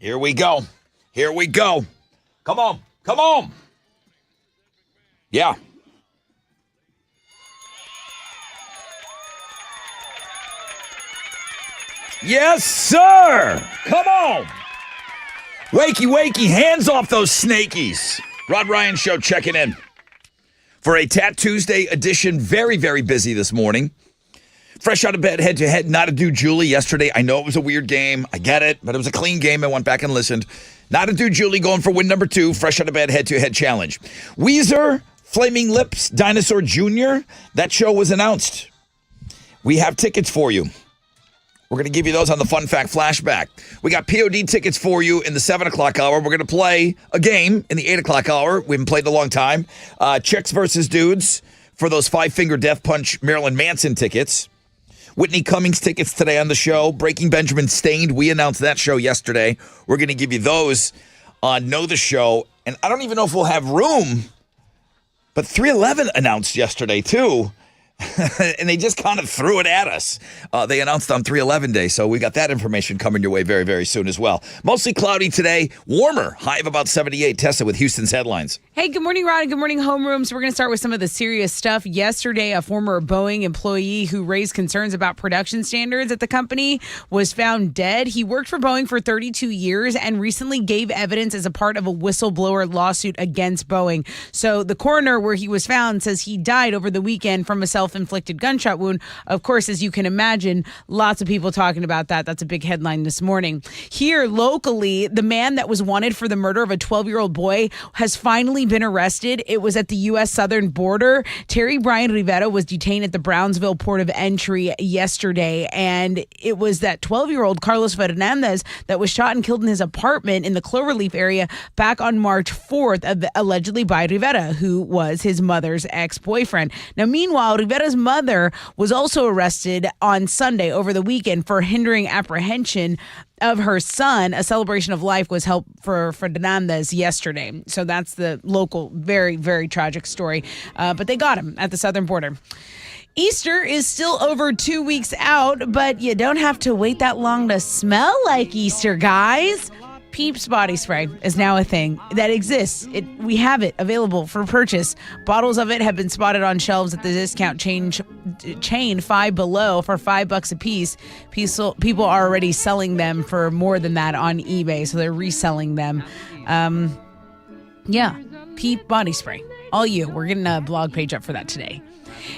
Here we go. Here we go. Come on. Come on. Yeah. Yes, sir. Come on. Wakey, wakey. Hands off those snakies. Rod Ryan Show checking in for a Tat Tuesday edition. Very, very busy this morning. Fresh out of bed, head to head, Not a Do Julie yesterday. I know it was a weird game. I get it, but it was a clean game. I went back and listened. Not a Do Julie going for win number 2. Fresh out of bed, head to head challenge. Weezer, Flaming Lips, Dinosaur Jr. That show was announced. We have tickets for you. We're going to give you those on the Fun Fact Flashback. We got POD tickets for you in the 7 o'clock hour. We're going to play a game in the 8 o'clock hour. We haven't played in a long time. Chicks versus Dudes for those Five Finger Death Punch Marilyn Manson tickets. Whitney Cummings tickets today on the show. Breaking Benjamin Stained. We announced that show yesterday. We're going to give you those on Know the Show. And I don't even know if we'll have room, but 311 announced yesterday too. And they just kind of threw it at us. They announced on 311 Day, so we got that information coming your way very, very soon as well. Mostly cloudy today, warmer, high of about 78. Tessa with Houston's headlines. Hey, good morning, Rod, and good morning, Homeroom. So we're going to start with some of the serious stuff. Yesterday, a former Boeing employee who raised concerns about production standards at the company was found dead. He worked for Boeing for 32 years and recently gave evidence as a part of a whistleblower lawsuit against Boeing. So the coroner where he was found says he died over the weekend from a self-inflicted gunshot wound. Of course, as you can imagine, lots of people talking about that. That's a big headline this morning. Here locally, the man that was wanted for the murder of a 12-year-old boy has finally been arrested. It was at the U.S. southern border. Terry Brian Rivera was detained at the Brownsville port of entry yesterday, and it was that 12-year-old Carlos Fernandez that was shot and killed in his apartment in the Cloverleaf area back on March 4th, allegedly by Rivera, who was his mother's ex-boyfriend. Now, meanwhile, Rivera's mother was also arrested on Sunday over the weekend for hindering apprehension of her son. A celebration of life was held for Fernandez yesterday. So that's the local, very, very tragic story. But they got him at the southern border. Easter is still over 2 weeks out, but you don't have to wait that long to smell like Easter, guys. Peeps body spray is now a thing that exists. We have it available for purchase. Bottles of it have been spotted on shelves at the discount chain Five Below for $5 a piece. People are already selling them for more than that on eBay, so they're reselling them. Peep body spray. All you. We're getting a blog page up for that today.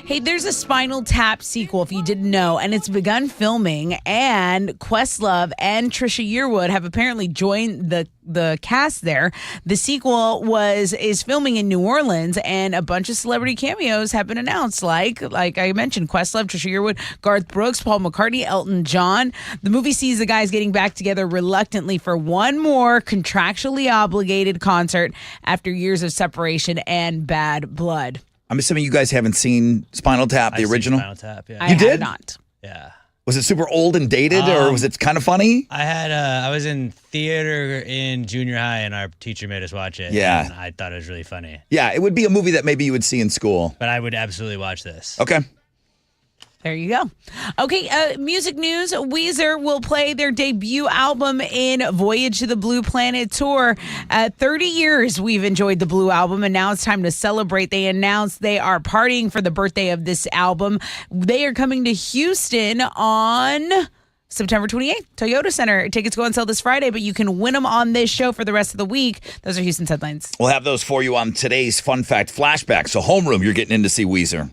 Hey, there's a Spinal Tap sequel, if you didn't know, and it's begun filming, and Questlove and Trisha Yearwood have apparently joined the cast there. The sequel is filming in New Orleans, and a bunch of celebrity cameos have been announced, like I mentioned, Questlove, Trisha Yearwood, Garth Brooks, Paul McCartney, Elton John. The movie sees the guys getting back together reluctantly for one more contractually obligated concert after years of separation and bad blood. I'm assuming you guys haven't seen Spinal Tap, the original? Spinal Tap, yeah. You did? I have not. Yeah. Was it super old and dated, or was it kind of funny? I was in theater in junior high, and our teacher made us watch it. Yeah. And I thought it was really funny. Yeah, it would be a movie that maybe you would see in school. But I would absolutely watch this. Okay. There you go. Okay, music news. Weezer will play their debut album in Voyage to the Blue Planet tour. 30 years we've enjoyed the Blue Album, and now it's time to celebrate. They announced they are partying for the birthday of this album. They are coming to Houston on September 28th, Toyota Center. Tickets go on sale this Friday, but you can win them on this show for the rest of the week. Those are Houston's headlines. We'll have those for you on today's Fun Fact Flashback. So, Homeroom, you're getting in to see Weezer.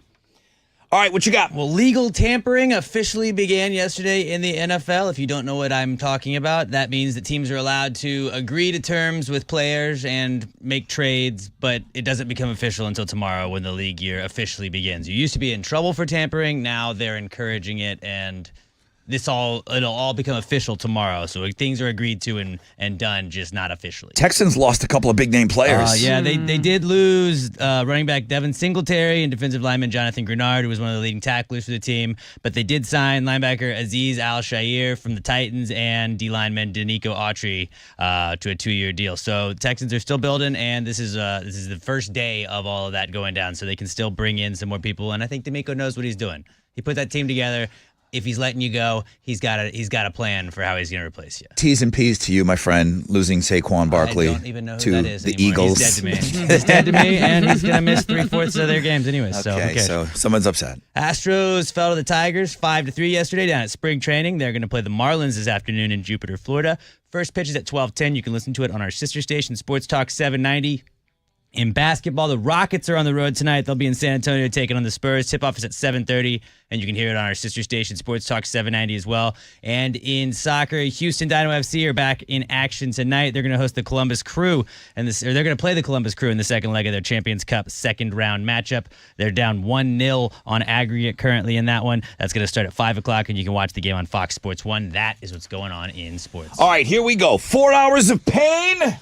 All right, what you got? Well, legal tampering officially began yesterday in the NFL. If you don't know what I'm talking about, that means that teams are allowed to agree to terms with players and make trades, but it doesn't become official until tomorrow when the league year officially begins. You used to be in trouble for tampering. Now they're encouraging it, and it'll all become official tomorrow. So things are agreed to and done, just not officially. Texans lost a couple of big-name players. They did lose running back Devin Singletary and defensive lineman Jonathan Grenard, who was one of the leading tacklers for the team. But they did sign linebacker Azeez Al-Shaair from the Titans and D-lineman Danico Autry to a 2-year deal. So Texans are still building, and this is the first day of all of that going down. So they can still bring in some more people, and I think D'Amico knows what he's doing. He put that team together. if he's letting you go, he's got a plan for how he's going to replace you. T's and P's to you, my friend, losing Saquon Barkley I don't even know who to that is the anymore. Eagles. He's dead to me. He's dead to me, and he's going to miss 3/4 of their games anyway. So, Okay, okay. so someone's upset. Astros fell to the Tigers 5-3 yesterday down at spring training. They're going to play the Marlins this afternoon in Jupiter, Florida. First pitch is at 12:10. You can listen to it on our sister station, Sports Talk 790. In basketball, the Rockets are on the road tonight. They'll be in San Antonio taking on the Spurs. Tip-off is at 7:30, and you can hear it on our sister station, Sports Talk 790 as well. And in soccer, Houston Dynamo FC are back in action tonight. They're going to host the Columbus Crew, they're going to play the Columbus Crew in the second leg of their Champions Cup second-round matchup. They're down 1-0 on aggregate currently in that one. That's going to start at 5 o'clock, and you can watch the game on Fox Sports 1. That is what's going on in sports. All right, here we go. 4 hours of pain.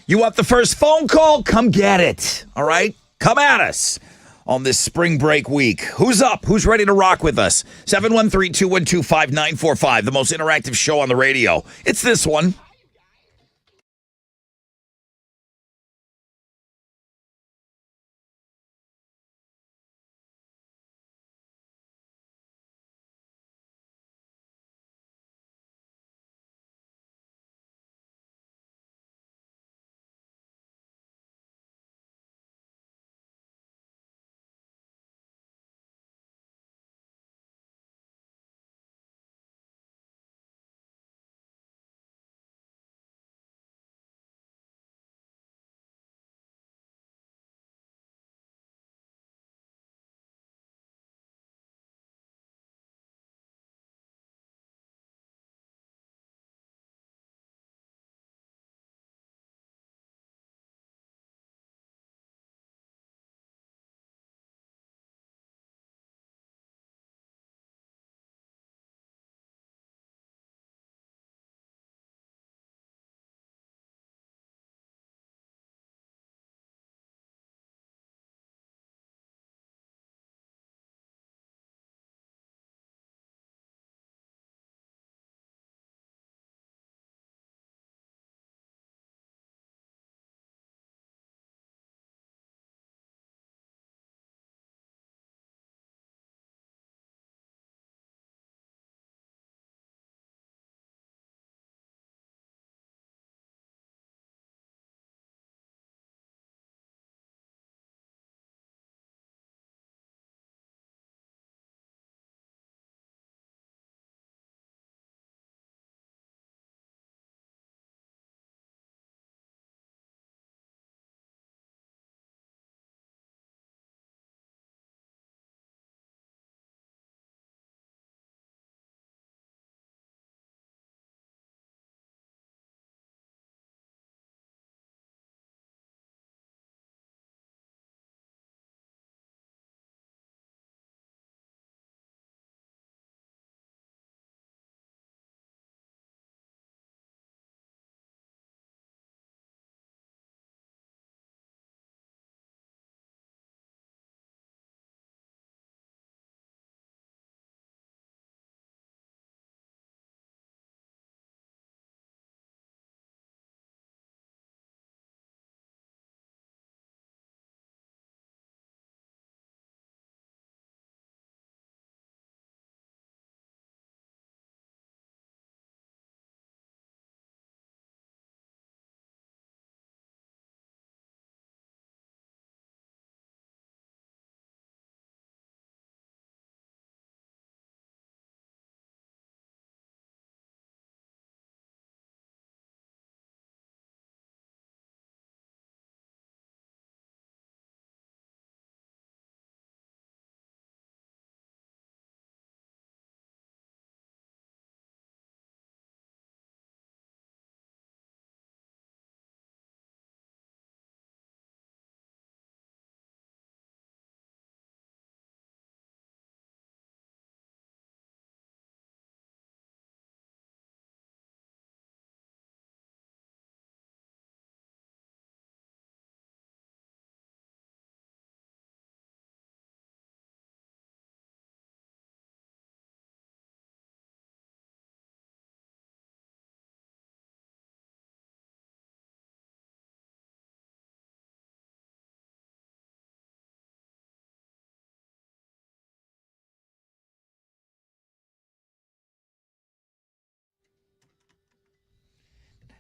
You want the first phone call? Come get it. All right? Come at us on this spring break week. Who's up? Who's ready to rock with us? 713-212-5945, the most interactive show on the radio. It's this one.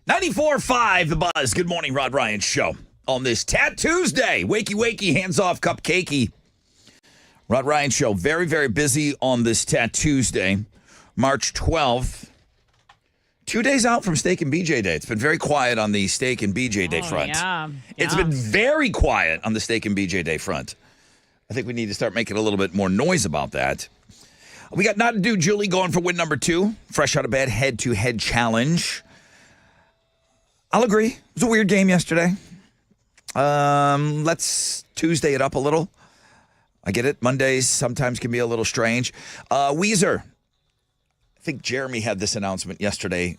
94.5 The Buzz. Good morning, Rod Ryan Show. On this Tat Tuesday, wakey, hands off, cupcakey. Rod Ryan Show, very, very busy on this Tat Tuesday, March 12th. 2 days out from Steak and BJ Day. It's been very quiet on the Steak and BJ Day front. Yeah. It's been very quiet on the Steak and BJ Day front. I think we need to start making a little bit more noise about that. We got Not to Do Julie going for win number 2. Fresh out of bed, head-to-head challenge. I'll agree. It was a weird game yesterday. Let's Tuesday it up a little. I get it. Mondays sometimes can be a little strange. Weezer. I think Jeremy had this announcement yesterday.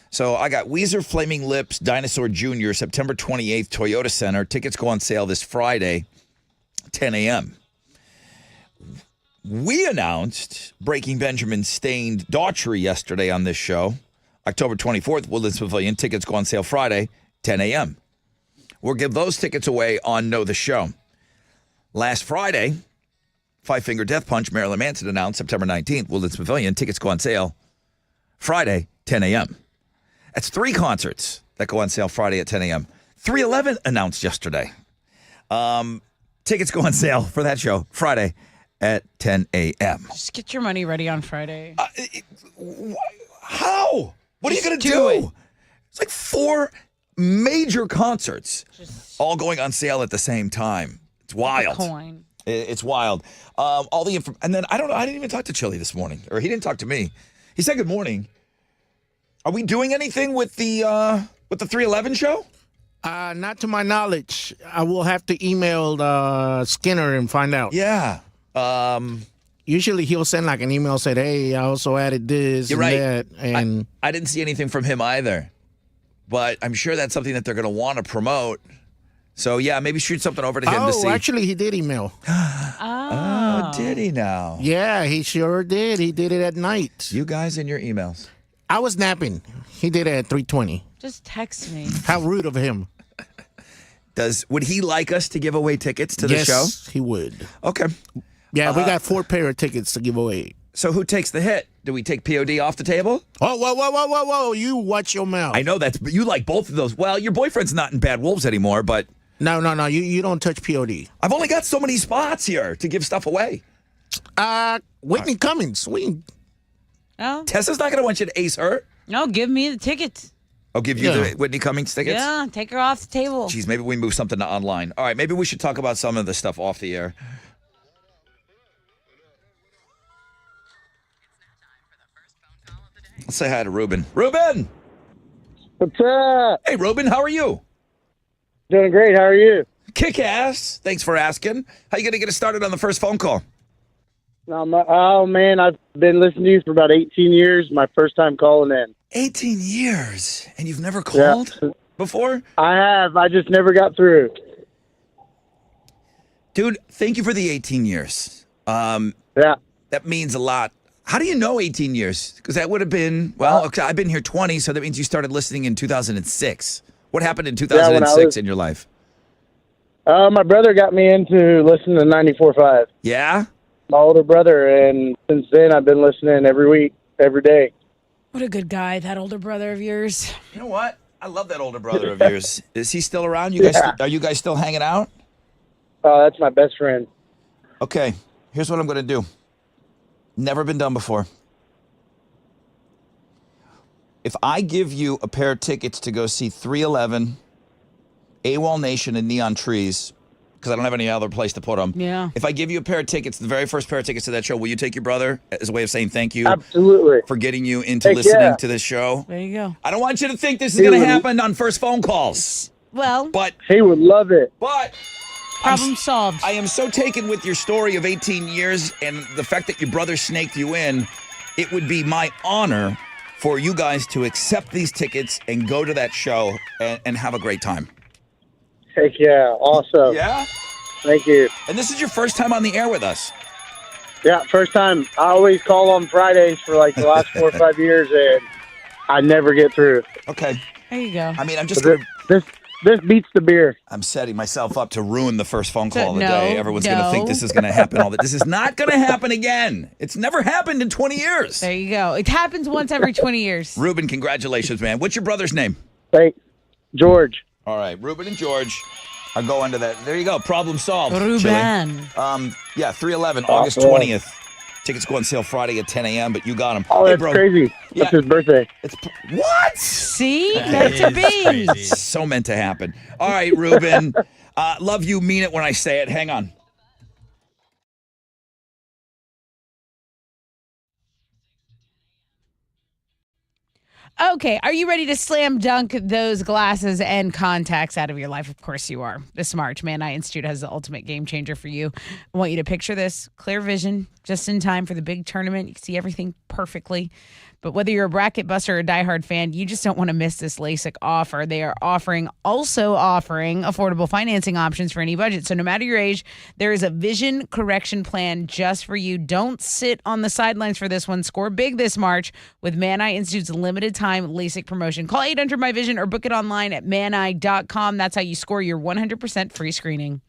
So I got Weezer Flaming Lips Dinosaur Jr. September 28th, Toyota Center. Tickets go on sale this Friday, 10 a.m. We announced Breaking Benjamin Stained Daughtry yesterday on this show. October 24th, Woodlands Pavilion. Tickets go on sale Friday, 10 a.m. We'll give those tickets away on Know the Show. Last Friday, Five Finger Death Punch, Marilyn Manson announced September 19th, Woodlands Pavilion. Tickets go on sale Friday, 10 a.m. That's 3 concerts that go on sale Friday at 10 a.m. 311 announced yesterday. Tickets go on sale for that show Friday at 10 a.m. Just get your money ready on Friday. How? What are you going to do do? it. It's like 4 major concerts all going on sale at the same time. It's wild. Coin. It's wild. All the and then I don't know. I didn't even talk to Chili this morning, or he didn't talk to me. He said good morning. Are we doing anything with the 311 show? Not to my knowledge. I will have to email Skinner and find out. Yeah. Usually he'll send like an email said, "Hey, I also added this You're and right. that." And I didn't see anything from him either, but I'm sure that's something that they're going to want to promote. So yeah, maybe shoot something over to him to see. Actually, he did email. Oh, did he now? Yeah, he sure did. He did it at night. You guys in your emails. I was napping. He did it at 3:20. Just text me. How rude of him. Would he like us to give away tickets to the show? Yes, he would. Okay. Yeah, we got 4 pair of tickets to give away. So who takes the hit? Do we take POD off the table? Oh, whoa. You watch your mouth. I know but you like both of those. Well, your boyfriend's not in Bad Wolves anymore, but No. You don't touch POD. I've only got so many spots here to give stuff away. Whitney Cummings. Oh, Tessa's not going to want you to ace her. no, give me the tickets. I'll give you Yeah. the Whitney Cummings tickets. Yeah, take her off the table. Geez, maybe we move something to online. All right, maybe we should talk about some of the stuff off the air. Let's say hi to Ruben. Ruben! What's up? Hey, Ruben, how are you? Doing great. How are you? Kick ass. Thanks for asking. How you going to get us started on the first phone call? Oh, man, I've been listening to you for about 18 years. My first time calling in. 18 years, and you've never called before? I have. I just never got through. Dude, thank you for the 18 years. Yeah. That means a lot. How do you know 18 years? Because that would have been, okay, I've been here 20, so that means you started listening in 2006. What happened in 2006 in your life? My brother got me into listening to 94.5. Yeah? My older brother, and since then I've been listening every week, every day. What a good guy, that older brother of yours. You know what? I love that older brother of yours. Is he still around? You guys? Are you guys still hanging out? That's my best friend. Okay, here's what I'm going to do. Never been done before. If I give you a pair of tickets to go see 311, AWOL Nation, and Neon Trees, because I don't have any other place to put them. Yeah. If I give you a pair of tickets, the very first pair of tickets to that show, will you take your brother as a way of saying thank you Absolutely. for getting you into Heck listening yeah. to this show? There you go. I don't want you to think this is going to happen on first phone calls. Well, But He would love it. problem solved. I am so taken with your story of 18 years and the fact that your brother snaked you in. It would be my honor for you guys to accept these tickets and go to that show and have a great time. Heck yeah. Awesome. Yeah? Thank you. And this is your first time on the air with us. Yeah, first time. I always call on Fridays for like the last 4 or 5 years, and I never get through. Okay. There you go. I mean, I'm just This, this beats the beer. I'm setting myself up to ruin the first phone call of the No, day. Everyone's going to think no. this is going to happen all that. This is not going to happen again. It's never happened in 20 years. There you go. It happens once every 20 years. Ruben, congratulations, man. What's your brother's name? Thanks. George. All right, Ruben and George are going to that. There you go. Problem solved. Ruben. Chili. Yeah, 311, August Awesome. 20th. Tickets go on sale Friday at 10 a.m., but you got them. Oh, Hey, that's bro. crazy. Yeah. That's his birthday. What? See? That Meant to is be. crazy. So meant to happen. All right, Ruben. Love you. Mean it when I say it. Hang on. Okay, are you ready to slam dunk those glasses and contacts out of your life? Of course you are. This March, Man Eye Institute has the ultimate game changer for you. I want you to picture this. Clear vision, just in time for the big tournament. You can see everything perfectly. But whether you're a bracket buster or a diehard fan, you just don't want to miss this LASIK offer. They are also offering affordable financing options for any budget. So no matter your age, there is a vision correction plan just for you. Don't sit on the sidelines for this one. Score big this March with Man Eye Institute's limited time LASIK promotion. Call 800 My Vision or book it online at maneye.com. That's how you score your 100% free screening.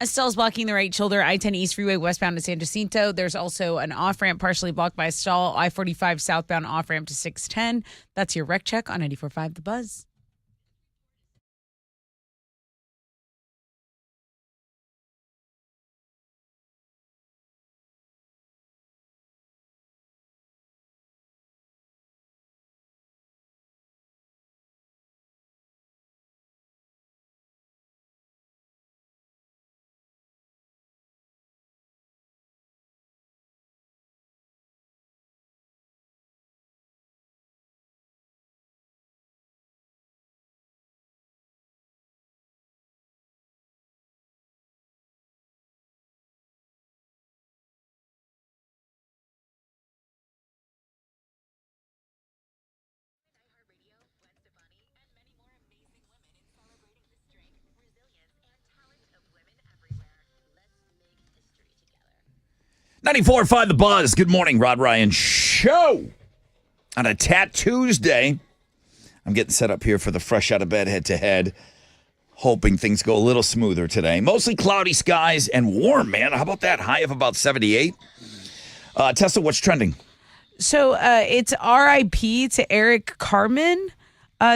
Estelle's blocking the right shoulder, I-10 East Freeway westbound to San Jacinto. There's also an off-ramp partially blocked by a stall, I-45 southbound off-ramp to 610. That's your wreck check on 94.5 The Buzz. Ninety-four five The Buzz. Good morning, Rod Ryan Show. On a Tuesday, I'm getting set up here for the fresh out of bed head-to-head. Hoping things go a little smoother today. Mostly cloudy skies and warm, man. How about that? High of about 78. Tessa, what's trending? So it's R.I.P. to Eric Carmen.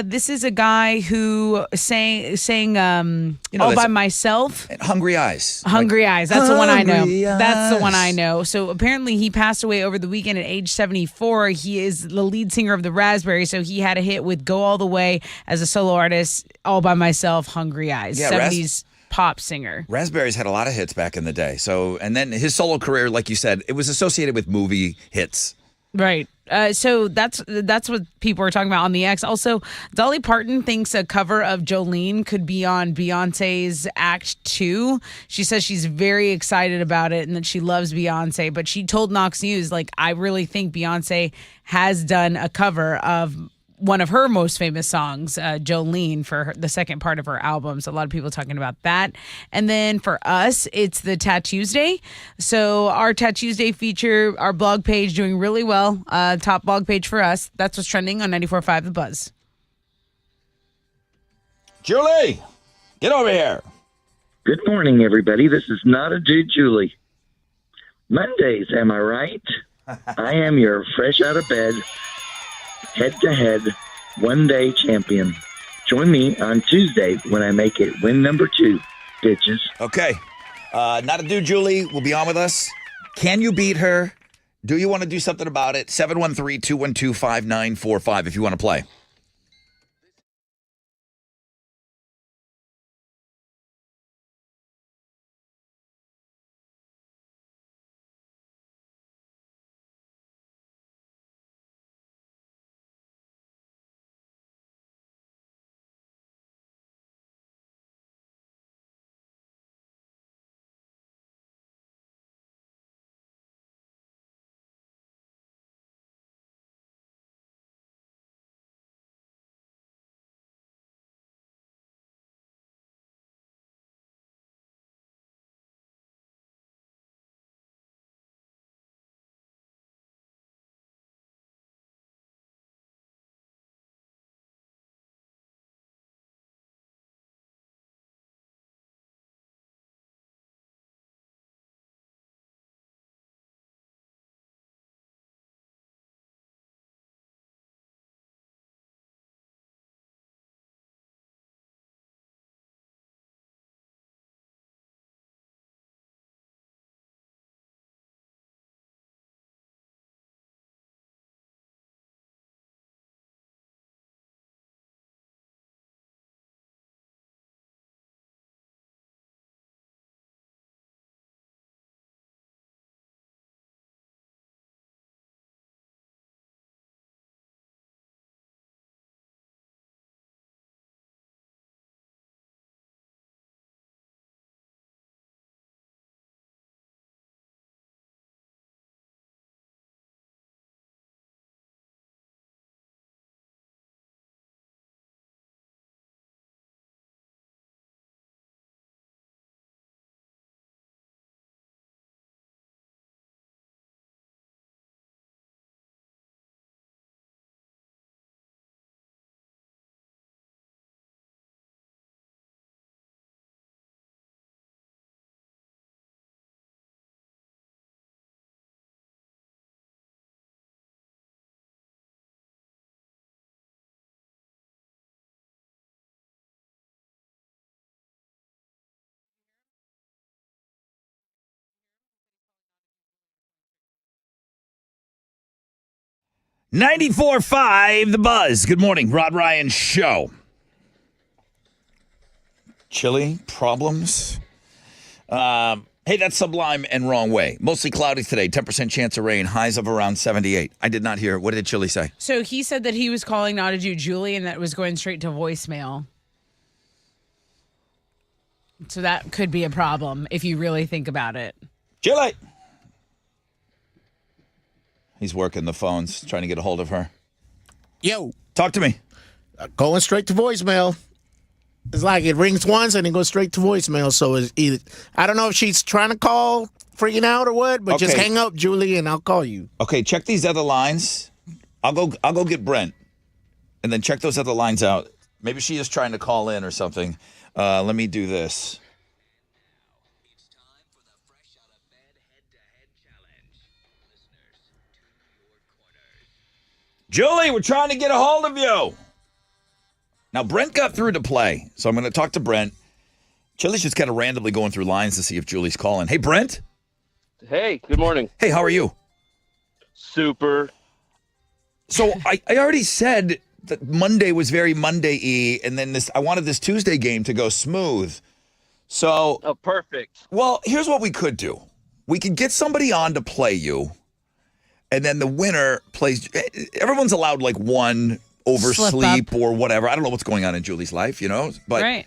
This is a guy who sang All by Myself. Hungry Eyes. Hungry Eyes. That's the one I know. Hungry That's the one I Eyes. know. So apparently he passed away over the weekend at age 74. He is the lead singer of the Raspberries. So he had a hit with Go All the Way as a solo artist, All by Myself, Hungry Eyes. Yeah, 70s pop singer. Raspberries had a lot of hits back in the day. So, and then his solo career, like you said, it was associated with movie hits. Right. So that's what people are talking about on the X. Also, Dolly Parton thinks a cover of Jolene could be on Beyonce's Act 2. She says she's very excited about it and that she loves Beyonce. But she told Knox News, like, I really think Beyonce has done a cover of one of her most famous songs, Jolene, for the second part of her album. So a lot of people talking about that. And then for us, it's the Tuesday. So our Tuesday feature, our blog page doing really well. Top blog page for us. That's what's trending on 94.5 The Buzz. Julie, get over here. Good morning, everybody. This is not a dude, Julie. Mondays, am I right? I am your fresh out of bed, head-to-head, one-day champion. Join me on Tuesday when I make it win number 2, bitches. Okay. Not a dude, Julie will be on with us. Can you beat her? Do you want to do something about it? 713-212-5945 if you want to play. 94.5 The Buzz. Good morning, Rod Ryan Show. Chilly problems. Hey, that's Sublime and Wrong Way. Mostly cloudy today. 10% chance of rain. Highs of around 78. I did not hear. What did Chili say? So he said that he was calling Not a Jew Julie and that it was going straight to voicemail. So that could be a problem if you really think about it. Chili. He's working the phones, trying to get a hold of her. Yo, Talk to me. going straight to voicemail. It's like it rings once and it goes straight to voicemail. So it's either, I don't know if she's trying to call, freaking out or what, but just Okay. hang up, Julie, and I'll call you. Okay, check these other lines. I'll go get Brent, and then check those other lines out. Maybe she is trying to call in or something. Let me do this. Julie, we're trying to get a hold of you. Now, Brent got through to play, so I'm going to talk to Brent. Chili's just kind of randomly going through lines to see if Julie's calling. Hey, Brent. Hey, good morning. Hey, how are you? Super. So I already said that Monday was very Monday-y, and then I wanted this Tuesday game to go smooth. So, Oh, perfect. well, here's what we could do. We could get somebody on to play you, and then the winner plays. Everyone's allowed like one oversleep or whatever. I don't know what's going on in Julie's life, but Right.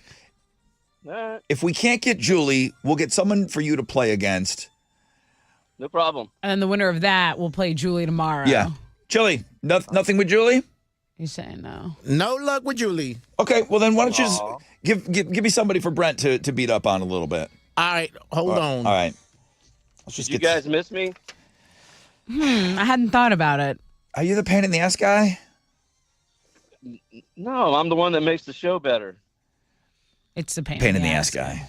All right, if we can't get Julie, we'll get someone for you to play against. no problem. And then the winner of that will play Julie tomorrow. Yeah. Chili, nothing with Julie? He's saying no. No luck with Julie. Okay, well then why don't you just Aw. give me somebody for Brent to beat up on a little bit. All right, hold on. All right. Let's just You guys miss me? I hadn't thought about it. Are you the pain in the ass guy? No, I'm the one that makes the show better. It's the pain Pain in the ass guy.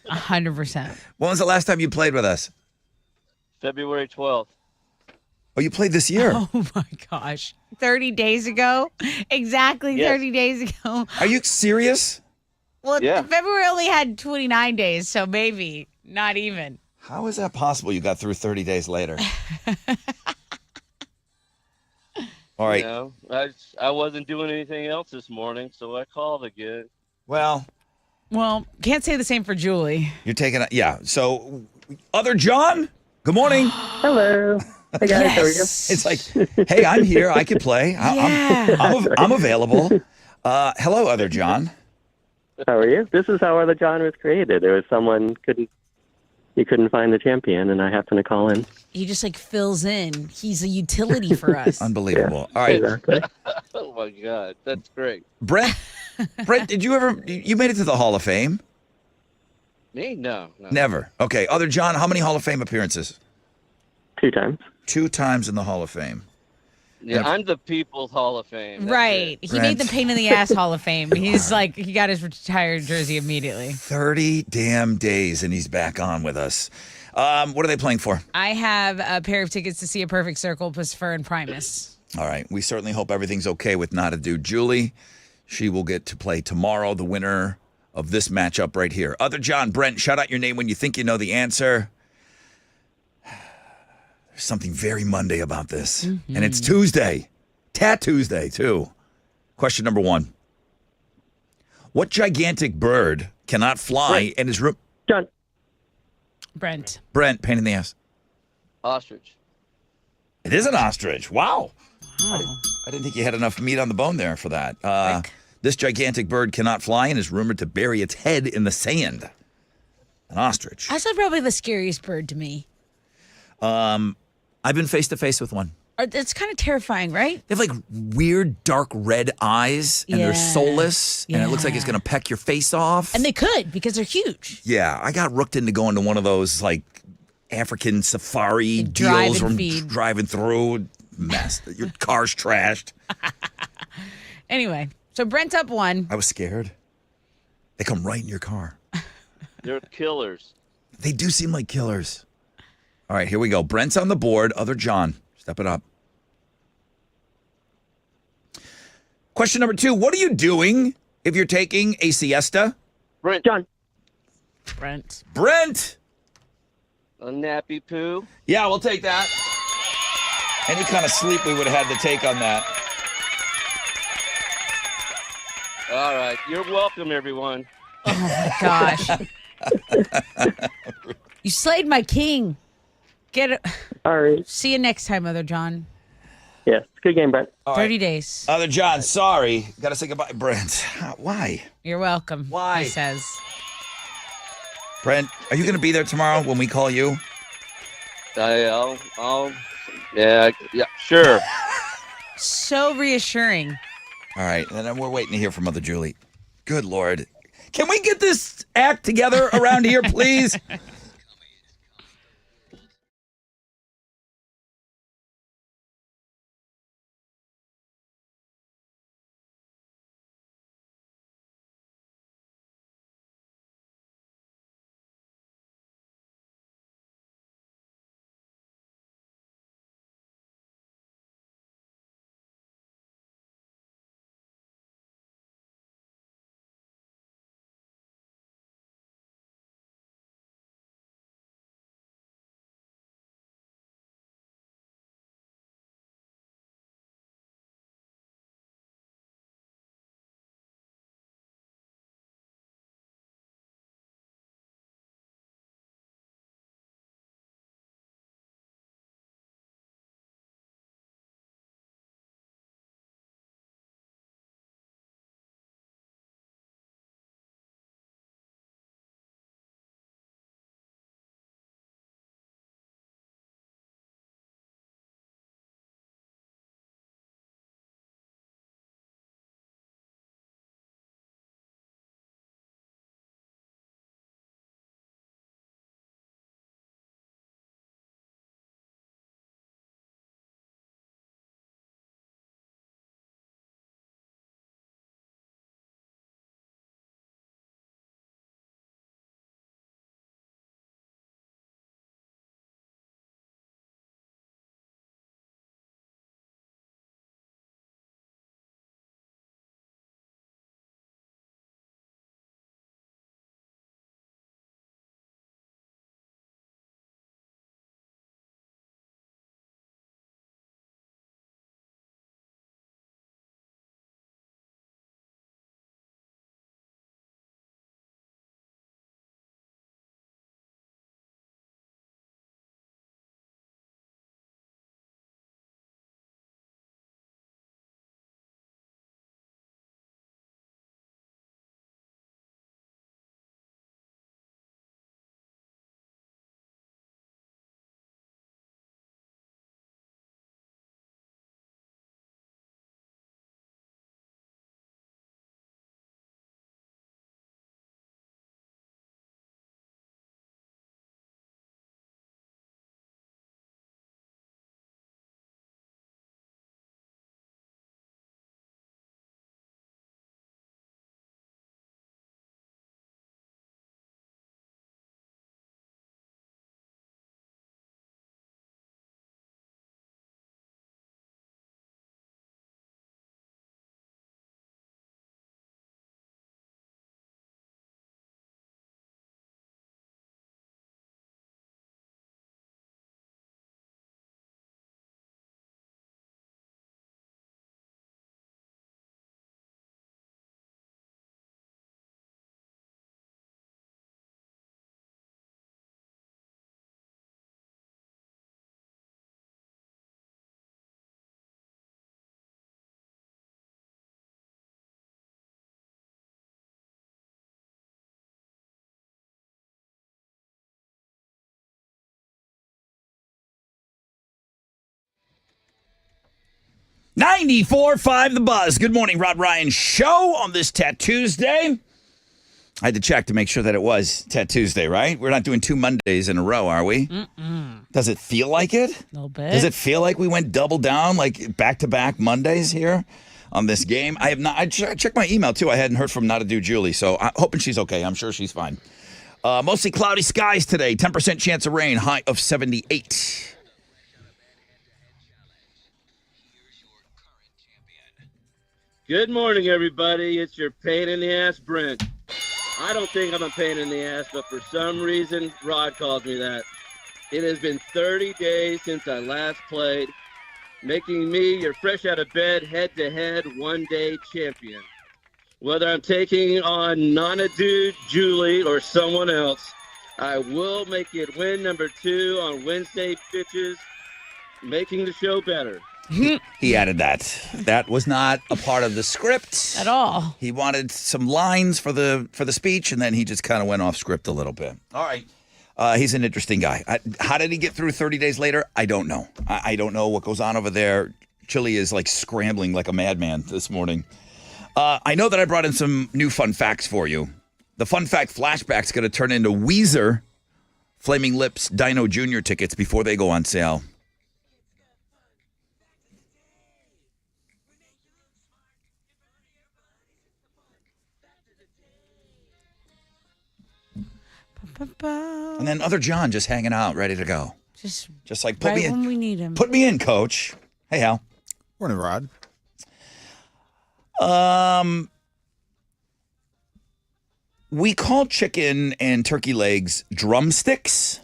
100%. When was the last time you played with us? February 12th. Oh, you played this year. Oh my gosh. 30 days ago? Exactly Yes. 30 days ago. Are you serious? Well, Yeah. February only had 29 days, so maybe not even. How is that possible you got through 30 days later? All right. You know, I wasn't doing anything else this morning, so I called again. Well, Well, can't say the same for Julie. you're taking it. Yeah. So, other John, good morning. Hello. Hey guys, how are you? It's like, hey, I'm here. I could play. I'm available. Hello, other John. How are you? This is how Other John was created. There was someone you couldn't find the champion, and I happened to call in. He just like fills in. He's a utility for us. Unbelievable. All right. Exactly. Oh my God, that's great. Brent, did you made it to the Hall of Fame? Me? No. Never. Okay. Other John, how many Hall of Fame appearances? 2 times. 2 times in the Hall of Fame. Yeah, I'm the People's Hall of Fame. That's Right. it. He made the pain in the ass Hall of Fame. He's like, he got his retired jersey immediately. 30 damn days, and he's back on with us. What are they playing for? I have a pair of tickets to see A Perfect Circle, Pacifer and Primus. All right. We certainly hope everything's okay with Not a Dude Julie. She will get to play tomorrow, the winner of this matchup right here. Other John, Brent, shout out your name when you think you know the answer. There's something very Monday about this. And it's Tuesday. Tat Tuesday, too. Question number 1. What gigantic bird cannot fly and is... John. Brent. Brent, pain in the ass. Ostrich. It is an ostrich. Wow. I didn't think you had enough meat on the bone there for that. This gigantic bird cannot fly and is rumored to bury its head in the sand. An ostrich. That's probably the scariest bird to me. I've been face to face with one. It's kind of terrifying, right? They have like weird dark red eyes and they're Yeah. soulless and it looks like it's Yeah. going to peck your face off. And they could because they're huge. Yeah, I got rooked into going to one of those like African safari drive deals and from feed. driving through. Mess. Your car's trashed. Anyway, so Brent's up 1. I was scared. They come right in your car. They're killers. They do seem like killers. All right, here we go. Brent's on the board. Other John, step it up. Question number 2. What are you doing if you're taking a siesta? Brent, John. Brent. a nappy poo. Yeah, we'll take that. Any kind of sleep we would have had to take on that. All right. You're welcome, everyone. Oh my gosh. You slayed my king. Get it. All right. See you next time, Other John. Yes. Good game, Brent. 30 days. Other John, sorry. Got to say goodbye. Brent, why? You're welcome. Why? He says. Brent, are you going to be there tomorrow when we call you? Yeah, sure. So reassuring. All right, and then we're waiting to hear from Mother Julie. Good Lord. Can we get this act together around here, please? .94.5 The Buzz. Good morning, Rod Ryan Show on this Tuesday. I had to check to make sure that it was Tuesday, right? We're not doing 2 Mondays in a row, are we? Does it feel like it? A little bit. Does it feel like we went double down, like back-to-back Mondays here on this game? I have not. I checked my email, too. I hadn't heard from Not a Dude Julie, so I'm hoping she's okay. I'm sure she's fine. Mostly cloudy skies today. 10% chance of rain. High of 78. Good morning, everybody. It's your pain in the ass, Brent. I don't think I'm a pain in the ass, but for some reason, Rod calls me that. It has been 30 days since I last played. making me your fresh out of bed, head-to-head, one-day champion. Whether I'm taking on Nonadu, Julie, or someone else, I will make it win number 2 on Wednesday, bitches, making the show better. He added that. That was not a part of the script At all. He wanted some lines for the speech, and then he just kind of went off script a little bit. All right. He's an interesting guy. How did he get through 30 days later? I don't know. I don't know what goes on over there. Chili is like scrambling like a madman this morning. I know that I brought in some new fun facts for you. The fun fact flashback's going to turn into Weezer Flaming Lips Dino Jr. tickets before they go on sale. And then other John just hanging out, ready to go. Just like put right me in. when we need him. Put me in, coach. Hey, Hal. Morning, Rod. We call chicken and turkey legs drumsticks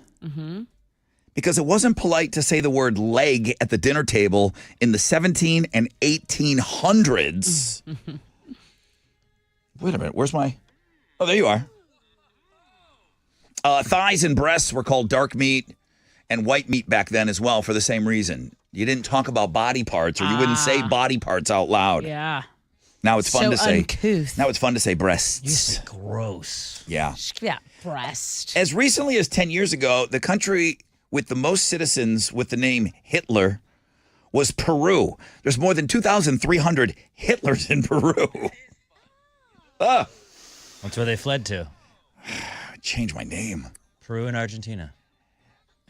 because it wasn't polite to say the word leg at the dinner table in the 17 and 1800s. Wait a minute. Where's my... Oh, there you are. Thighs and breasts were called dark meat and white meat back then as well for the same reason. You didn't talk about body parts, or you wouldn't say body parts out loud. Yeah. Now it's fun So to say. uncouth. Now it's fun to say breasts. You say gross. Yeah. Yeah, breast. As recently as 10 years ago, the country with the most citizens with the name Hitler was Peru. There's more than 2,300 Hitlers in Peru. That's where they fled to. Change my name. Peru and Argentina.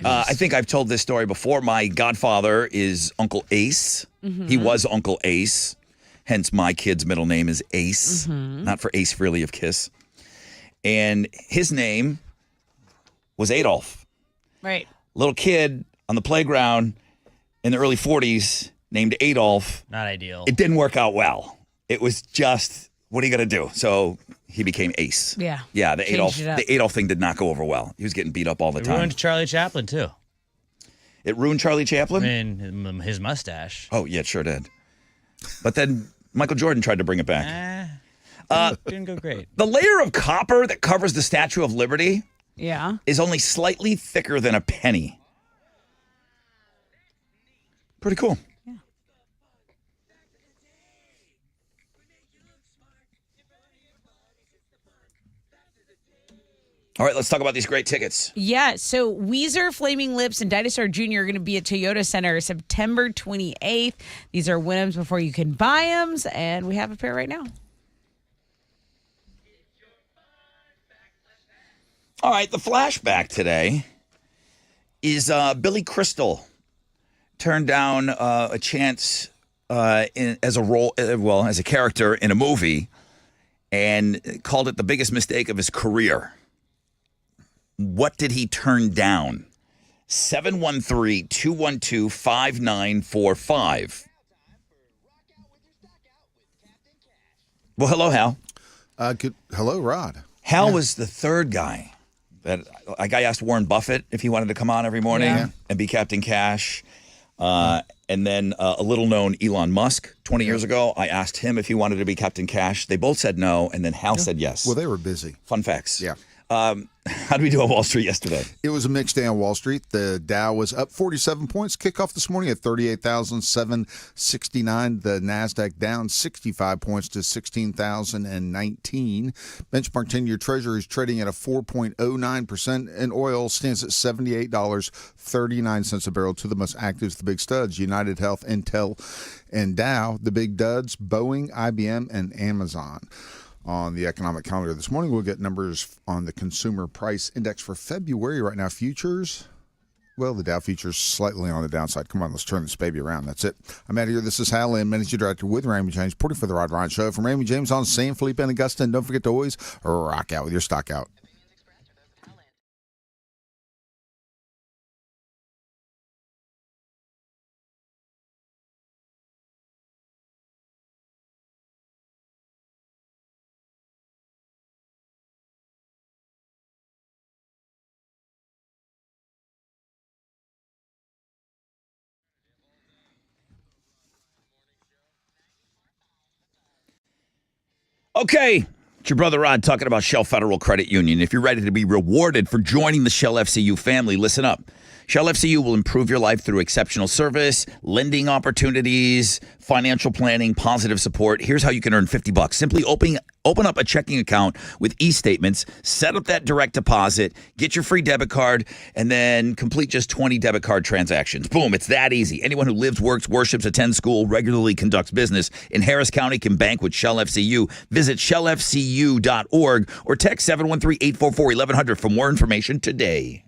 I think I've told this story before. My godfather is Uncle Ace. He was Uncle Ace. Hence, my kid's middle name is Ace, not for Ace Frehley of Kiss. And his name was Adolf. Right. Little kid on the playground in the early 40s named Adolf. Not ideal. It didn't work out well. It was just, what are you going to do? So he became Ace. Yeah. Yeah, the Changed it up. Adolf thing did not go over well. He was getting beat up all the It time. ruined Charlie Chaplin, too. It ruined Charlie I Chaplin? mean, his mustache. Oh, yeah, it sure did. But then Michael Jordan tried to bring it back. Didn't go great. The layer of copper that covers the Statue of Liberty Yeah. is only slightly thicker than a penny. Pretty cool. Yeah. All right, let's talk about these great tickets. Yeah, so Weezer, Flaming Lips, and Dinosaur Jr. are going to be at Toyota Center September 28th. These are win-ems before you can buy them, and we have a pair right now. All right, the flashback today is Billy Crystal turned down a chance as a role, as a character in a movie, and called it the biggest mistake of his career. What did he turn down? 713-212-5945. Well, hello, Hal. Hello, Rod. Hal was the third guy that I asked Warren Buffett if he wanted to come on every morning and be Captain Cash. And then a little known Elon Musk 20 years ago, I asked him if he wanted to be Captain Cash. They both said no, and then Hal said yes. Well, they were busy. Fun facts. Yeah. How did we do on Wall Street yesterday? It was a mixed day on Wall Street. The Dow was up 47 points. Kickoff this morning at 38,769. The NASDAQ down 65 points to 16,019. Benchmark 10-year Treasury is trading at a 4.09%, and oil stands at $78.39 a barrel. To the most active, the big studs, United Health, Intel, and Dow. The big duds, Boeing, IBM, and Amazon. On the economic calendar this morning, we'll get numbers on the consumer price index for February. Right now, futures, well, the Dow futures slightly on the downside. Come on, let's turn this baby around. That's it. I'm out of here. This is Hal Lynn, Managing Director with Raymond James, reporting for the Rod Ryan Show. From Raymond James on San Felipe and Augusta. And don't forget to always rock out with your stock out. Okay, it's your brother Rod talking about Shell Federal Credit Union. If you're ready to be rewarded for joining the Shell FCU family, listen up. Shell FCU will improve your life through exceptional service, lending opportunities, financial planning, positive support. Here's how you can earn $50. Simply open up a checking account with e-statements, set up that direct deposit, get your free debit card, and then complete just 20 debit card transactions. Boom, it's that easy. Anyone who lives, works, worships, attends school, regularly conducts business in Harris County can bank with Shell FCU. Visit shellfcu.org or text 713-844-1100 for more information today.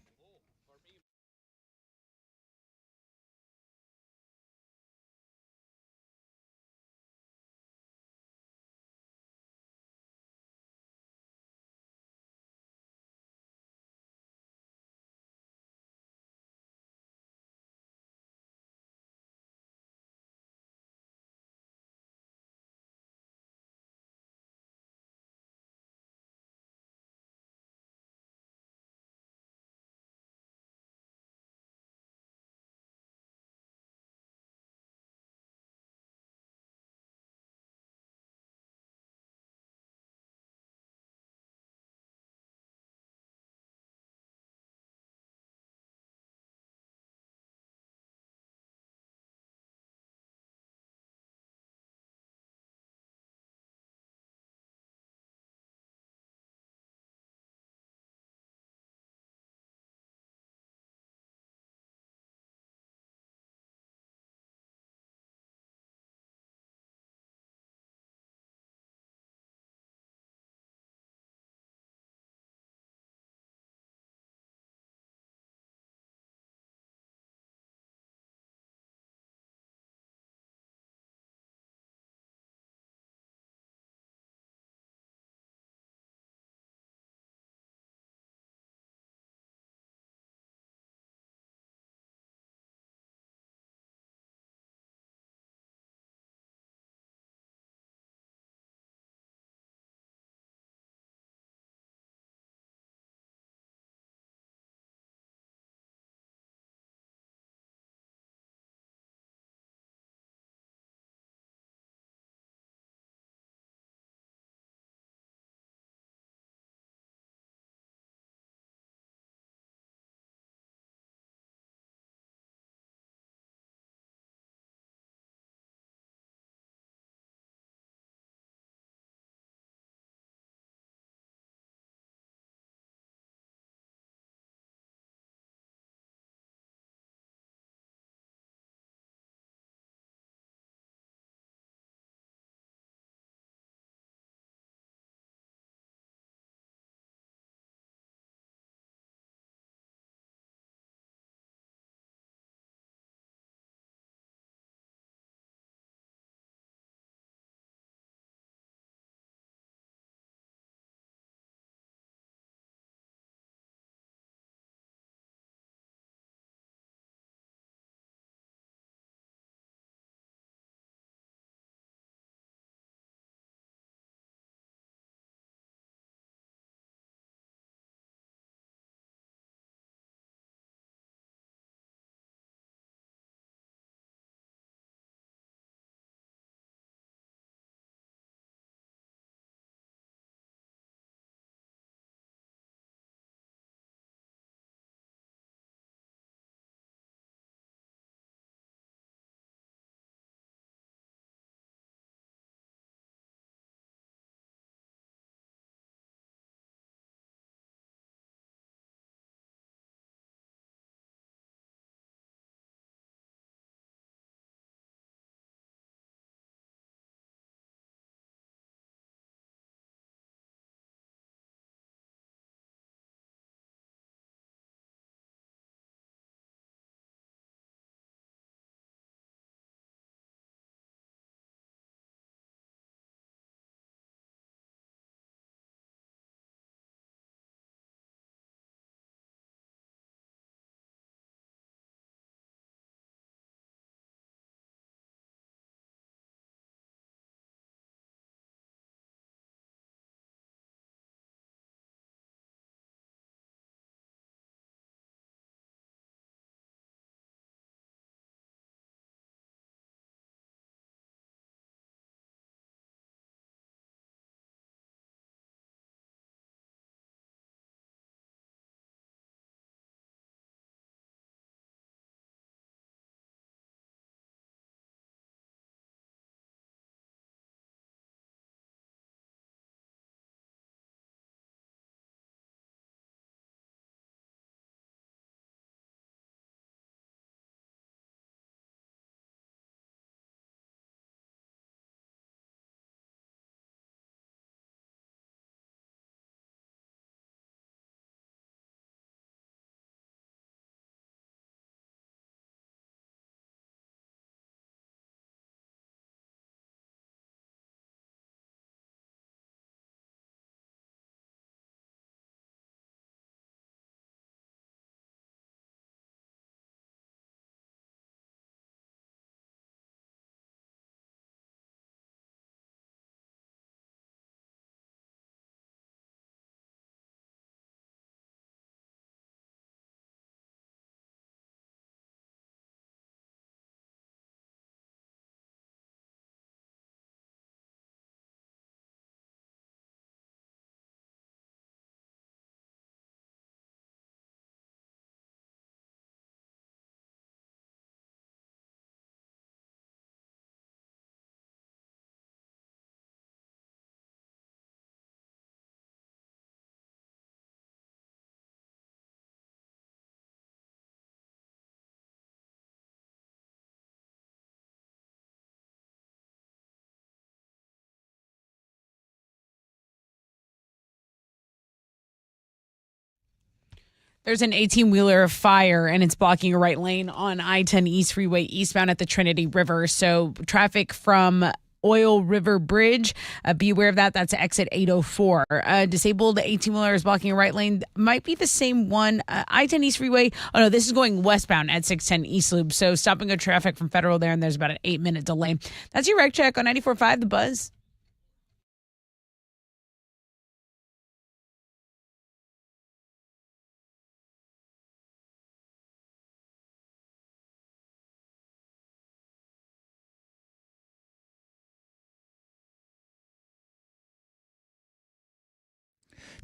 There's an 18-wheeler fire, and it's blocking a right lane on I-10 East Freeway eastbound at the Trinity River. So traffic from Oil River Bridge, be aware of that. That's exit 804. Disabled 18-wheeler is blocking a right lane. Might be the same one. I-10 East Freeway. Oh, no, this is going westbound at 610 East Loop. So stopping good traffic from Federal there, and there's about an 8-minute delay. That's your rec check on 94.5 The Buzz.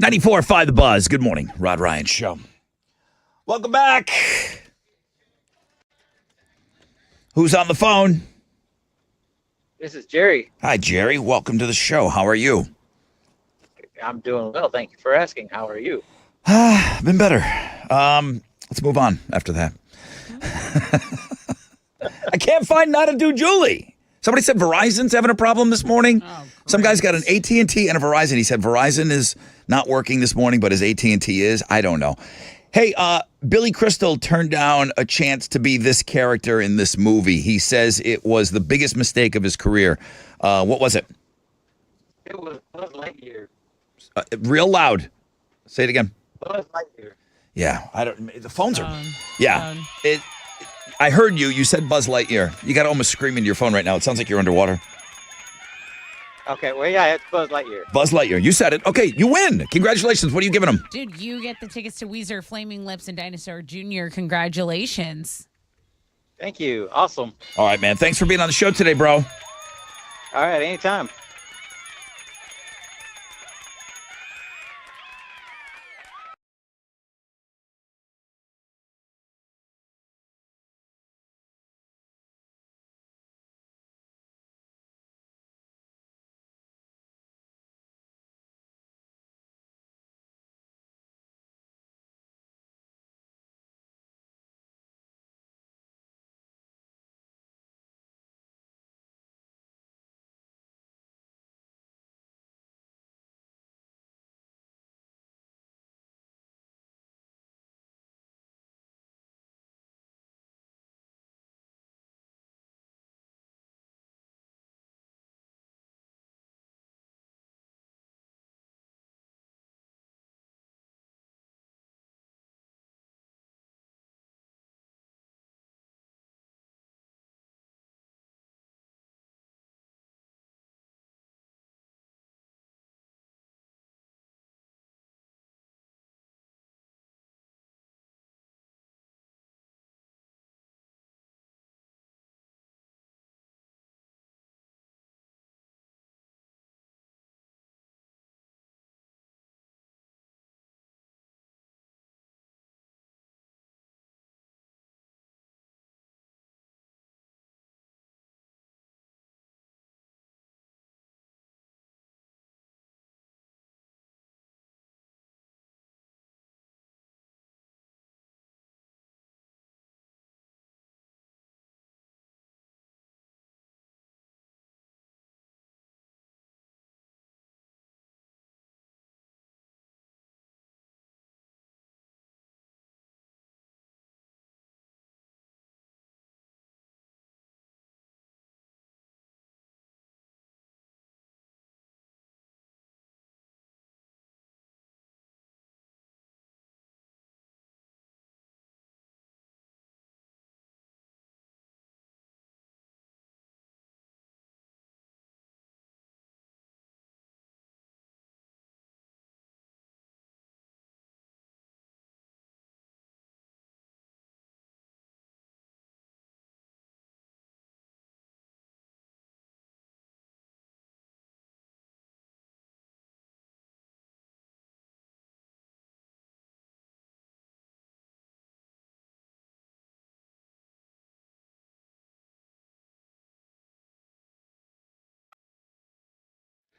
.94.5 The Buzz. Good morning, Rod Ryan Show. Welcome back. Who's on the phone? This is Jerry. Hi, Jerry. Welcome to the show. How are you? I'm doing well. Thank you for asking. How are you? Been better. Let's move on after that. I can't find Not a Dude Julie. Somebody said Verizon's having a problem this morning. Oh, some guy's got an AT&T and a Verizon. He said Verizon is not working this morning, but his AT&T is. I don't know. Hey, Billy Crystal turned down a chance to be this character in this movie. He says it was the biggest mistake of his career. What was it? It was Buzz Lightyear. Real loud. Say it again. Buzz Lightyear. Yeah, I don't. The phones are. Yeah, phone. I heard you. You said Buzz Lightyear. You got to almost scream into your phone right now. It sounds like you're underwater. Okay, well, yeah, it's Buzz Lightyear. Buzz Lightyear. You said it. Okay, you win. Congratulations. What are you giving them? Dude, you get the tickets to Weezer, Flaming Lips, and Dinosaur Jr. Congratulations. Thank you. Awesome. All right, man. Thanks for being on the show today, bro. All right, anytime.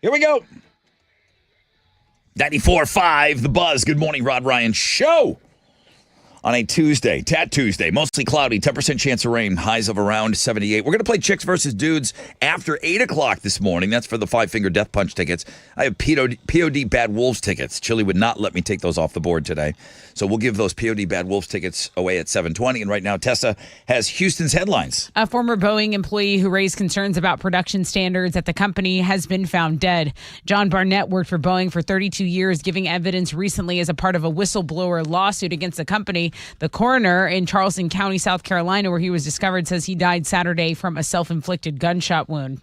Here we go. 94.5 The Buzz. Good morning, Rod Ryan Show. on a Tuesday, Tat Tuesday. Mostly cloudy, 10% chance of rain, highs of around 78. We're going to play Chicks versus Dudes after 8 o'clock this morning. That's for the Five Finger Death Punch tickets. I have POD Bad Wolves tickets. Chili would not let me take those off the board today. So we'll give those POD Bad Wolves tickets away at 7:20. And right now, Tessa has Houston's headlines. A former Boeing employee who raised concerns about production standards at the company has been found dead. John Barnett worked for Boeing for 32 years, giving evidence recently as a part of a whistleblower lawsuit against the company. The coroner in Charleston County, South Carolina, where he was discovered, says he died Saturday from a self-inflicted gunshot wound.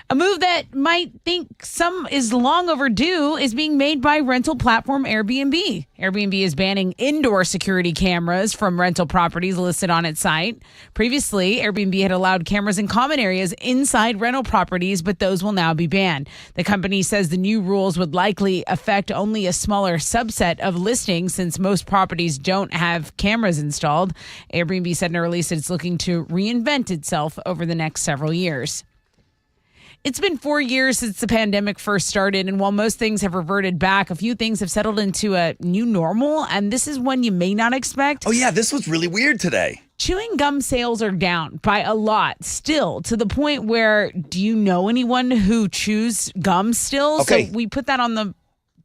A move that might think some is long overdue is being made by rental platform Airbnb. Airbnb is banning indoor security cameras from rental properties listed on its site. Previously, Airbnb had allowed cameras in common areas inside rental properties, but those will now be banned. The company says the new rules would likely affect only a smaller subset of listings since most properties don't have cameras installed. Airbnb said in a release that it's looking to reinvent itself over the next several years. It's been 4 years since the pandemic first started, and while most things have reverted back, a few things have settled into a new normal, and this is one you may not expect. Oh, yeah, this was really weird today. Chewing gum sales are down by a lot still, to the point where, do you know anyone who chews gum still? Okay. So we put that on the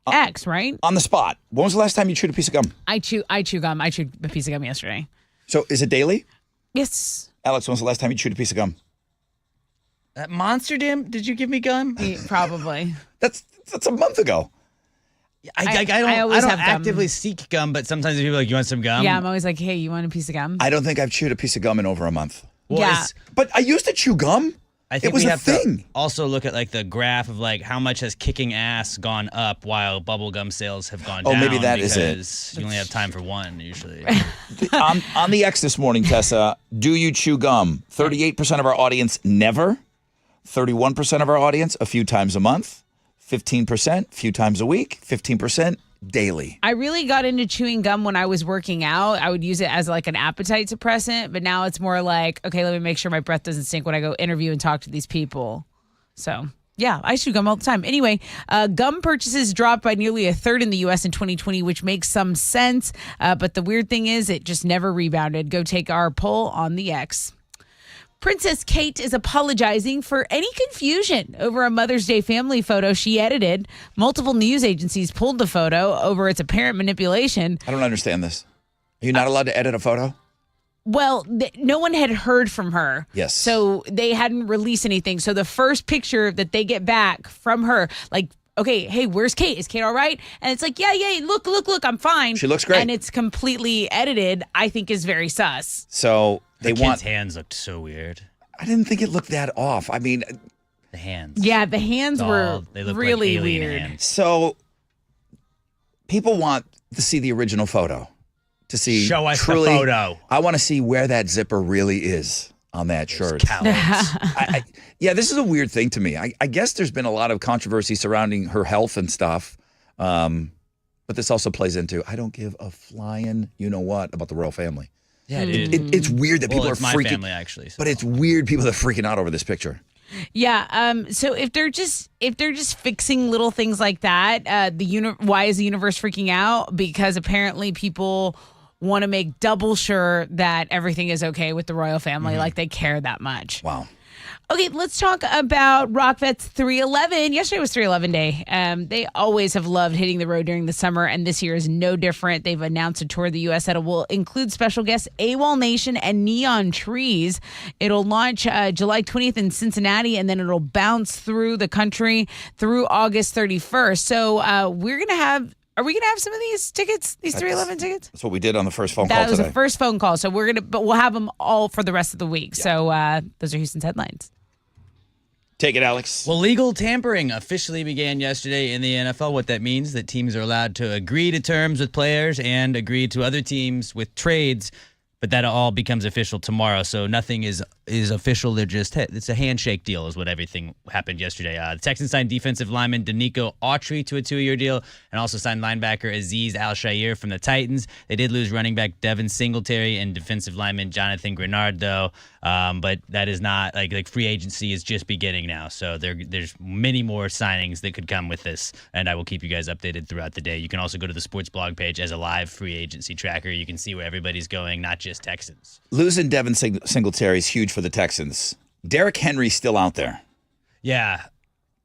X, right? On the spot. When was the last time you chewed a piece of gum? I chew gum. I chewed a piece of gum yesterday. So is it daily? Yes. Alex, when was the last time you chewed a piece of gum? That Monster Jam, did you give me gum? Probably. That's a month ago. I always don't have gum. actively seek gum, but sometimes people are like, you want some gum? Yeah, I'm always like, hey, you want a piece of gum? I don't think I've chewed a piece of gum in over a month. Well, Yeah. it's- But I used to chew gum. I think It was we a have thing. to also look at like the graph of like how much has kicking ass gone up while bubblegum sales have gone Oh, down. maybe that is it. because you only have time for one usually. on the X this morning, Tessa, do you chew gum? 38% of our audience never. 31% of our audience a few times a month. 15% few times a week. 15% daily. I really got into chewing gum when I was working out. I would use it as like an appetite suppressant, but now it's more like, okay, let me make sure my breath doesn't stink when I go interview and talk to these people. So, yeah, I chew gum all the time. Anyway, gum purchases dropped by nearly a third in the U.S. in 2020, which makes some sense. But the weird thing is it just never rebounded. Go take our poll on the X. Princess Kate is apologizing for any confusion over a Mother's Day family photo she edited. Multiple news agencies pulled the photo over its apparent manipulation. I don't understand this. Are you not allowed to edit a photo? Well, no one had heard from her. Yes. So they hadn't released anything. So the first picture that they get back from her, like, okay, hey, where's Kate? Is Kate all right? And it's like, yeah, look, I'm fine. She looks great. And it's completely edited, I think is very sus. So The kid's hands looked so weird. I didn't think it looked that off. I mean, The hands. Yeah, the hands were They look really like alien weird. hands. so people want to see the original photo. To see Show us the truly, photo. I want to see where that zipper really is on that shirt. Cowards. Yeah, this is a weird thing to me. I guess there's been a lot of controversy surrounding her health and stuff. But this also plays into, I don't give a flying you-know-what about the royal family. Yeah, dude. It's weird that Well, people it's are my freaking family, actually, so. But it's weird people are freaking out over this picture. Yeah. So if they're just fixing little things like that, why is the universe freaking out? Because apparently people want to make double sure that everything is okay with the royal family, like they care that much. Wow. Okay, let's talk about Rock Vets 311. Yesterday was 311 Day. They always have loved hitting the road during the summer, and this year is no different. They've announced a tour of the U.S. that will include special guests AWOL Nation and Neon Trees. It'll launch July 20th in Cincinnati, and then it'll bounce through the country through August 31st. So are we going to have some of these tickets, these 311 tickets? That's what we did on the first phone call That was today. the first phone call. So but we'll have them all for the rest of the week. So those are Houston's headlines. Take it, Alex. Well, legal tampering officially began yesterday in the NFL. What that means that teams are allowed to agree to terms with players and agree to other teams with trades But that all becomes official tomorrow, so nothing is official. They're just, it's a handshake deal is what everything happened yesterday. The Texans signed defensive lineman Danico Autry to a 2-year deal and also signed linebacker Azeez Al-Shaair from the Titans. They did lose running back Devin Singletary and defensive lineman Jonathan Grenard, though, but that is not, like free agency is just beginning now, so there's many more signings that could come with this, and I will keep you guys updated throughout the day. You can also go to the sports blog page as a live free agency tracker. You can see where everybody's going, not just Texans. Losing Devin Singletary is huge for the Texans. Derrick Henry's still out there. Yeah.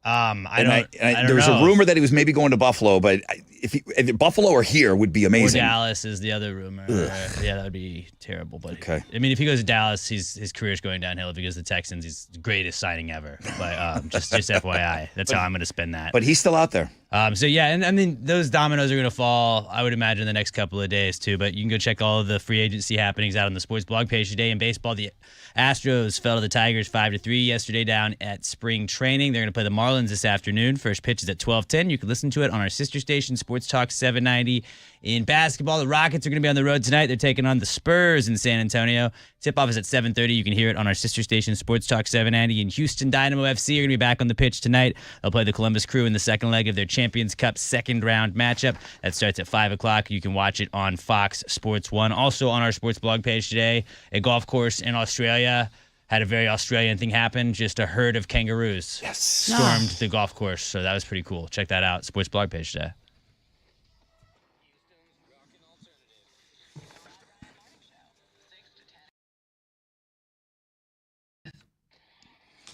I don't there was know. a rumor that he was maybe going to Buffalo, but if Buffalo or here would be amazing. Or Dallas is the other rumor. Yeah, that would be terrible. But okay. I mean, if he goes to Dallas, his career's going downhill. If he goes to the Texans, he's the greatest signing ever. But just FYI, that's how I'm going to spin that. But he's still out there. So yeah, and I mean those dominoes are going to fall, I would imagine, the next couple of days too. But you can go check all of the free agency happenings out on the sports blog page today. In baseball, the Astros fell to the Tigers 5-3 yesterday down at spring training. They're going to play the Marlins this afternoon. First pitch is at 12:10. You can listen to it on our sister station, Sports Talk 790. In basketball, the Rockets are going to be on the road tonight. They're taking on the Spurs in San Antonio. Tip-off is at 7:30. You can hear it on our sister station, Sports Talk 790. And Houston Dynamo FC are going to be back on the pitch tonight. They'll play the Columbus Crew in the second leg of their Champions Cup second-round matchup. That starts at 5 o'clock. You can watch it on Fox Sports 1. Also on our sports blog page today, a golf course in Australia had a very Australian thing happen. Just a herd of kangaroos stormed the golf course. So that was pretty cool. Check that out. Sports blog page today.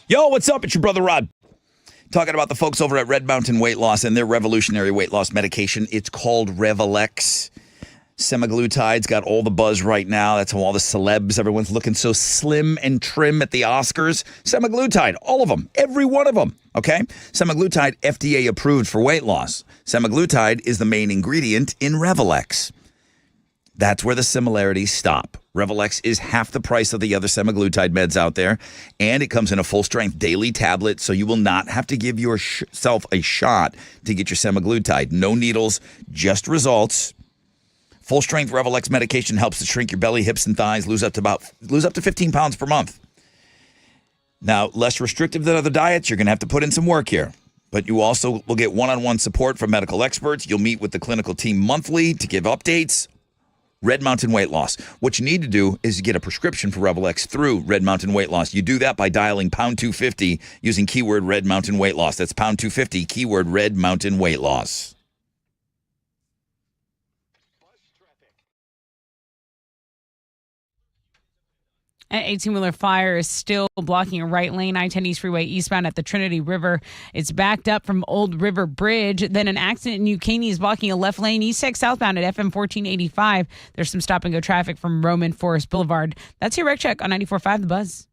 Yo, what's up? It's your brother Rod. Talking about the folks over at Red Mountain Weight Loss and their revolutionary weight loss medication. It's called Revelex. Semaglutide's got all the buzz right now. That's how all the celebs, everyone's looking so slim and trim at the Oscars. Semaglutide, all of them, every one of them, okay? Semaglutide, FDA approved for weight loss. Semaglutide is the main ingredient in Revelex. That's where the similarities stop. Revelex is half the price of the other semaglutide meds out there, and it comes in a full-strength daily tablet, so you will not have to give yourself a shot to get your semaglutide. No needles, just results. Full-strength Revelex medication helps to shrink your belly, hips, and thighs, lose up to 15 pounds per month. Now, less restrictive than other diets, you're going to have to put in some work here. But you also will get one-on-one support from medical experts. You'll meet with the clinical team monthly to give updates. Red Mountain Weight Loss. What you need to do is get a prescription for Revelex through Red Mountain Weight Loss. You do that by dialing pound 250 using keyword Red Mountain Weight Loss. That's pound 250, keyword Red Mountain Weight Loss. An 18-wheeler fire is still blocking a right lane, I-10 East Freeway eastbound at the Trinity River. It's backed up from Old River Bridge. Then an accident in New Caney is blocking a left lane east 6 southbound at FM 1485. There's some stop-and-go traffic from Roman Forest Boulevard. That's your Rec Check on 94.5 The Buzz.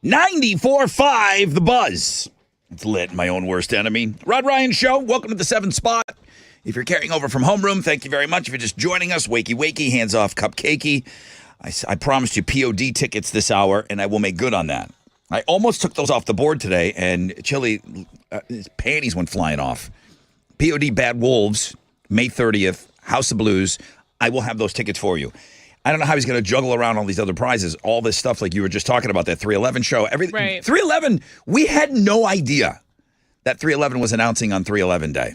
94.5 The Buzz. It's lit, my own worst enemy. Rod Ryan Show, welcome to the 7th spot. If you're carrying over from homeroom, thank you very much. If you're just joining us, wakey, hands off, cupcakey. I promised you POD tickets this hour, and I will make good on that. I almost took those off the board today, and Chili, his panties went flying off. POD Bad Wolves, May 30th, House of Blues. I will have those tickets for you. I don't know how he's going to juggle around all these other prizes, all this stuff like you were just talking about, that 311 show. Everything. Right. 311, we had no idea that 311 was announcing on 311 Day.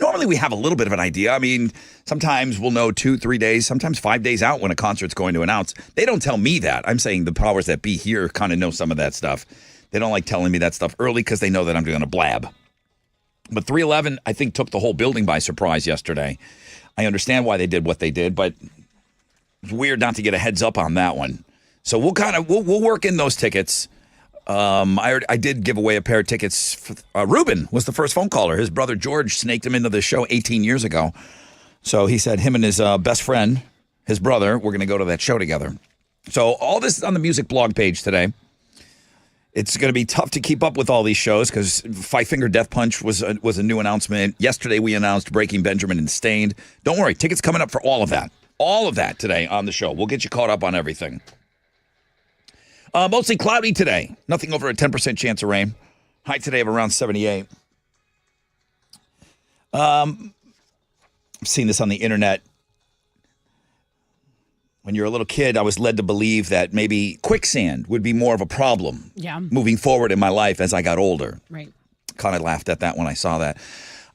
Normally we have a little bit of an idea. I mean, sometimes we'll know 2-3 days, sometimes 5 days out when a concert's going to announce. They don't tell me that. I'm saying the powers that be here kind of know some of that stuff. They don't like telling me that stuff early because they know that I'm going to blab. But 311, I think, took the whole building by surprise yesterday. I understand why they did what they did, but it's weird not to get a heads up on that one. So we'll work in those tickets. I did give away a pair of tickets. Ruben was the first phone caller. His brother George snaked him into the show 18 years ago. So he said him and his best friend, his brother, were going to go to that show together. So all this is on the music blog page today. It's going to be tough to keep up with all these shows because Five Finger Death Punch was a new announcement. Yesterday we announced Breaking Benjamin and Stained. Don't worry, tickets coming up for all of that. All of that today on the show. We'll get you caught up on everything. Mostly cloudy today. Nothing over a 10% chance of rain. High today of around 78. I've seen this on the internet. When you're a little kid, I was led to believe that maybe quicksand would be more of a problem moving forward in my life as I got older. Right. Kind of laughed at that when I saw that.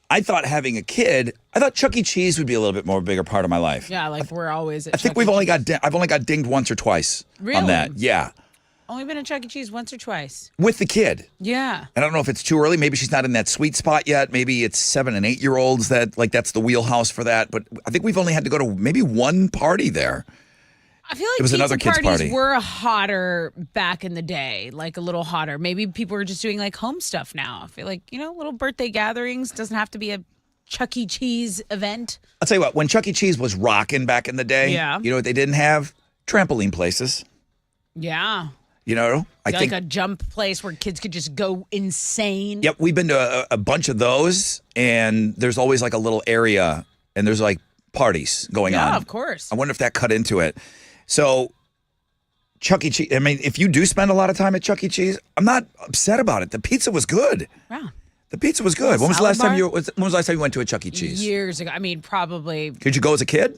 I thought having a kid, I thought Chuck E. Cheese would be a little bit more bigger part of my life. Yeah, like we're always at I think Chuck E. I've only got dinged once or twice Really? on that. Yeah. Only been at Chuck E. Cheese once or twice. With the kid. Yeah. I don't know if it's too early. Maybe she's not in that sweet spot yet. Maybe it's 7 and 8 year olds that's the wheelhouse for that. But I think we've only had to go to maybe one party there. I feel like it was pizza another kid's parties party. were hotter back in the day, like a little hotter. Maybe people are just doing like home stuff now. I feel like, little birthday gatherings doesn't have to be a Chuck E. Cheese event. I'll tell you what, when Chuck E. Cheese was rocking back in the day, you know what they didn't have? Trampoline places. Yeah. I think a jump place where kids could just go insane. Yep, we've been to a bunch of those, and there's always like a little area, and there's like parties going on. Yeah, of course. I wonder if that cut into it. So, Chuck E. Cheese, I mean, if you do spend a lot of time at Chuck E. Cheese, I'm not upset about it. The pizza was good. Yeah. The pizza was good. When was the last time bar? when was the last time you went to a Chuck E. Cheese? Years ago. I mean, probably. Could you go as a kid?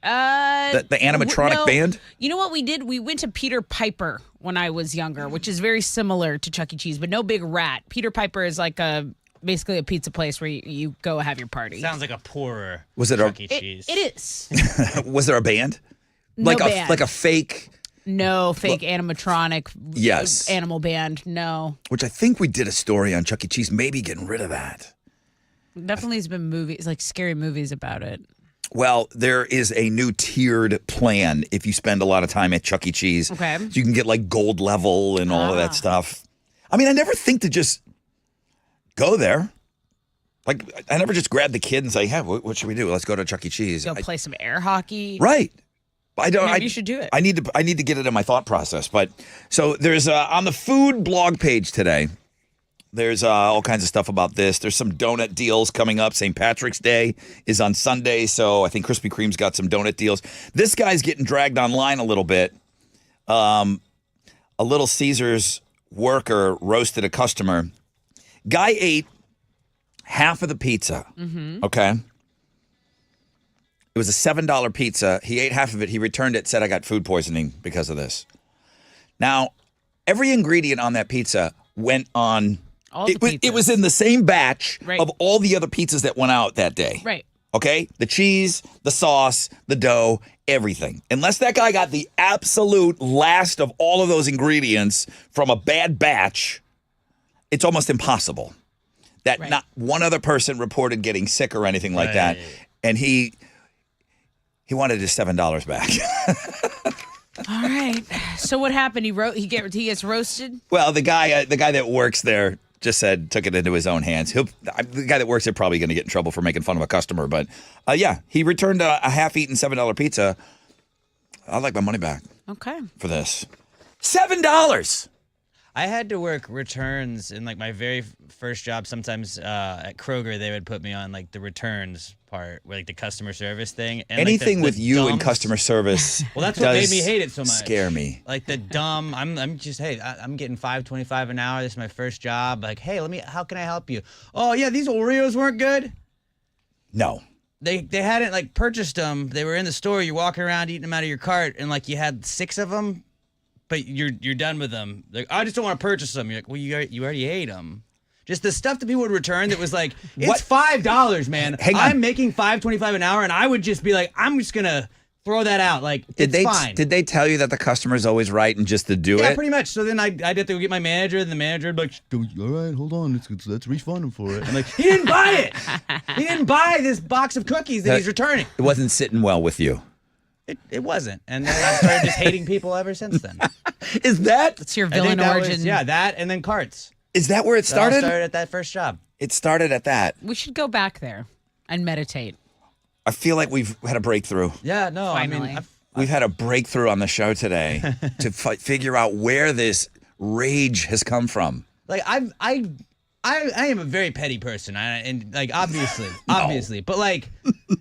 The animatronic band? You know what we did? We went to Peter Piper when I was younger, which is very similar to Chuck E. Cheese, but no big rat. Peter Piper is like basically a pizza place where you go have your party. Sounds like a poorer Was it Chuck E. Cheese. It is. Was there a band? No like band. a fake. No fake animatronic Yes. animal band. No. Which I think we did a story on Chuck E. Cheese, maybe getting rid of that. Definitely has been movies, like scary movies about it. Well, there is a new tiered plan if you spend a lot of time at Chuck E. Cheese. Okay. So you can get like gold level and all of that stuff. I mean, I never think to just go there. Like, I never just grab the kid and say, hey, what should we do? Let's go to Chuck E. Cheese. Go play some air hockey. Right. I don't. Maybe you should do it. I need to get it in my thought process. But so there's on the food blog page today. There's all kinds of stuff about this. There's some donut deals coming up. St. Patrick's Day is on Sunday, so I think Krispy Kreme's got some donut deals. This guy's getting dragged online a little bit. A Little Caesars worker roasted a customer. Guy ate half of the pizza. Mm-hmm. Okay. It was a $7 pizza. He ate half of it. He returned it, said, I got food poisoning because of this. Now, every ingredient on that pizza went on. It was in the same batch of all the other pizzas that went out that day. Right. Okay? The cheese, the sauce, the dough, everything. Unless that guy got the absolute last of all of those ingredients from a bad batch, it's almost impossible that not one other person reported getting sick or anything like that. And he wanted his $7 back. All right. So what happened? He gets roasted? Well, the guy that works there just took it into his own hands. The guy that works there probably going to get in trouble for making fun of a customer. But he returned a half-eaten $7 pizza. I'd like my money back. Okay. For this. $7. I had to work returns in like my very first job. Sometimes at Kroger, they would put me on like the returns part, where like the customer service thing. And Anything like, the with you in dumbs- customer service. Well, that's what made does me hate it so much. Scare me. Like the dumb. I'm just I'm getting $5.25 an hour. This is my first job. Like, hey, how can I help you? Oh yeah, these Oreos weren't good. No. They hadn't like purchased them. They were in the store. You're walking around eating them out of your cart, and like you had 6 of them. But you're done with them. Like, I just don't want to purchase them. You're like, well, you already ate them. Just the stuff that people would return that was like, it's $5, man. Hang on. I'm making $5.25 an hour, and I would just be like, I'm just gonna throw that out. Like, it's fine. Did they tell you that the customer's always right and just to do Yeah, it? pretty much. So then I'd have to go get my manager, and the manager would be like, all right, hold on, let's refund him for it. I'm like, he didn't buy it. He didn't buy this box of cookies that he's returning. It wasn't sitting well with you. It wasn't. And then I started just hating people ever since then. Is that? It's your I think villain that origin. was- yeah, that and then carts. Is that where it It all started? started at that first job. It started at that. We should go back there and meditate. I feel like we've had a breakthrough. Yeah, no, Finally. I mean, We've had a breakthrough on the show today to figure out where this rage has come from. like I am a very petty person, and like obviously, but like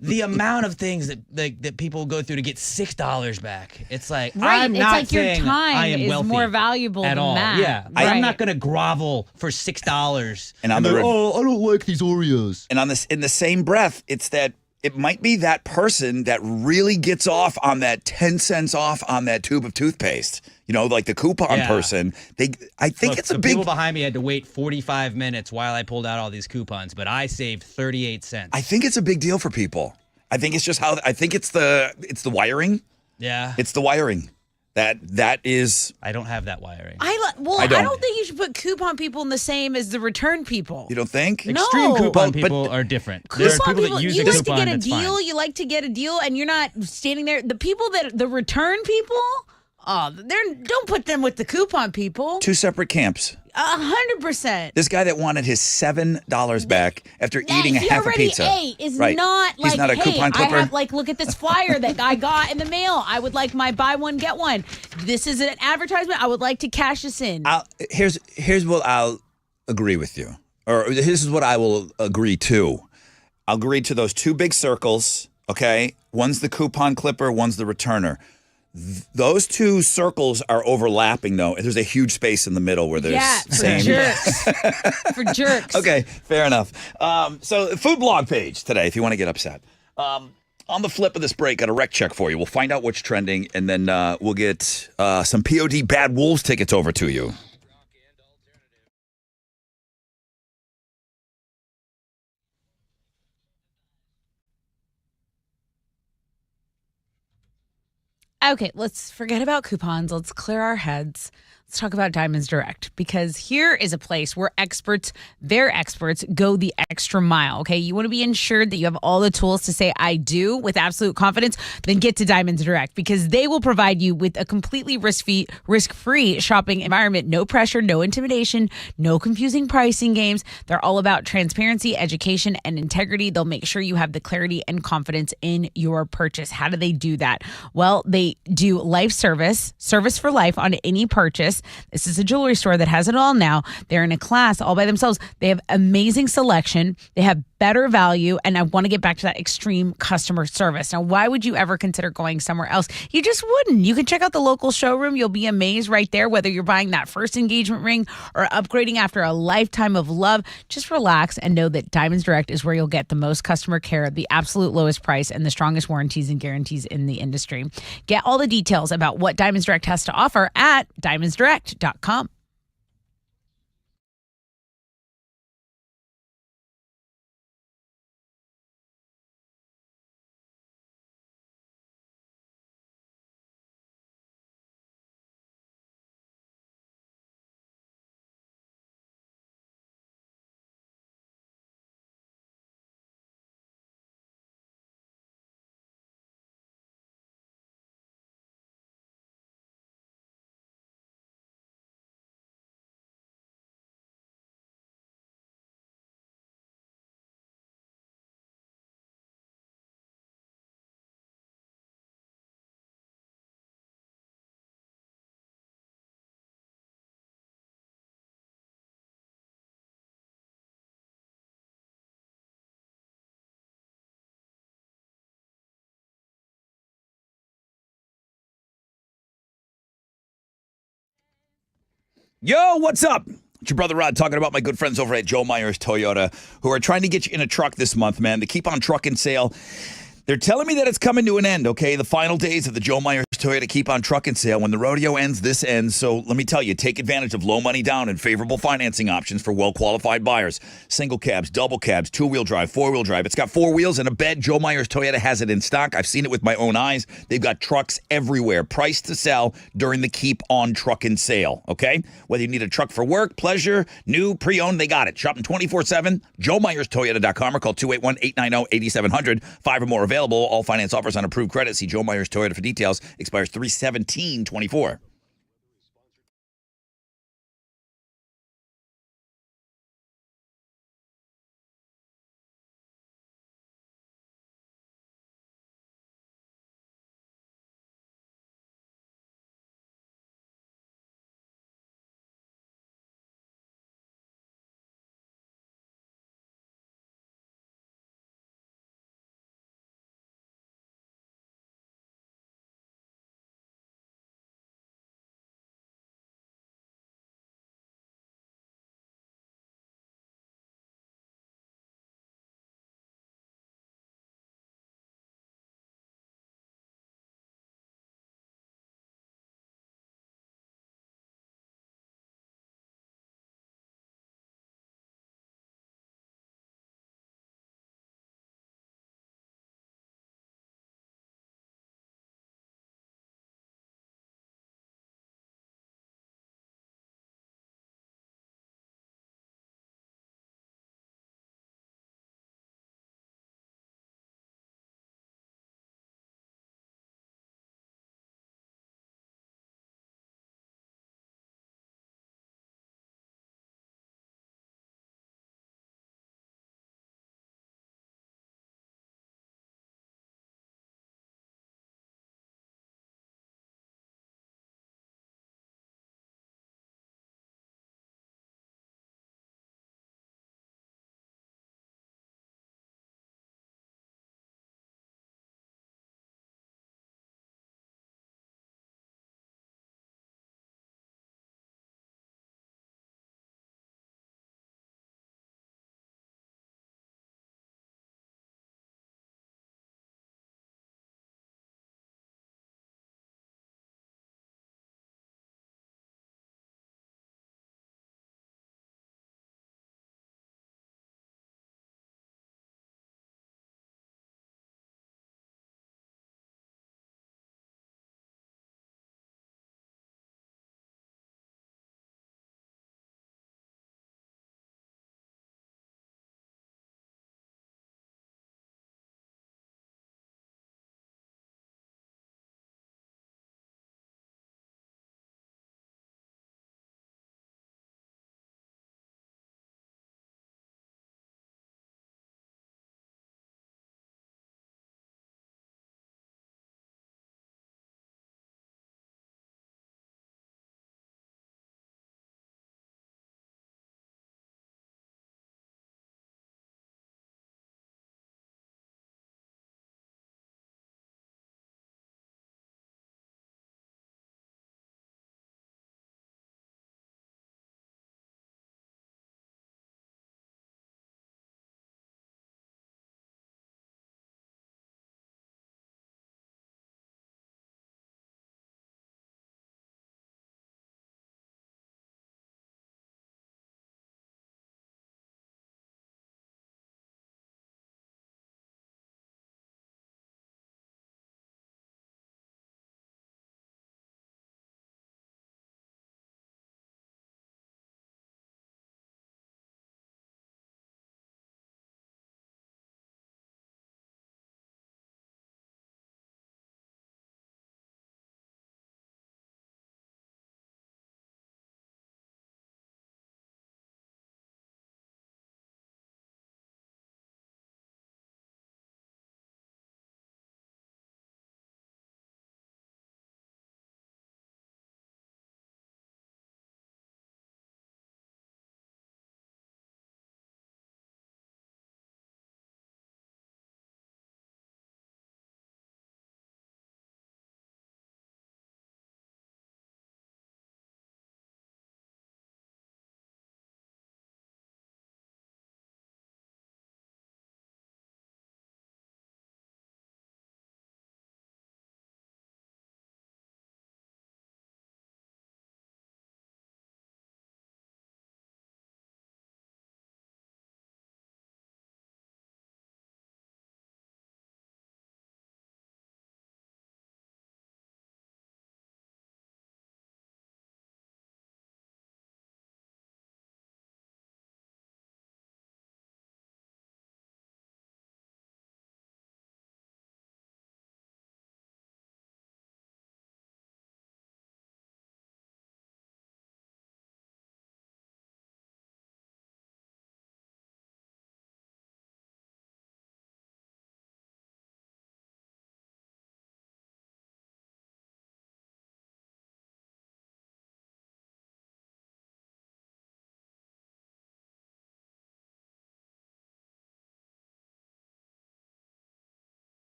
the amount of things that people go through to get $6 back, it's like Right, I'm it's not like your saying time I am is wealthy more valuable at than all. that. Yeah, Right. I'm not gonna grovel for $6. And on the like, re- I don't like these Oreos. And on this, in the same breath, it's that it might be that person that really gets off on that 10 cents off on that tube of toothpaste. You know, like the coupon Yeah. person. I think Look, it's a the big. people behind me had to wait 45 minutes while I pulled out all these coupons, but I saved 38 cents. I think it's a big deal for people. I think it's just how. I think it's the wiring. Yeah, It's the wiring. That is. I don't have that wiring. I I don't. don't think you should put coupon people in the same as the return people. You don't think? No. Extreme coupon Well, but- people are different. There's Coupon people people, that use you a like coupon to get a that's deal. fine. You like to get a deal, and you're not standing there. The people the return people, don't put them with the coupon people. Two separate camps. 100%. This guy that wanted his $7 back after eating a he half a already pizza. ate is Right. not He's like, not a hey, coupon clipper. I have look at this flyer that I got in the mail. I would like my buy one get one. This is an advertisement. I would like to cash this in. Here's what I'll agree with you, or this is what I will agree to. I'll agree to those two big circles. Okay, one's the coupon clipper, one's the returner. Those two circles are overlapping, though. There's a huge space in the middle where there's for same. jerks. For jerks. Okay, fair enough. So, food blog page today, if you want to get upset. On the flip of this break, got a rec check for you. We'll find out what's trending, and then we'll get some POD Bad Wolves tickets over to you. Okay, let's forget about coupons. Let's clear our heads. Let's talk about Diamonds Direct, because here is a place where their experts, go the extra mile. Okay, you want to be ensured that you have all the tools to say I do with absolute confidence, then get to Diamonds Direct, because they will provide you with a completely risk-free shopping environment. No pressure, no intimidation, no confusing pricing games. They're all about transparency, education, and integrity. They'll make sure you have the clarity and confidence in your purchase. How do they do that? Well, they do life service for life on any purchase. This is a jewelry store that has it all now. They're in a class all by themselves. They have amazing selection. They have better value. And I want to get back to that extreme customer service. Now, why would you ever consider going somewhere else? You just wouldn't. You can check out the local showroom. You'll be amazed right there, whether you're buying that first engagement ring or upgrading after a lifetime of love. Just relax and know that Diamonds Direct is where you'll get the most customer care, the absolute lowest price, and the strongest warranties and guarantees in the industry. Get all the details about what Diamonds Direct has to offer at diamondsdirect.com. Yo, what's up? It's your brother Rod talking about my good friends over at Joe Myers Toyota who are trying to get you in a truck this month, man. The Keep On Truckin' sale. They're telling me that it's coming to an end, okay? The final days of the Joe Myers Toyota Keep On Truckin' sale. When the rodeo ends, this ends. So let me tell you, take advantage of low money down and favorable financing options for well-qualified buyers. Single cabs, double cabs, two-wheel drive, four-wheel drive. It's got 4 wheels and a bed. Joe Myers Toyota has it in stock. I've seen it with my own eyes. They've got trucks everywhere, priced to sell during the Keep On Truckin' sale, okay? Whether you need a truck for work, pleasure, new, pre-owned, they got it. Shopping 24/7, JoeMyersToyota.com or call 281-890-8700. 5 or more available. All finance offers on approved credit. See Joe Myers Toyota for details. Expires 3/17/24.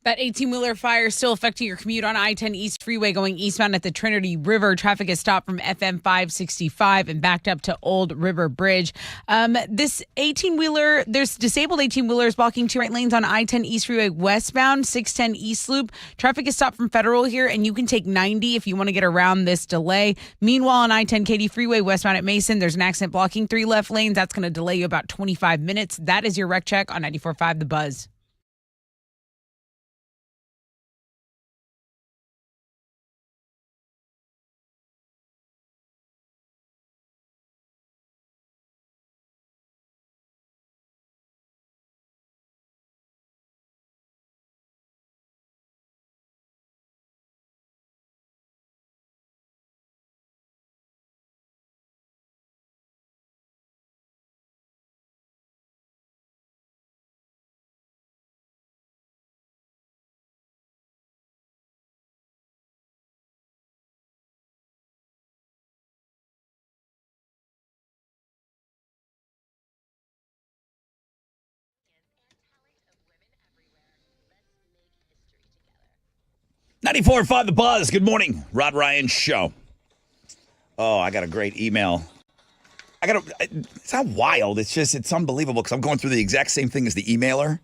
That 18-wheeler fire is still affecting your commute on I-10 East Freeway going eastbound at the Trinity River. Traffic is stopped from FM 565 and backed up to Old River Bridge. This 18-wheeler, there's disabled 18-wheelers blocking 2 right lanes on I-10 East Freeway westbound, 610 East Loop. Traffic is stopped from Federal here, and you can take 90 if you want to get around this delay. Meanwhile, on I-10 Katy Freeway westbound at Mason, there's an accident blocking 3 left lanes. That's going to delay you about 25 minutes. That is your wreck check on 94.5 The Buzz. Ninety-four point 5 The Buzz. Good morning, Rod Ryan Show. Oh, I got a great email. It's not wild. It's unbelievable because I'm going through the exact same thing as the emailer.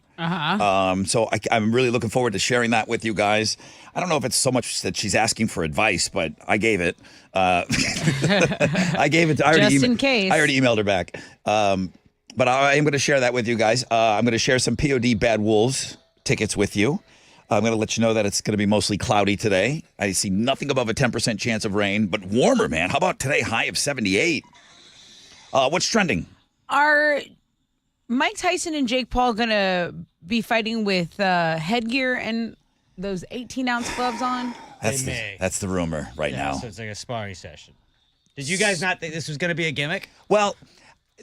So I'm really looking forward to sharing that with you guys. I don't know if it's so much that she's asking for advice, but I gave it. I gave it. Just in case. I already emailed her back. But I am going to share that with you guys. I'm going to share some POD Bad Wolves tickets with you. I'm going to let you know that it's going to be mostly cloudy today. I see nothing above a 10% chance of rain, but warmer, man. How about today? High of 78. What's trending? Are Mike Tyson and Jake Paul going to be fighting with headgear and those 18-ounce gloves on? That's the rumor right now. So it's like a sparring session. Did you guys not think this was going to be a gimmick? Well,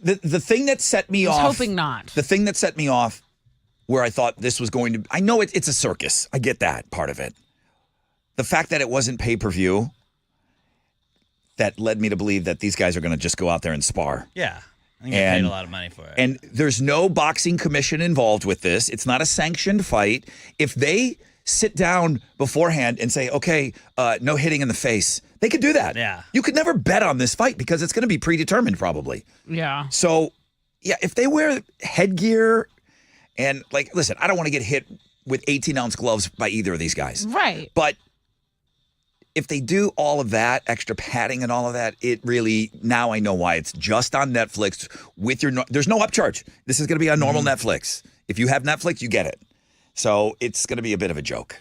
the thing that set me off. Hoping not. The thing that set me off where I thought this was going to. I know it's a circus. I get that part of it. The fact that it wasn't pay-per-view, that led me to believe that these guys are going to just go out there and spar. Yeah. I get paid a lot of money for it. And there's no boxing commission involved with this. It's not a sanctioned fight. If they sit down beforehand and say, okay, no hitting in the face, they could do that. Yeah. You could never bet on this fight because it's going to be predetermined probably. Yeah. So, yeah, if they wear headgear and, like, listen, I don't want to get hit with 18-ounce gloves by either of these guys. Right. But if they do all of that, extra padding and all of that, it really, now I know why. It's just on Netflix with your, there's no upcharge. This is going to be on normal Netflix. If you have Netflix, you get it. So it's going to be a bit of a joke.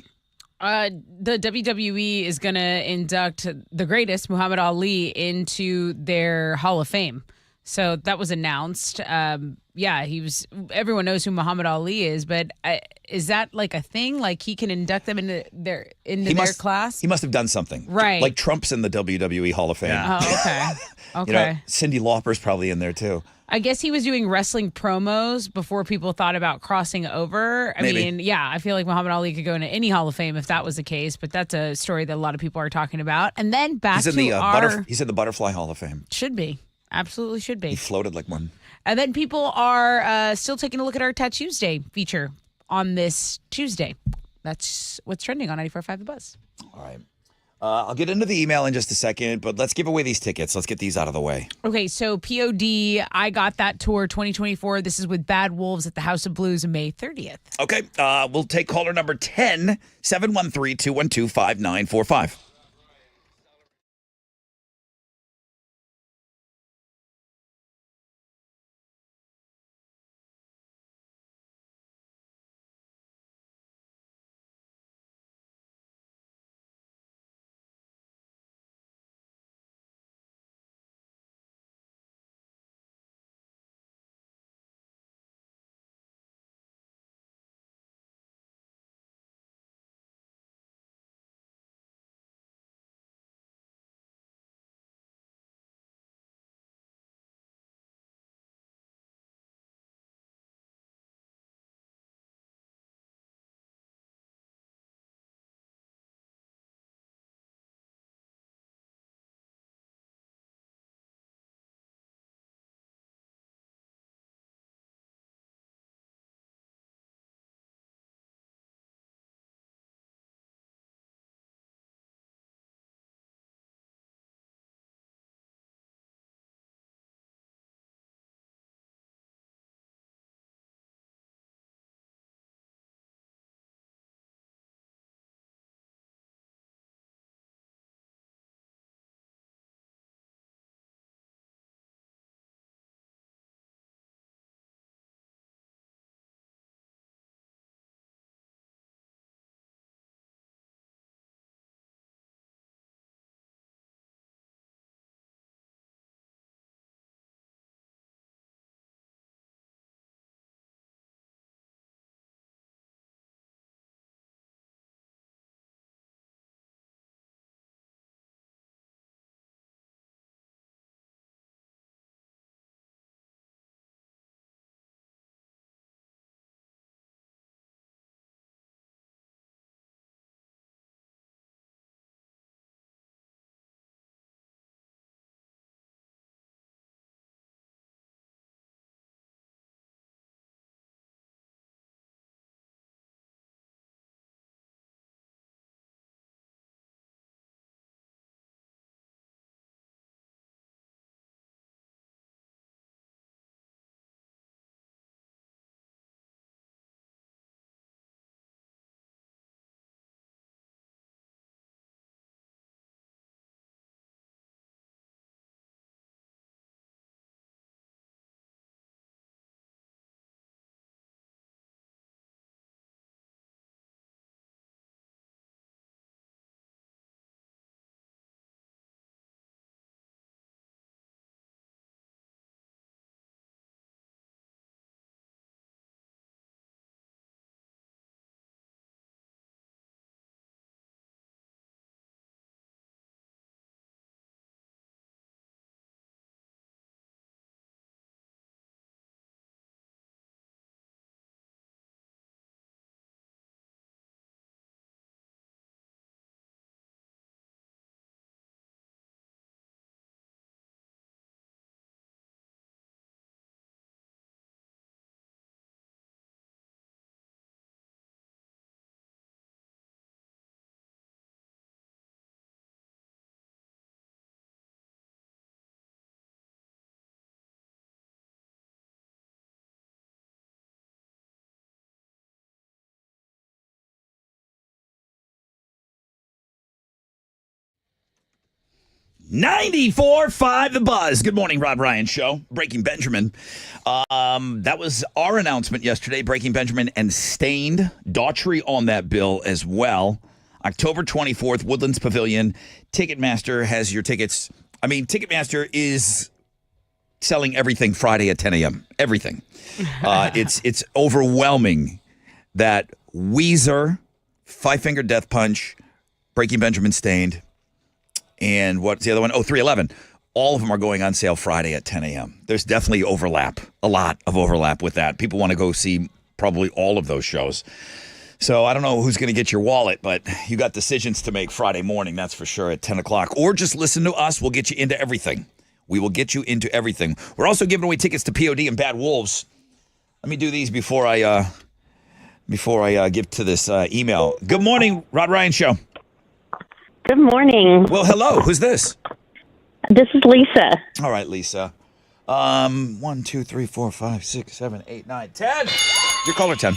The WWE is going to induct the greatest, Muhammad Ali, into their Hall of Fame. So that was announced. Yeah, everyone knows who Muhammad Ali is, but is that like a thing? Like he can induct them into their class? He must have done something. Right. Like Trump's in the WWE Hall of Fame. Yeah. Oh, okay. Okay. You know, Cyndi Lauper's probably in there too. I guess he was doing wrestling promos before people thought about crossing over. I mean, yeah, I feel like Muhammad Ali could go into any Hall of Fame if that was the case, but that's a story that a lot of people are talking about. And then back he's in the Butterfly Hall of Fame. Should be. Absolutely should be. He floated like one. And then people are still taking a look at our Tattoos Day feature on this Tuesday. That's what's trending on 94.5 The Buzz. All right. I'll get into the email in just a second, but let's give away these tickets. Let's get these out of the way. Okay, so POD, I Got That Tour 2024. This is with Bad Wolves at the House of Blues May 30th. Okay, we'll take caller number 10, 713-212-5945. 94.5 The Buzz. Good morning, Rod Ryan Show. Breaking Benjamin. That was our announcement yesterday. Breaking Benjamin and Stained. Daughtry on that bill as well. October 24th, Woodlands Pavilion. Ticketmaster has your tickets. I mean, Ticketmaster is selling everything Friday at 10 a.m. Everything. It's overwhelming that Weezer, Five Finger Death Punch, Breaking Benjamin Stained, and what's the other one? Oh, 311. All of them are going on sale Friday at 10 a.m. There's definitely overlap, a lot of overlap with that. People want to go see probably all of those shows. So I don't know who's going to get your wallet, but you got decisions to make Friday morning, that's for sure, at 10 o'clock. Or just listen to us. We'll get you into everything. We will get you into everything. We're also giving away tickets to POD and Bad Wolves. Let me do these before I give to this email. Good morning, Rod Ryan Show. Good morning. Well, hello. Who's this? This is Lisa. All right, Lisa. 1, 2, 3, 4, 5, 6, 7, 8, 9, 10. You're caller 10.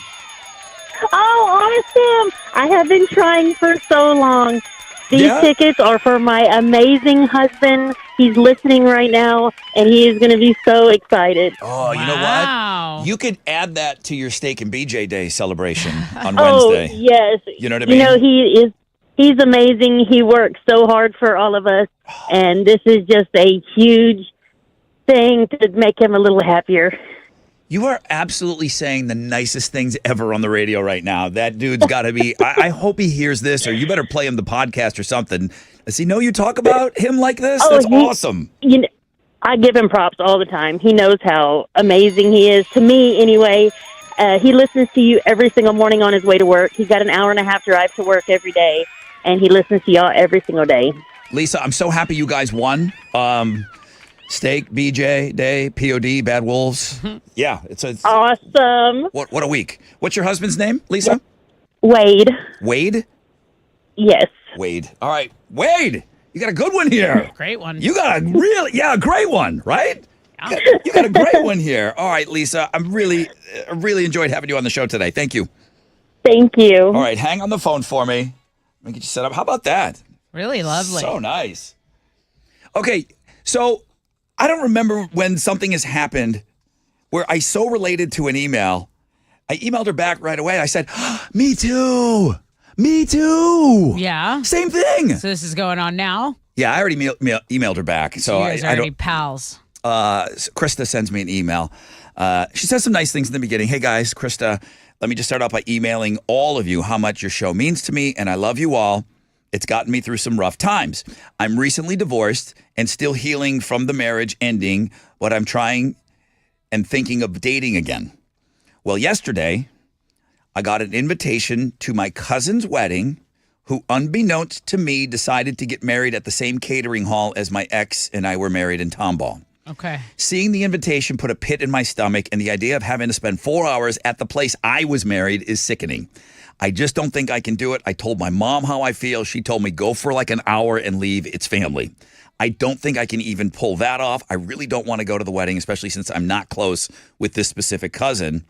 Oh, awesome. I have been trying for so long. These tickets are for my amazing husband. He's listening right now, and he is going to be so excited. Oh, you know what? You could add that to your Steak and BJ Day celebration on Oh, Wednesday. yes. You know what I mean? You know, he's amazing. He works so hard for all of us, and this is just a huge thing to make him a little happier. You are absolutely saying the nicest things ever on the radio right now. That dude's got to be, I hope he hears this, or you better play him the podcast or something. Does he know you talk about him like this? That's awesome. You know, I give him props all the time. He knows how amazing he is, to me anyway. He listens to you every single morning on his way to work. He's got an hour-and-a-half drive to work every day, and he listens to y'all every single day. Lisa, I'm so happy you guys won. Steak, BJ Day, POD, Bad Wolves. Yeah, it's awesome. What a week. What's your husband's name, Lisa? Wade. Wade? Yes. Wade. All right, Wade, you got a good one here. Great one. You got a great one, right? You got a great one here. All right, Lisa, I really enjoyed having you on the show today. Thank you. Thank you. All right, hang on the phone for me. Let me get you set up. How about that? Really lovely. So nice. Okay, so I don't remember when something has happened where I so related to an email. I emailed her back right away. I said, me too. Me too. Yeah. Same thing. So this is going on now? Yeah, I already emailed her back. So you guys are I already don't. pals. Krista sends me an email. She says some nice things in the beginning. Hey guys, Krista, let me just start off by emailing all of you how much your show means to me, and I love you all. It's gotten me through some rough times. I'm recently divorced and still healing from the marriage ending, but I'm trying and thinking of dating again. Well, yesterday, I got an invitation to my cousin's wedding, who, unbeknownst to me, decided to get married at the same catering hall as my ex and I were married in Tomball. Okay. Seeing the invitation put a pit in my stomach, and the idea of having to spend 4 hours at the place I was married is sickening. I just don't think I can do it. I told my mom how I feel. She told me go for like an hour and leave. It's family. I don't think I can even pull that off. I really don't want to go to the wedding, especially since I'm not close with this specific cousin.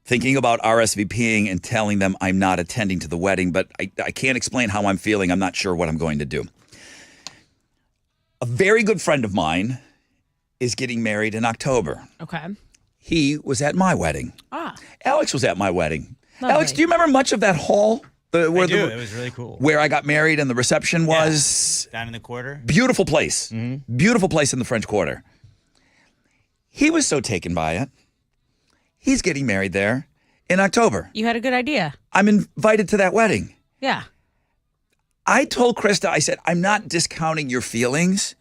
Thinking about RSVPing and telling them I'm not attending to the wedding, but I can't explain how I'm feeling. I'm not sure what I'm going to do. A very good friend of mine is getting married in October. Okay. He was at my wedding. Alex was at my wedding. Lovely. Alex, do you remember much of that hall? I do. It was really cool. Where I got married and the reception was? Down in the Quarter. Beautiful place. Beautiful place in the French Quarter. He was so taken by it. He's getting married there in October. You had a good idea. I'm invited to that wedding. Yeah. I told Krista, I said, I'm not discounting your feelings,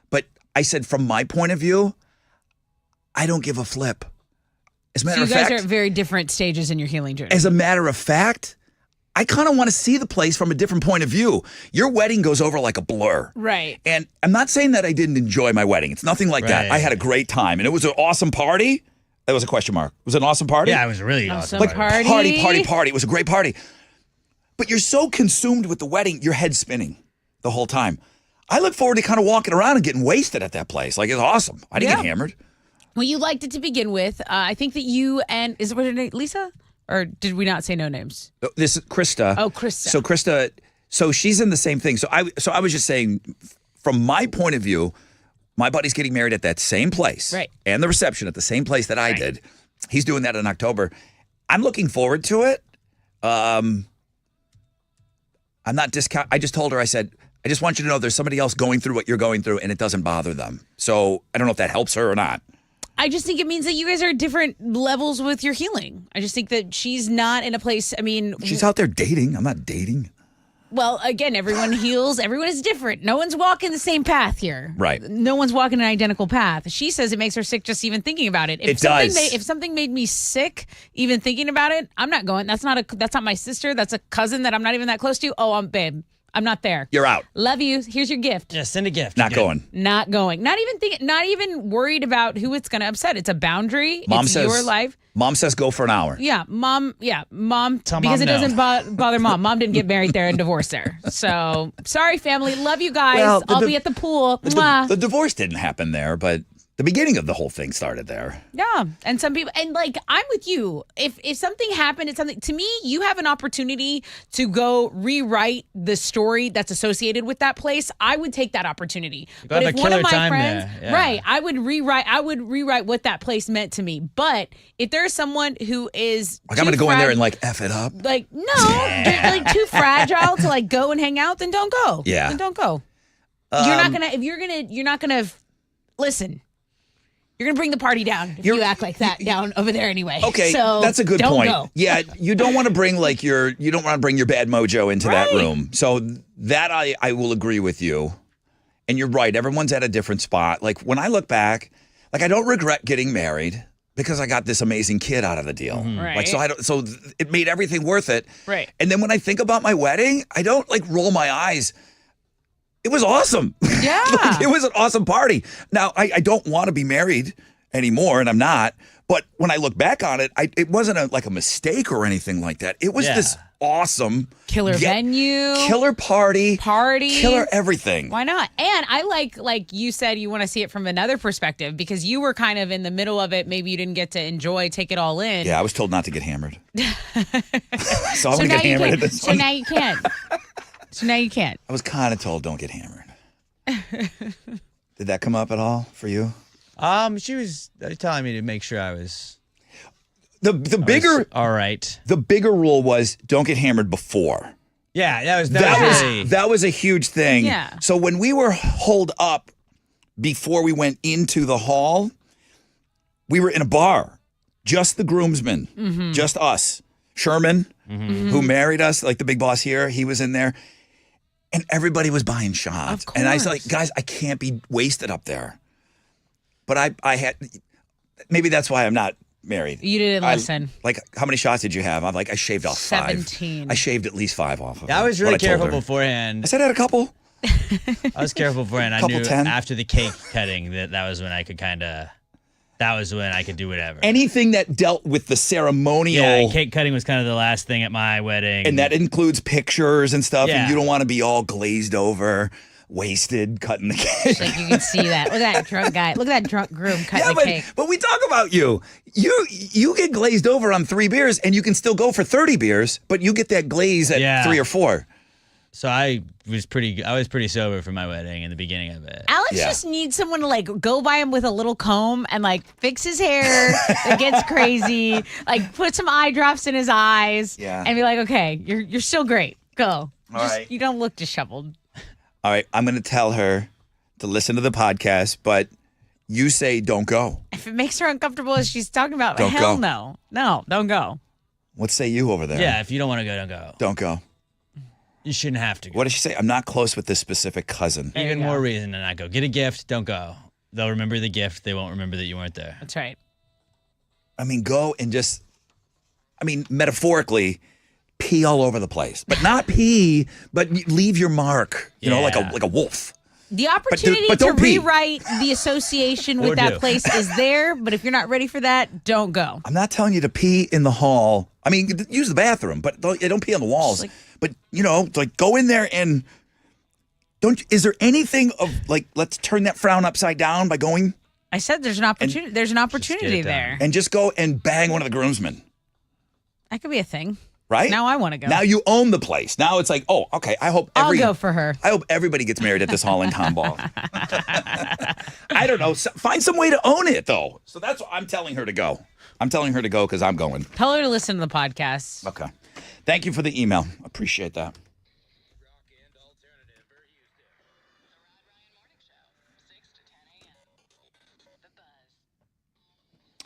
but I said, from my point of view, I don't give a flip. As a matter So you of guys fact, are at very different stages in your healing journey. as a matter of fact, I kind of want to see the place from a different point of view. Your wedding goes over like a blur. Right. And I'm not saying that I didn't enjoy my wedding. It's nothing like that. Right. I had a great time, and it was an awesome party. That was a question mark. Was it an awesome party? Yeah, it was really awesome. Awesome party. Party. It was a great party. But you're so consumed with the wedding, your head's spinning the whole time. I look forward to kind of walking around and getting wasted at that place. Like, it's awesome. I didn't get hammered. Well, you liked it to begin with. I think that you and, is it what her name, Lisa? Or did we not say no names? This is Krista. Oh, Krista. So Krista, so she's in the same thing. So I was just saying, from my point of view, my buddy's getting married at that same place. Right. And the reception at the same place that I did. He's doing that in October. I'm looking forward to it. I'm not discount. I just told her, I said, I just want you to know there's somebody else going through what you're going through and it doesn't bother them. So I don't know if that helps her or not. I just think it means that you guys are at different levels with your healing. I just think that she's not in a place, I mean. She's out there dating. I'm not dating. Well, again, everyone heals. Everyone is different. No one's walking the same path here. Right. No one's walking an identical path. She says it makes her sick just even thinking about it. It does. If something made me sick even thinking about it, I'm not going. That's not my sister. That's a cousin that I'm not even that close to. Oh, babe, I'm not there. You're out. Love you. Here's your gift. Yeah, send a gift. Not going. Not going. Not even worried about who it's going to upset. It's a boundary. Mom it's says your life. Mom says go for an hour. Yeah, mom. Tell because mom it no. doesn't bother mom. Mom didn't get married there and divorced there. So sorry, family. Love you guys. Well, I'll be at the pool. Mwah. The divorce didn't happen there, but the beginning of the whole thing started there. Yeah, and some people, and like I'm with you. If something happened, it's something to me. You have an opportunity to go rewrite the story that's associated with that place. I would take that opportunity. But if one of my time friends, there. Yeah. right, I would rewrite what that place meant to me. But if there's someone who is Like I'm going to go in there and like F it up. like no, you're like too fragile to like go and hang out, then don't go. Yeah. Then don't go. You're not gonna listen. You're going to bring the party down if you act like that down over there anyway. Okay, so that's a good don't point. Go. Yeah, you don't want to bring you don't want to bring your bad mojo into that room. So that I will agree with you. And you're right. Everyone's at a different spot. Like when I look back, like I don't regret getting married because I got this amazing kid out of the deal. Right. Like so it made everything worth it. Right. And then when I think about my wedding, I don't like roll my eyes. It was awesome. Yeah. Like, it was an awesome party. Now, I don't want to be married anymore, and I'm not. But when I look back on it, it wasn't like a mistake or anything like that. It was this awesome. Killer venue. Killer party. Party. Killer everything. Why not? And I like you said, you want to see it from another perspective because you were kind of in the middle of it. Maybe you didn't get to take it all in. Yeah, I was told not to get hammered. So I'm So going to now get you hammered can. at this So one. now you can't. So now you can't. I was kind of told don't get hammered. Did that come up at all for you? She was telling me to make sure I was The bigger all right. The bigger rule was don't get hammered before. Yeah, That was a huge thing. Yeah. So when we were holed up before we went into the hall, we were in a bar, just the groomsmen, just us. Sherman, who married us, like the big boss here, he was in there. And everybody was buying shots. And I was like, guys, I can't be wasted up there. But I had, maybe that's why I'm not married. You didn't listen. Like, how many shots did you have? I'm like, I shaved off 17. 5. I shaved at least 5 off of I was it, really what I told careful her. beforehand. I said I had a couple. I was careful beforehand. I Couple knew 10. after the cake cutting that was when I could do whatever. Anything that dealt with the ceremonial. Yeah, cake cutting was kind of the last thing at my wedding. And that includes pictures and stuff. Yeah. And you don't want to be all glazed over, wasted, cutting the cake. Like you can see that. Look at that drunk guy. Look at that drunk groom cutting the cake. But we talk about you. You get glazed over on 3 beers, and you can still go for 30 beers, but you get that glaze at 3 or 4. So I was pretty sober for my wedding in the beginning of it. Alex just needs someone to like go by him with a little comb and like fix his hair. It gets crazy. Like put some eye drops in his eyes. Yeah. And be like, okay, you're still great. Go. All right. You don't look disheveled. All right, I'm going to tell her to listen to the podcast, but you say don't go. If it makes her uncomfortable as she's talking about, Don't hell go. no. No, don't go. What say you over there? Yeah, if you don't want to go, don't go. Don't go. You shouldn't have to go. What did she say? I'm not close with this specific cousin. Even more reason to not go. Get a gift, don't go. They'll remember the gift. They won't remember that you weren't there. That's right. I mean, go and just, metaphorically, pee all over the place. But not pee, but leave your mark, you know, like a wolf. The opportunity but to don't pee. rewrite the association with Or that do. place is there, but if you're not ready for that, don't go. I'm not telling you to pee in the hall. I mean, use the bathroom, but don't pee on the walls. But, go in there and is there anything of let's turn that frown upside down by going? I said there's an opportunity. There's an opportunity there. And just go and bang one of the groomsmen. That could be a thing. right? Now I want to go. Now you own the place. Now it's like, oh, okay. I'll go for her. I hope everybody gets married at this Holland Town Ball. I don't know. Find some way to own it, though. So that's what I'm telling her to go. I'm telling her to go because I'm going. Tell her to listen to the podcast. Okay. Thank you for the email. Appreciate that.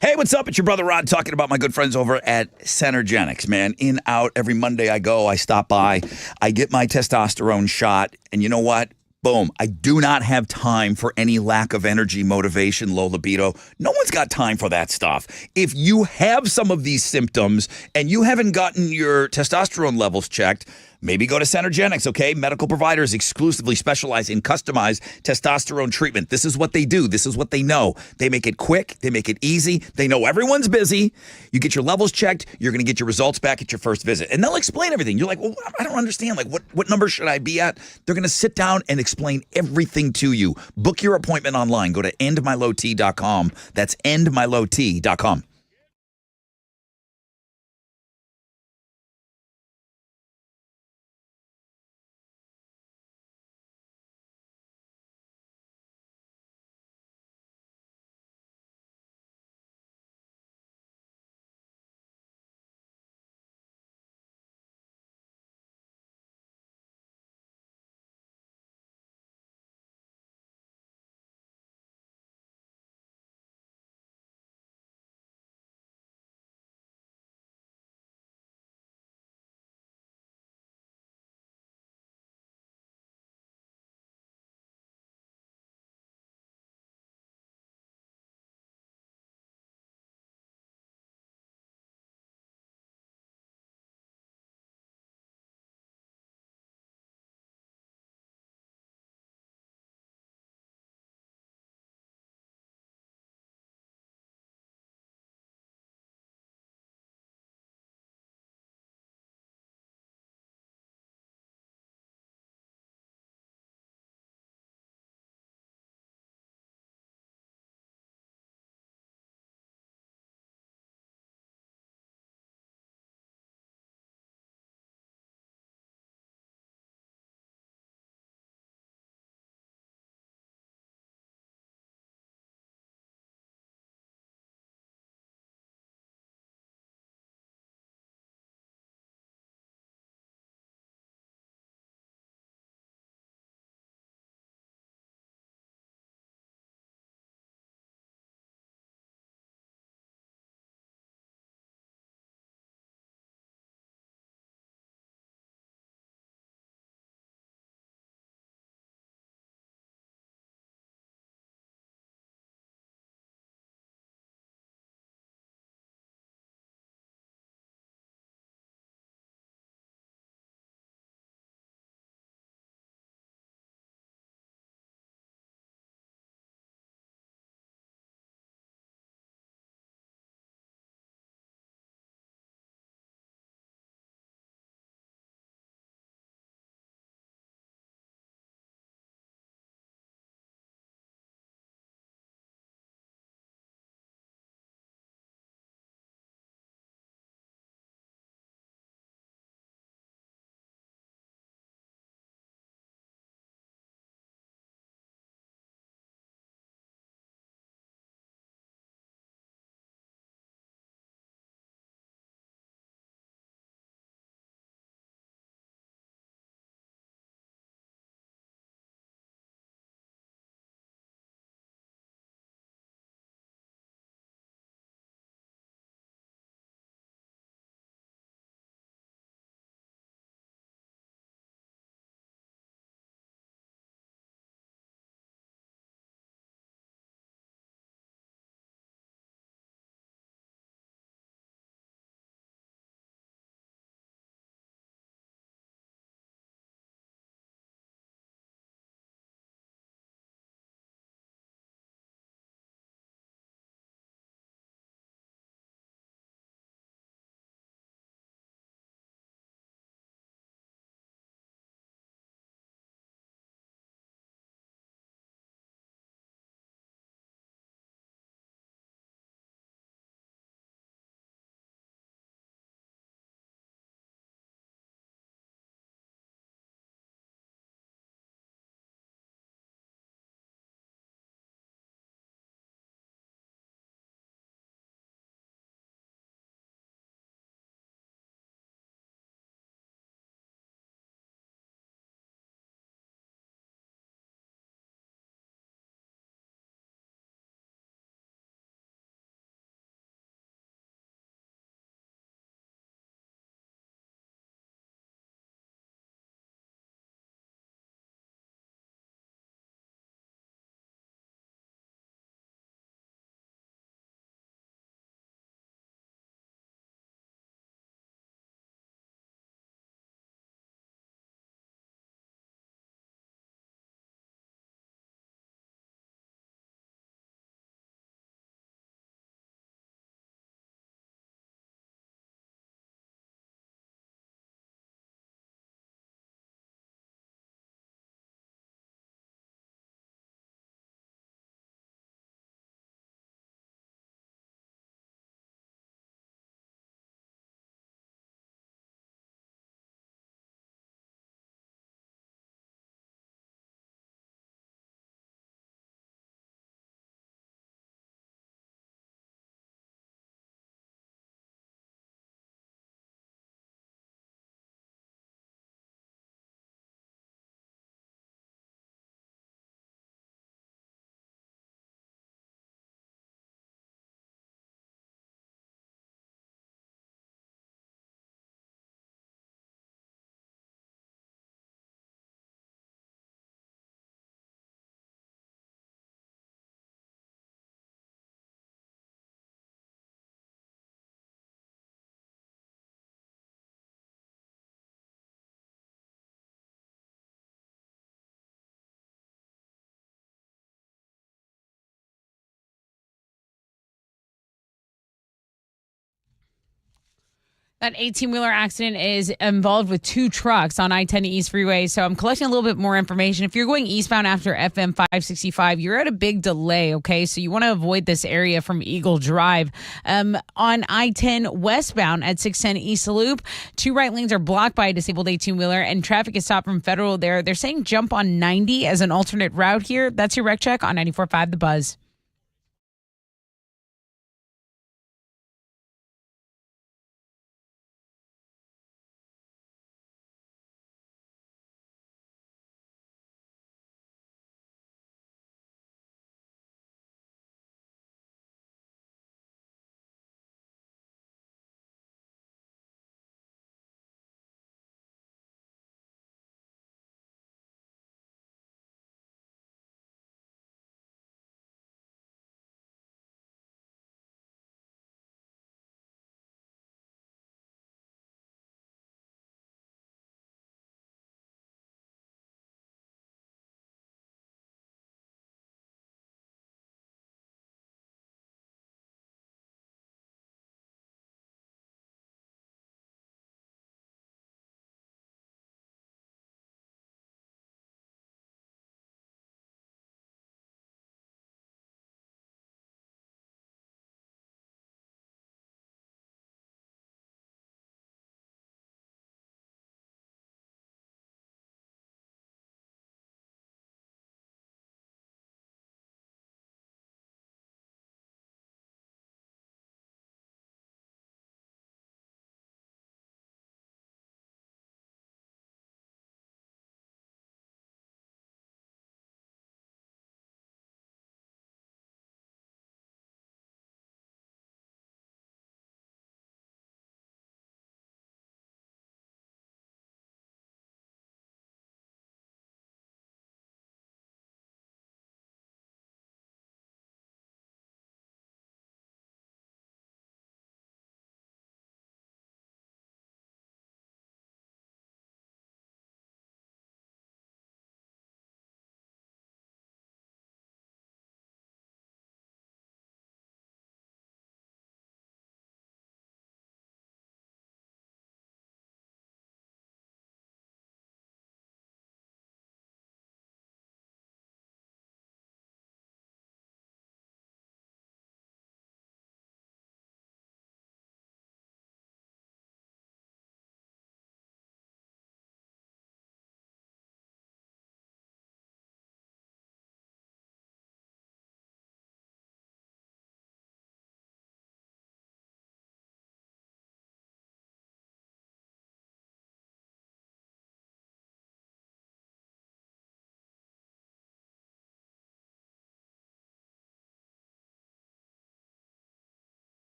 Hey, what's up? It's your brother Rod talking about my good friends over at Centergenics, man. In, out, every Monday I go, I stop by, I get my testosterone shot, and you know what? Boom. I do not have time for any lack of energy, motivation, low libido. No one's got time for that stuff. If you have some of these symptoms and you haven't gotten your testosterone levels checked, maybe go to Centergenics, okay? Medical providers exclusively specialize in customized testosterone treatment. This is what they do. This is what they know. They make it quick. They make it easy. They know everyone's busy. You get your levels checked. You're going to get your results back at your first visit. And they'll explain everything. You're like, well, I don't understand. Like, what number should I be at? They're going to sit down and explain everything to you. Book your appointment online. Go to endmylowt.com. That's endmylowt.com. That 18-wheeler accident is involved with 2 trucks on I-10 East Freeway. So I'm collecting a little bit more information. If you're going eastbound after FM 565, you're at a big delay, okay? So you want to avoid this area from Eagle Drive. On I-10 westbound at 610 East Loop, 2 right lanes are blocked by a disabled 18-wheeler, and traffic is stopped from Federal there. They're saying jump on 90 as an alternate route here. That's your wreck check on 94.5 The Buzz.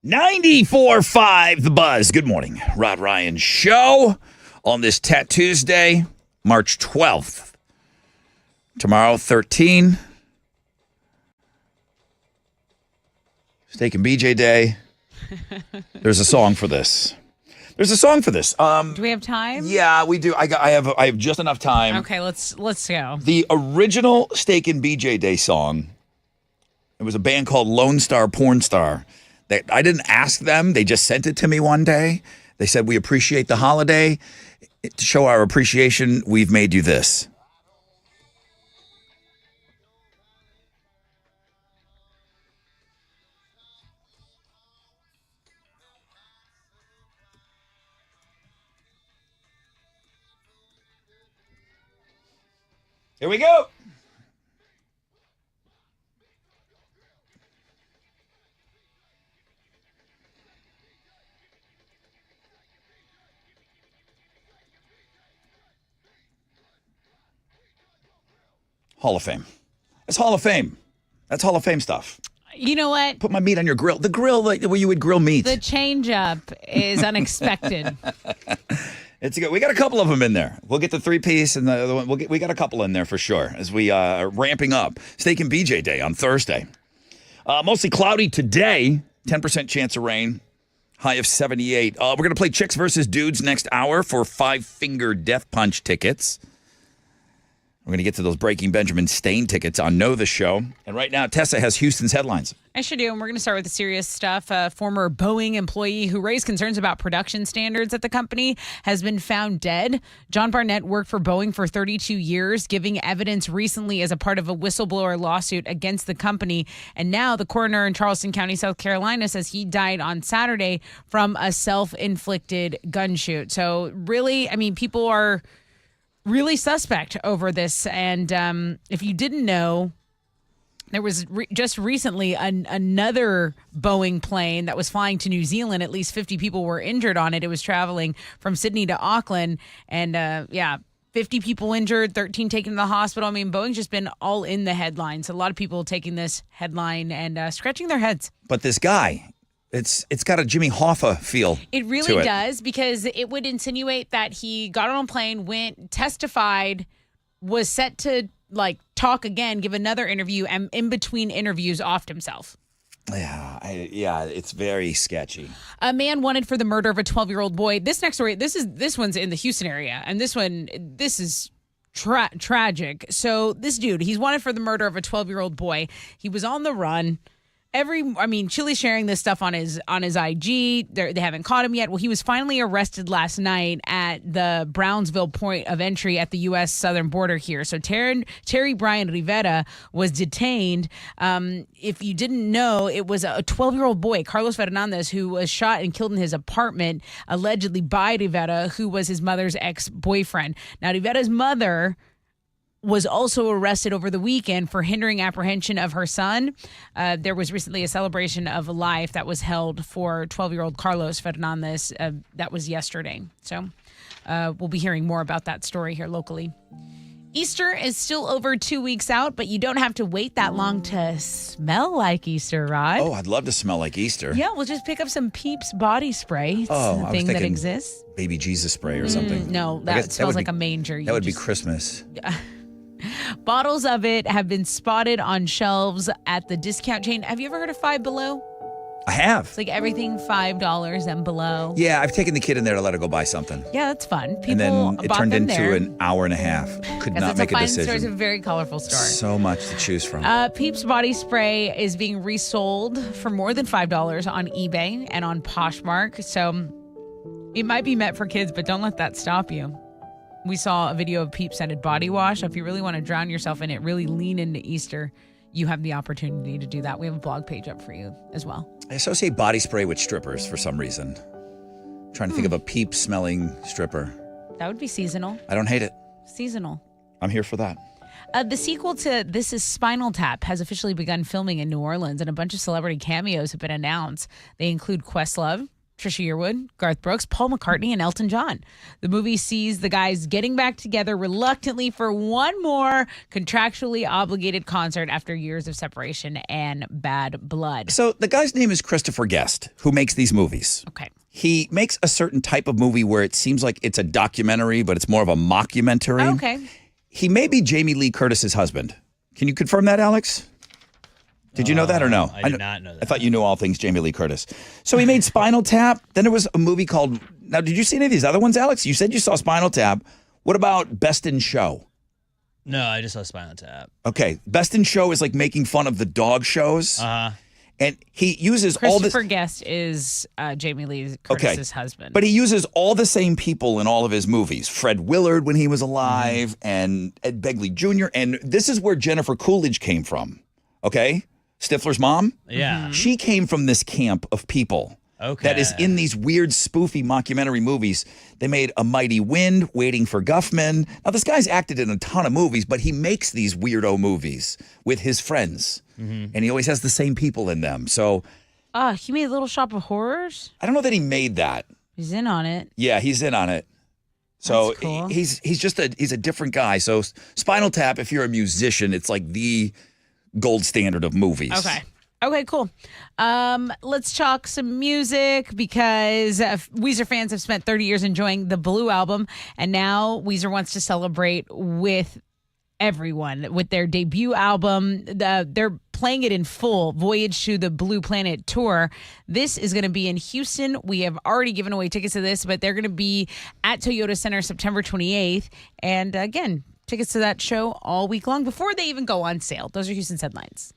.94.5 The Buzz. Good morning. Rod Ryan Show on this Tuesday, March 12th. Tomorrow, 13. Steak and BJ Day. There's a song for this. Do we have time? Yeah, we do. I have just enough time. Okay, let's go. The original Steak and BJ Day song, it was a band called Lone Star Porn Star. I didn't ask them. They just sent it to me one day. They said, we appreciate the holiday. To show our appreciation, we've made you this. Here we go. Hall of Fame. That's Hall of Fame. That's Hall of Fame stuff. You know what? Put my meat on your grill. The grill where you would grill meat. The change up is unexpected. It's good. We got a couple of them in there. We'll get the 3-piece and the other one. We got a couple in there for sure as we are ramping up. Steak and BJ Day on Thursday. Mostly cloudy today. 10% chance of rain. High of 78. We're going to play Chicks versus Dudes next hour for 5-finger death punch tickets. We're going to get to those Breaking Benjamin Stain tickets on Know the Show. And right now, Tessa has Houston's headlines. I sure do. And we're going to start with the serious stuff. A former Boeing employee who raised concerns about production standards at the company has been found dead. John Barnett worked for Boeing for 32 years, giving evidence recently as a part of a whistleblower lawsuit against the company. And now the coroner in Charleston County, South Carolina, says he died on Saturday from a self-inflicted gun shoot. So really, I mean, people are really suspect over this. And if you didn't know, there was just recently another Boeing plane that was flying to New Zealand. At least 50 people were injured on it. It was traveling from Sydney to Auckland. And 50 people injured, 13 taken to the hospital. I mean, Boeing's just been all in the headlines. A lot of people taking this headline and scratching their heads. But this guy, it's got a Jimmy Hoffa feel. It really does, because it would insinuate that he got on a plane, went, testified, was set to talk again, give another interview, and in between interviews offed himself. Yeah, it's very sketchy. A man wanted for the murder of a 12-year-old boy. This next story, this one's in the Houston area, and this is tragic. So this dude, he's wanted for the murder of a 12-year-old boy. He was on the run. Chili's sharing this stuff on his IG. They haven't caught him yet. Well, he was finally arrested last night at the Brownsville point of entry at the U.S. southern border here. So Terry Brian Rivera was detained. If you didn't know, it was a 12-year-old boy, Carlos Fernandez, who was shot and killed in his apartment, allegedly by Rivera, who was his mother's ex-boyfriend. Now, Rivera's mother was also arrested over the weekend for hindering apprehension of her son. There was recently a celebration of life that was held for 12-year-old Carlos Fernandez. That was yesterday. So we'll be hearing more about that story here locally. Easter is still over 2 weeks out, but you don't have to wait that long to smell like Easter, Rod. Oh, I'd love to smell like Easter. Yeah, we'll just pick up some Peeps body spray. It's a thing that exists. Baby Jesus spray or something. No, that smells like a manger. That would be Christmas. Bottles of it have been spotted on shelves at the discount chain. Have you ever heard of Five Below? I have. It's like everything $5 and below. Yeah, I've taken the kid in there to let her go buy something. Yeah, that's fun. People and then it bought turned them into there. an hour and a half. Could not make a decision. It's a very colorful store. So much to choose from. Peeps body spray is being resold for more than $5 on eBay and on Poshmark. So it might be meant for kids, but don't let that stop you. We saw a video of Peeps scented body wash. If you really want to drown yourself in it, really lean into Easter, you have the opportunity to do that. We have a blog page up for you as well. I associate body spray with strippers for some reason. I'm trying to think of a Peeps smelling stripper. That would be seasonal. I don't hate it. Seasonal. I'm here for that. The sequel to This Is Spinal Tap has officially begun filming in New Orleans, and a bunch of celebrity cameos have been announced. They include Questlove, Trisha Yearwood, Garth Brooks, Paul McCartney, and Elton John. The movie sees the guys getting back together reluctantly for one more contractually obligated concert after years of separation and bad blood. So the guy's name is Christopher Guest, who makes these movies. Okay. He makes a certain type of movie where it seems like it's a documentary, but it's more of a mockumentary. Okay. He may be Jamie Lee Curtis's husband. Can you confirm that, Alex? Did you know that or no? I did not know that. I thought you knew all things Jamie Lee Curtis. So he made Spinal Tap. Then there was a movie called... Now, did you see any of these other ones, Alex? You said you saw Spinal Tap. What about Best in Show? No, I just saw Spinal Tap. Okay. Best in Show is like making fun of the dog shows. And he uses all this... Christopher Guest is Jamie Lee Curtis's husband. But he uses all the same people in all of his movies. Fred Willard when he was alive, and Ed Begley Jr. And this is where Jennifer Coolidge came from. Okay? Stifler's mom? Yeah. She came from this camp of people that is in these weird, spoofy mockumentary movies. They made A Mighty Wind, Waiting for Guffman. Now, this guy's acted in a ton of movies, but he makes these weirdo movies with his friends. And he always has the same people in them. So He made Little Shop of Horrors? I don't know that he made that. He's in on it. Yeah, he's in on it. So That's cool. he's a different guy. So Spinal Tap, if you're a musician, it's like the gold standard of movies. Okay, cool. Let's talk some music because Weezer fans have spent 30 years enjoying the Blue album, and now Weezer wants to celebrate with everyone with their debut album. They're playing it in full, Voyage to the Blue Planet tour. This is going to be in Houston. We have already given away tickets to this, but they're going to be at Toyota Center September 28th. And again, Tickets to that show all week long before they even go on sale. Those are Houston's headlines.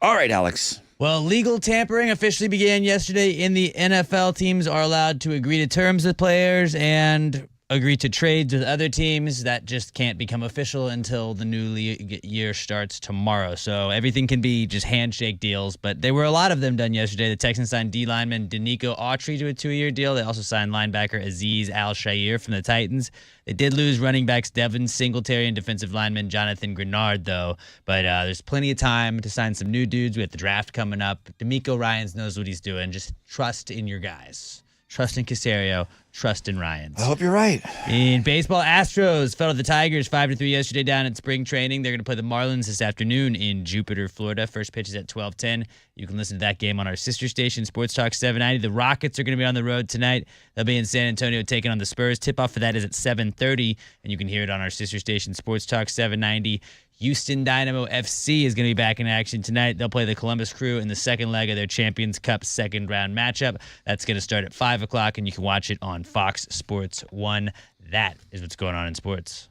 All right, Alex. Well, legal tampering officially began yesterday in the NFL. Teams are allowed to agree to terms with players and agree to trades with other teams. That just can't become official until the new year starts tomorrow. So everything can be just handshake deals, but there were a lot of them done yesterday. The Texans signed D lineman Danico Autry to a 2-year deal. They also signed linebacker Azeez Al-Shaair from the Titans. They did lose running backs Devin Singletary and defensive lineman Jonathan Grenard, though. But there's plenty of time to sign some new dudes. We have the draft coming up. D'Amico Ryans knows what he's doing. Just trust in your guys. Trust in Caserio. Trust in Ryans. I hope you're right. In baseball, Astros fell to the Tigers 5-3 yesterday down at spring training. They're going to play the Marlins this afternoon in Jupiter, Florida. First pitch is at 12:10. You can listen to that game on our sister station, Sports Talk 790. The Rockets are going to be on the road tonight. They'll be in San Antonio taking on the Spurs. Tip-off for that is at 7:30, and you can hear it on our sister station, Sports Talk 790. Houston Dynamo FC is going to be back in action tonight. They'll play the Columbus Crew in the second leg of their Champions Cup second-round matchup. That's going to start at 5 o'clock, and you can watch it on Fox Sports 1. That is what's going on in sports.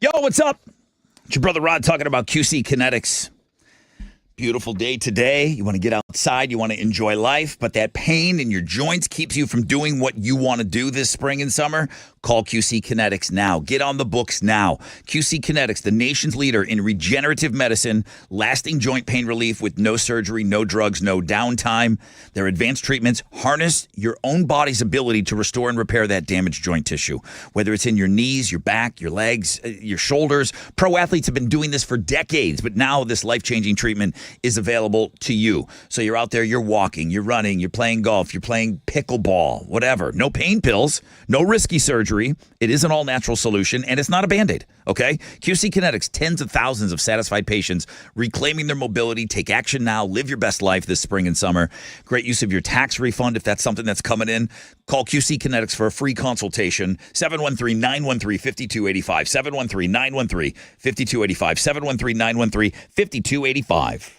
Yo, what's up? It's your brother Rod talking about QC Kinetics. Beautiful day today. You want to get outside. You want to enjoy life, but that pain in your joints keeps you from doing what you want to do this spring and summer. Call QC Kinetics now. Get on the books now. QC Kinetics, the nation's leader in regenerative medicine, lasting joint pain relief with no surgery, no drugs, no downtime. Their advanced treatments harness your own body's ability to restore and repair that damaged joint tissue. Whether it's in your knees, your back, your legs, your shoulders. Pro athletes have been doing this for decades, but now this life-changing treatment is available to you. So you're out there, you're walking, you're running, you're playing golf, you're playing pickleball, whatever. No pain pills, no risky surgery. It is an all-natural solution, and it's not a Band-Aid, okay? QC Kinetics, tens of thousands of satisfied patients reclaiming their mobility. Take action now. Live your best life this spring and summer. Great use of your tax refund if that's something that's coming in. Call QC Kinetics for a free consultation. 713-913-5285. 713-913-5285. 713-913-5285.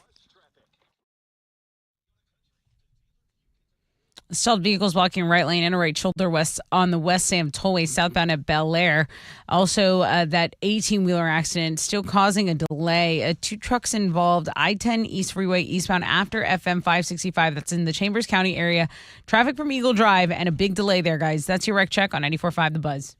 Stalled vehicles blocking right lane and right shoulder west on the West Sam Tollway southbound at Bel Air. Also, that 18-wheeler accident still causing a delay. 2 trucks involved. I-10 East Freeway eastbound after FM 565. That's in the Chambers County area. Traffic from Eagle Drive and a big delay there, guys. That's your wreck check on 94.5 The Buzz.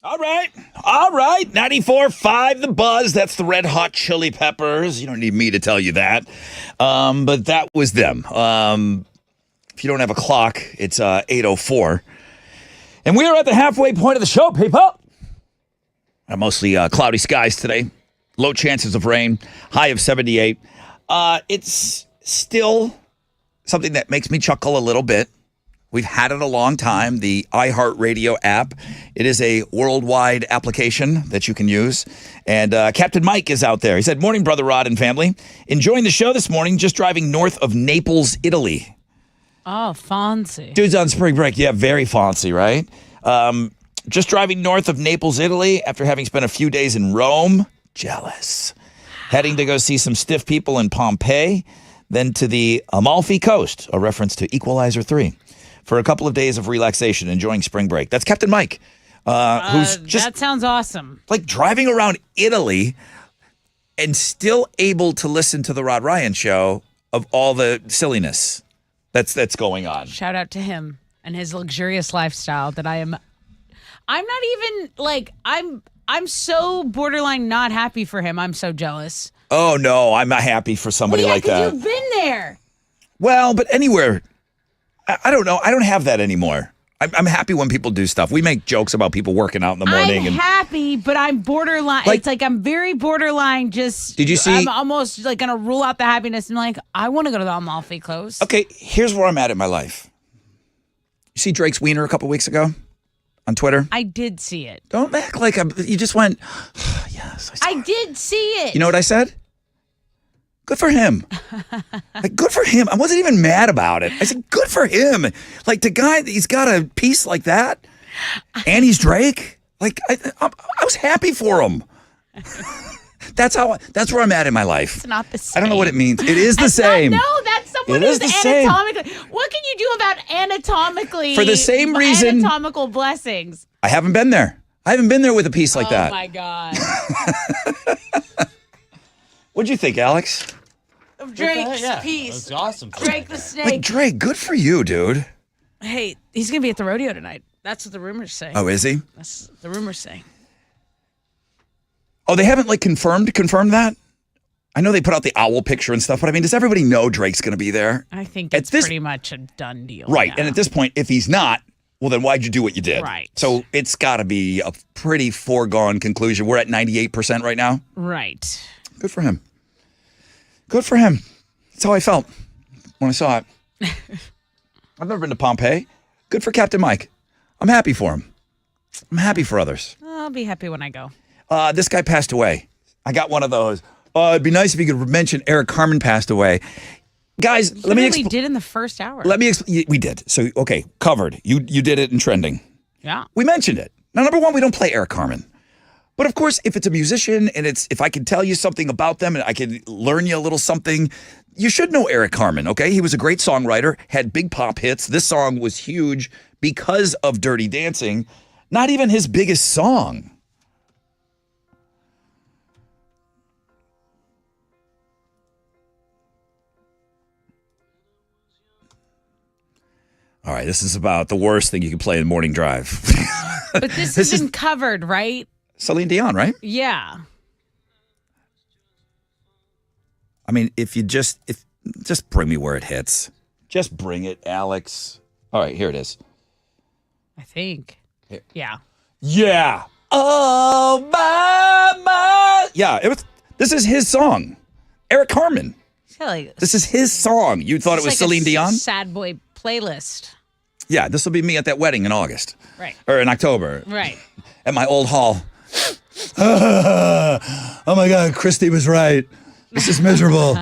All right. 94.5 The Buzz. That's the Red Hot Chili Peppers. You don't need me to tell you that. But that was them. If you don't have a clock, it's 8:04. And we are at the halfway point of the show, people. Mostly cloudy skies today. Low chances of rain. High of 78. It's still something that makes me chuckle a little bit. We've had it a long time, the iHeartRadio app. It is a worldwide application that you can use. And Captain Mike is out there. He said, morning, Brother Rod and family. Enjoying the show this morning, just driving north of Naples, Italy. Oh, fancy. Dude's on spring break. Yeah, very fancy, right? Just driving north of Naples, Italy, after having spent a few days in Rome. Jealous. Heading to go see some stiff people in Pompeii. Then to the Amalfi Coast, a reference to Equalizer 3. For a couple of days of relaxation, enjoying spring break. That's Captain Mike, who's just that sounds awesome. like driving around Italy and still able to listen to the Rod Ryan show of all the silliness that's going on. Shout out to him and his luxurious lifestyle that I'm not even like, I'm so borderline not happy for him. I'm so jealous. Oh, no, I'm not happy for somebody like that. You've been there. Well, but anywhere. I don't know. I don't have that anymore. I'm happy when people do stuff. We make jokes about people working out in the morning. I'm happy, but I'm borderline. Like- It's like I'm very borderline. Just Did you see- I'm almost like gonna rule out the happiness. I'm like, I want to go to the Amalfi Coast. Okay, here's where I'm at in my life. You see Drake's wiener a couple weeks ago on Twitter? I did see it. Don't act like you just went, yes. I did see it. You know what I said? Good for him. Like, good for him. I wasn't even mad about it. I said, good for him. Like, the guy, he's got a piece like that, and he's Drake. Like, I was happy for him. That's where I'm at in my life. It's not the same. I don't know what it means. It is the same. No, that's someone It is who's the same. anatomically. What can you do about anatomically? For the same reason- Anatomical blessings. I haven't been there. I haven't been there with a piece like that. Oh, my God. What'd you think, Alex? Of Drake's Yeah, piece. that's awesome. Drake the Snake. Like, Drake, good for you, dude. Hey, he's going to be at the rodeo tonight. That's what the rumors say. Oh, is he? That's the rumors say. Oh, they haven't like confirmed that? I know they put out the owl picture and stuff, but I mean, does everybody know Drake's going to be there? I think At it's this- pretty much a done deal. Right. now. And at this point, if he's not, well, then why'd you do what you did? Right. So it's got to be a pretty foregone conclusion. We're at 98% right now. Right. Good for him. Good for him. That's how I felt when I saw it. I've never been to Pompeii. Good for Captain Mike. I'm happy for him. I'm happy for others. I'll be happy when I go. This guy passed away. I got one of those. It'd be nice if you could mention Eric Carmen passed away. Guys, let me We explain. did in the first hour. Let me explain. We did. So, okay, covered. You did it in trending. Yeah. We mentioned it. Now, number one, we don't play Eric Carmen. But of course, if it's a musician and if I can tell you something about them and I can learn you a little something, you should know Eric Carmen, okay? He was a great songwriter, had big pop hits. This song was huge because of Dirty Dancing. Not even his biggest song. All right, this is about the worst thing you can play in morning drive. But this has been covered, right? Celine Dion, right? Yeah. I mean, if just bring me where it hits. Just bring it, Alex. All right, here it is. I think. Here. Yeah. Yeah. Oh my. Yeah, this is his song. Eric Carmen. This is his song. You thought it was Celine Dion? Sad boy playlist. Yeah, this will be me at that wedding in August. Right. Or in October. Right. At my old hall. Oh my God, Christy was right. This is miserable.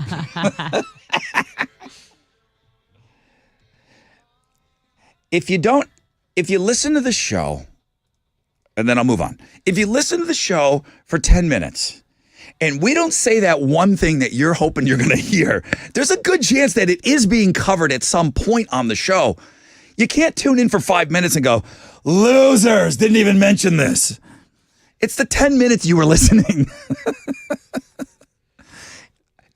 If you listen to the show, and then I'll move on. If you listen to the show for 10 minutes, and we don't say that one thing that you're hoping you're going to hear, there's a good chance that it is being covered at some point on the show. You can't tune in for 5 minutes and go, losers, didn't even mention this. It's the 10 minutes you were listening.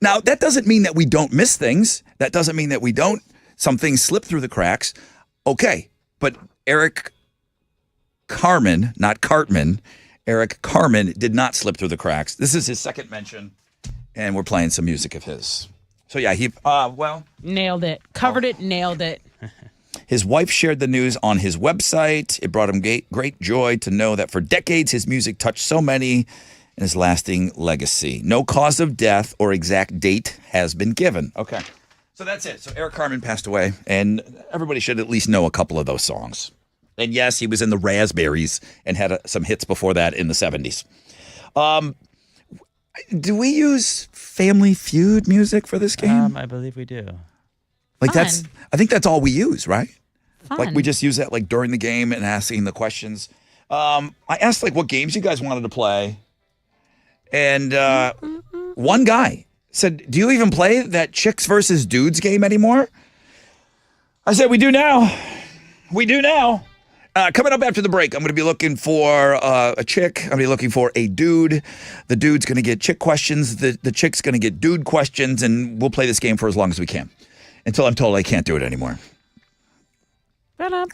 Now, that doesn't mean that we don't miss things. That doesn't mean that some things slip through the cracks. Okay, but Eric Carmen, not Cartman, Eric Carmen did not slip through the cracks. This is his second mention, and we're playing some music of his. So yeah, Nailed it. Covered it, nailed it. his wife shared the news on his website. It brought him great joy to know that for decades his music touched so many and his lasting legacy. No cause of death or exact date has been given. Okay. So that's it. So Eric Carmen passed away, and everybody should at least know a couple of those songs. And yes, he was in the Raspberries and had some hits before that in the 70s. Do we use Family Feud music for this game? I believe we do. I think that's all we use, right? Fun. Like we just use that like during the game and asking the questions. I asked like what games you guys wanted to play. And one guy said, "Do you even play that chicks versus dudes game anymore?" I said, "We do now. We do now." Coming up after the break, I'm going to be looking for a chick. I'm going to be looking for a dude. The dude's going to get chick questions. The chick's going to get dude questions, and we'll play this game for as long as we can until I'm told I can't do it anymore.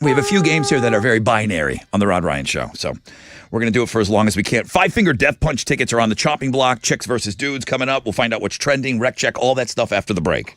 We have a few games here that are very binary on the Rod Ryan Show, so we're going to do it for as long as we can. Five Finger Death Punch tickets are on the chopping block. Chicks versus dudes coming up. We'll find out what's trending, rec check, all that stuff after the break.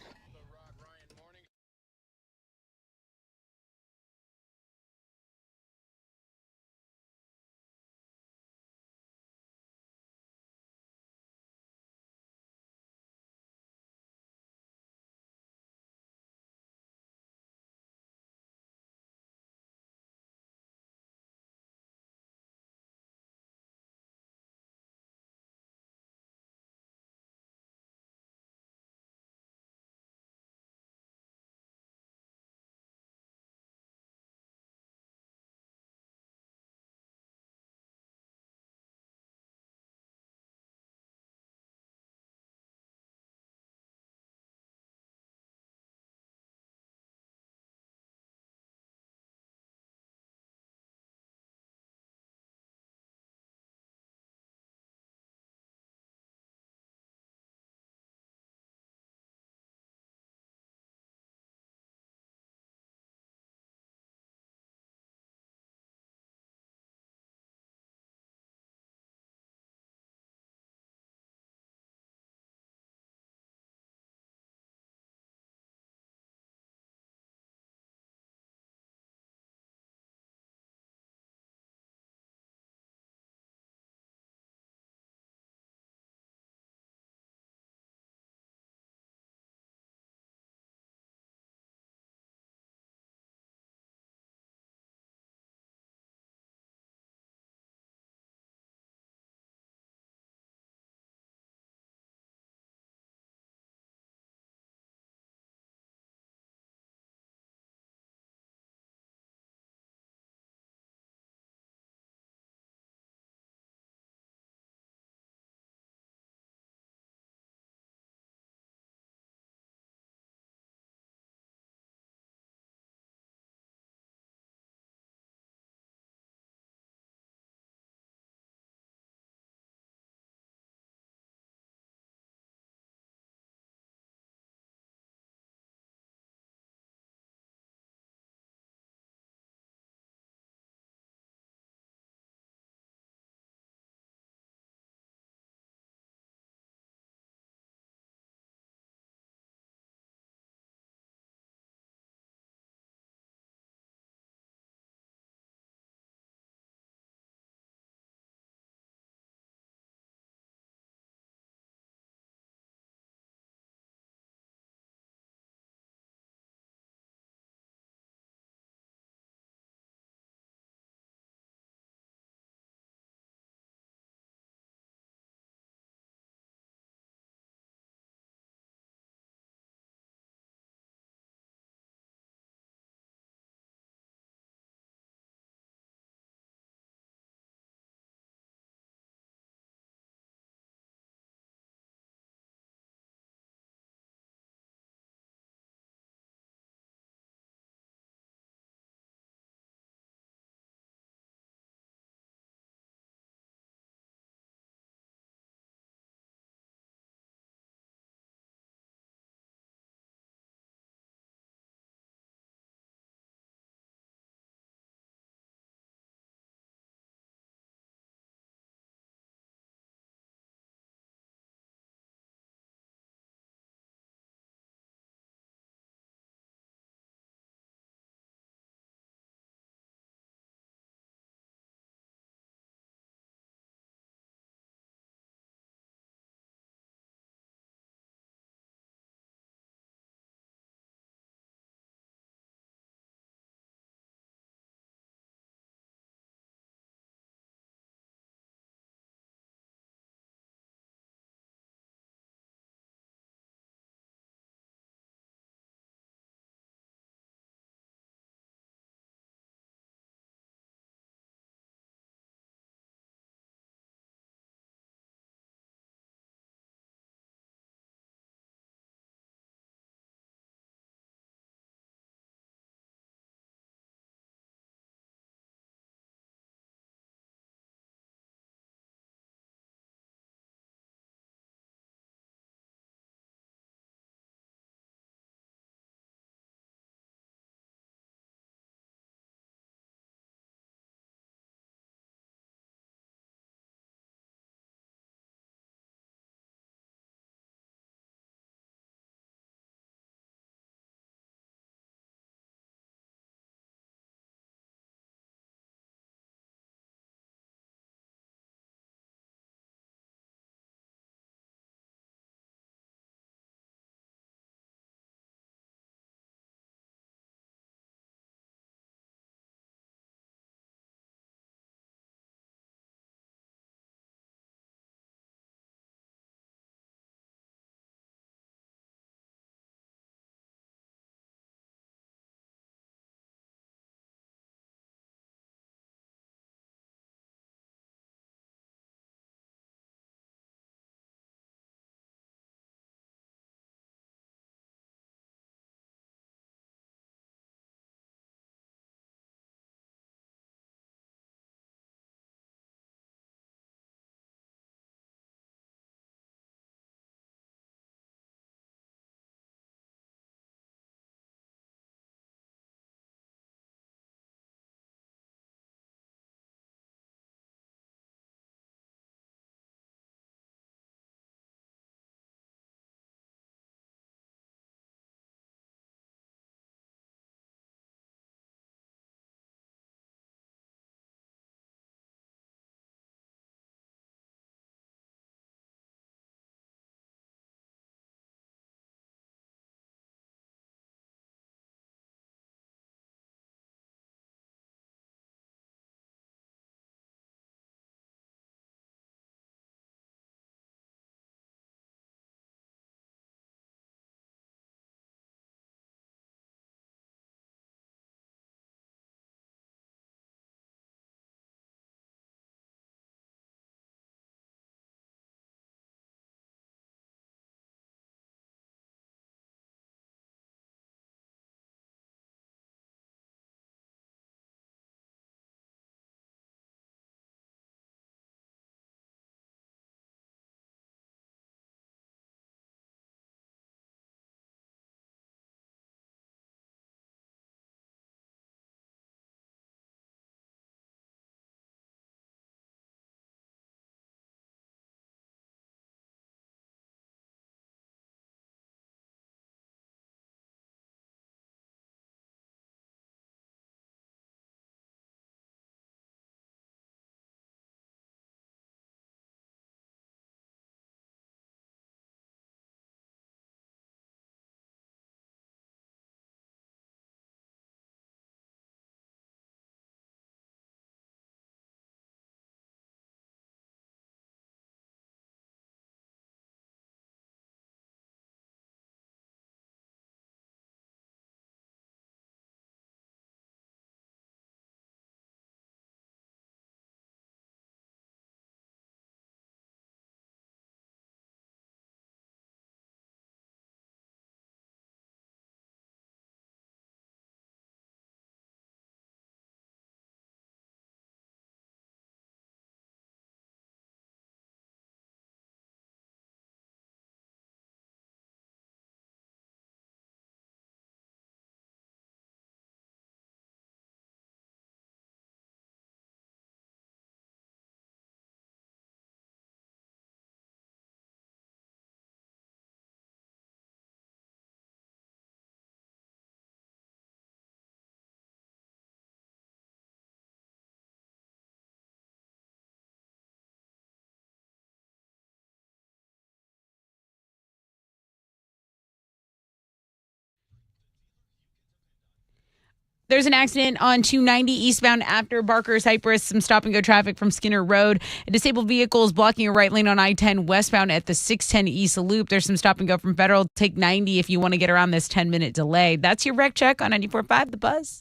There's an accident on 290 eastbound after Barker Cypress. Some stop-and-go traffic from Skinner Road. A disabled vehicle is blocking a right lane on I-10 westbound at the 610 East Loop. There's some stop-and-go from Federal. Take 90 if you want to get around this 10-minute delay. That's your wreck check on 94.5 The Buzz.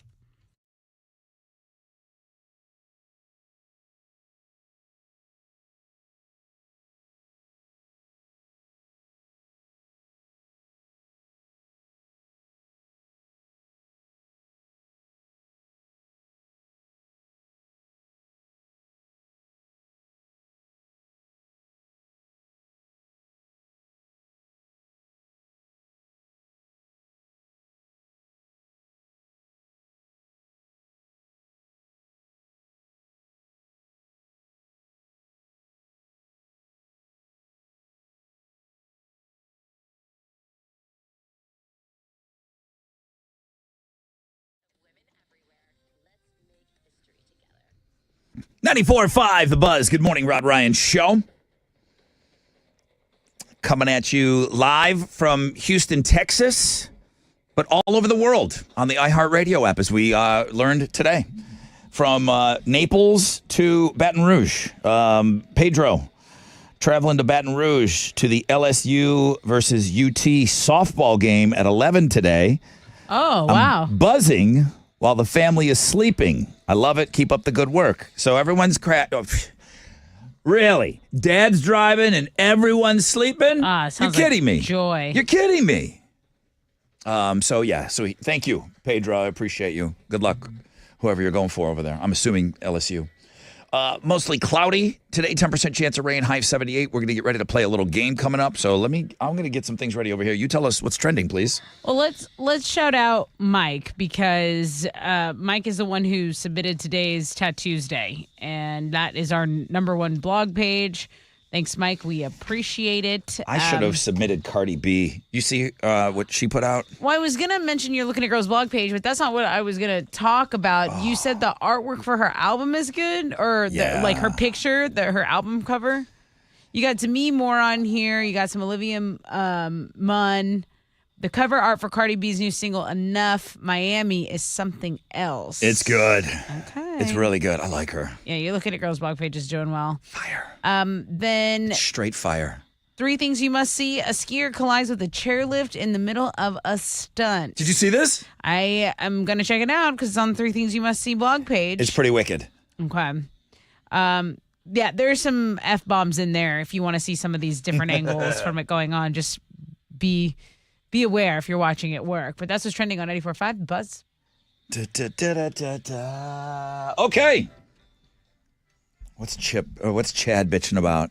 Together. 94.5 The Buzz. Good morning, Rod Ryan Show. Coming at you live from Houston, Texas, but all over the world on the iHeartRadio app, as we learned today. From Naples to Baton Rouge. Pedro traveling to Baton Rouge to the LSU versus UT softball game at 11 today. Oh, wow. I'm buzzing while the family is sleeping. I love it. Keep up the good work. So everyone's really? Dad's driving and everyone's sleeping? You're kidding me. Joy. You're kidding me. So thank you, Pedro. I appreciate you. Good luck, whoever you're going for over there. I'm assuming LSU. Mostly cloudy today, 10% chance of rain, high of 78. We're going to get ready to play a little game coming up. So I'm going to get some things ready over here. You tell us what's trending, please. Well, let's shout out Mike, because Mike is the one who submitted today's Tattoos Day, and that is our number one blog page. Thanks, Mike. We appreciate it. I should have submitted Cardi B. You see what she put out? Well, I was going to mention You're Looking at Girls blog page, but that's not what I was going to talk about. You said the artwork for her album is good, or her picture, her album cover. You got Demi Moore on here. You got some Olivia Munn. The cover art for Cardi B's new single, Enough, Miami, is something else. It's good. Okay. It's really good. I like her. Yeah, You're Looking at Girls blog page is doing well. Fire. Then Straight fire. 3 things you must see. A skier collides with a chairlift in the middle of a stunt. Did you see this? I am going to check it out because it's on 3 things you must see blog page. It's pretty wicked. Okay. Yeah, there's some F-bombs in there if you want to see some of these different angles from it going on. Just be aware if you're watching it work. But that's what's trending on 94.5 Buzz. Okay. What's Chad bitching about?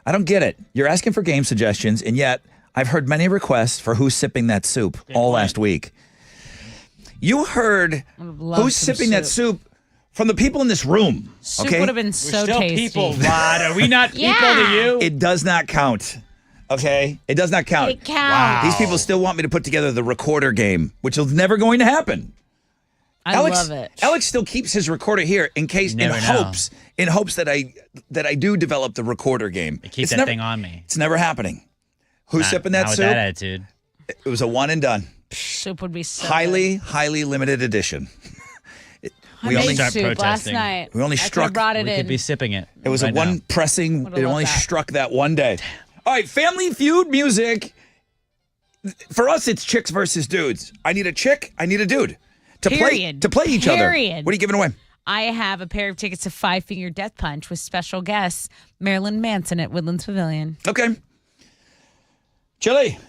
I don't get it. You're asking for game suggestions, and yet I've heard many requests for who's sipping that soup last week. You heard who's sipping that soup from the people in this room. Soup okay? would have been so We're still tasty. people, Rod. Are we not people to you? It does not count. Okay? It does not count. It counts. Wow. These people still want me to put together the recorder game, which is never going to happen. I love it. Alex still keeps his recorder here in hopes that I do develop the recorder game. Keep that thing on me. It's never happening. Who's sipping that soup? With that attitude. It was a one and done. Soup would be so highly limited edition. We only start protesting last night. We only struck. Brought it we in. could be sipping it. It was right a one now. pressing. It only struck that one day. All right, Family Feud music. For us, it's chicks versus dudes. I need a chick. I need a dude to play each other. What are you giving away? I have a pair of tickets to Five Finger Death Punch with special guests Marilyn Manson at Woodlands Pavilion. Okay. Chili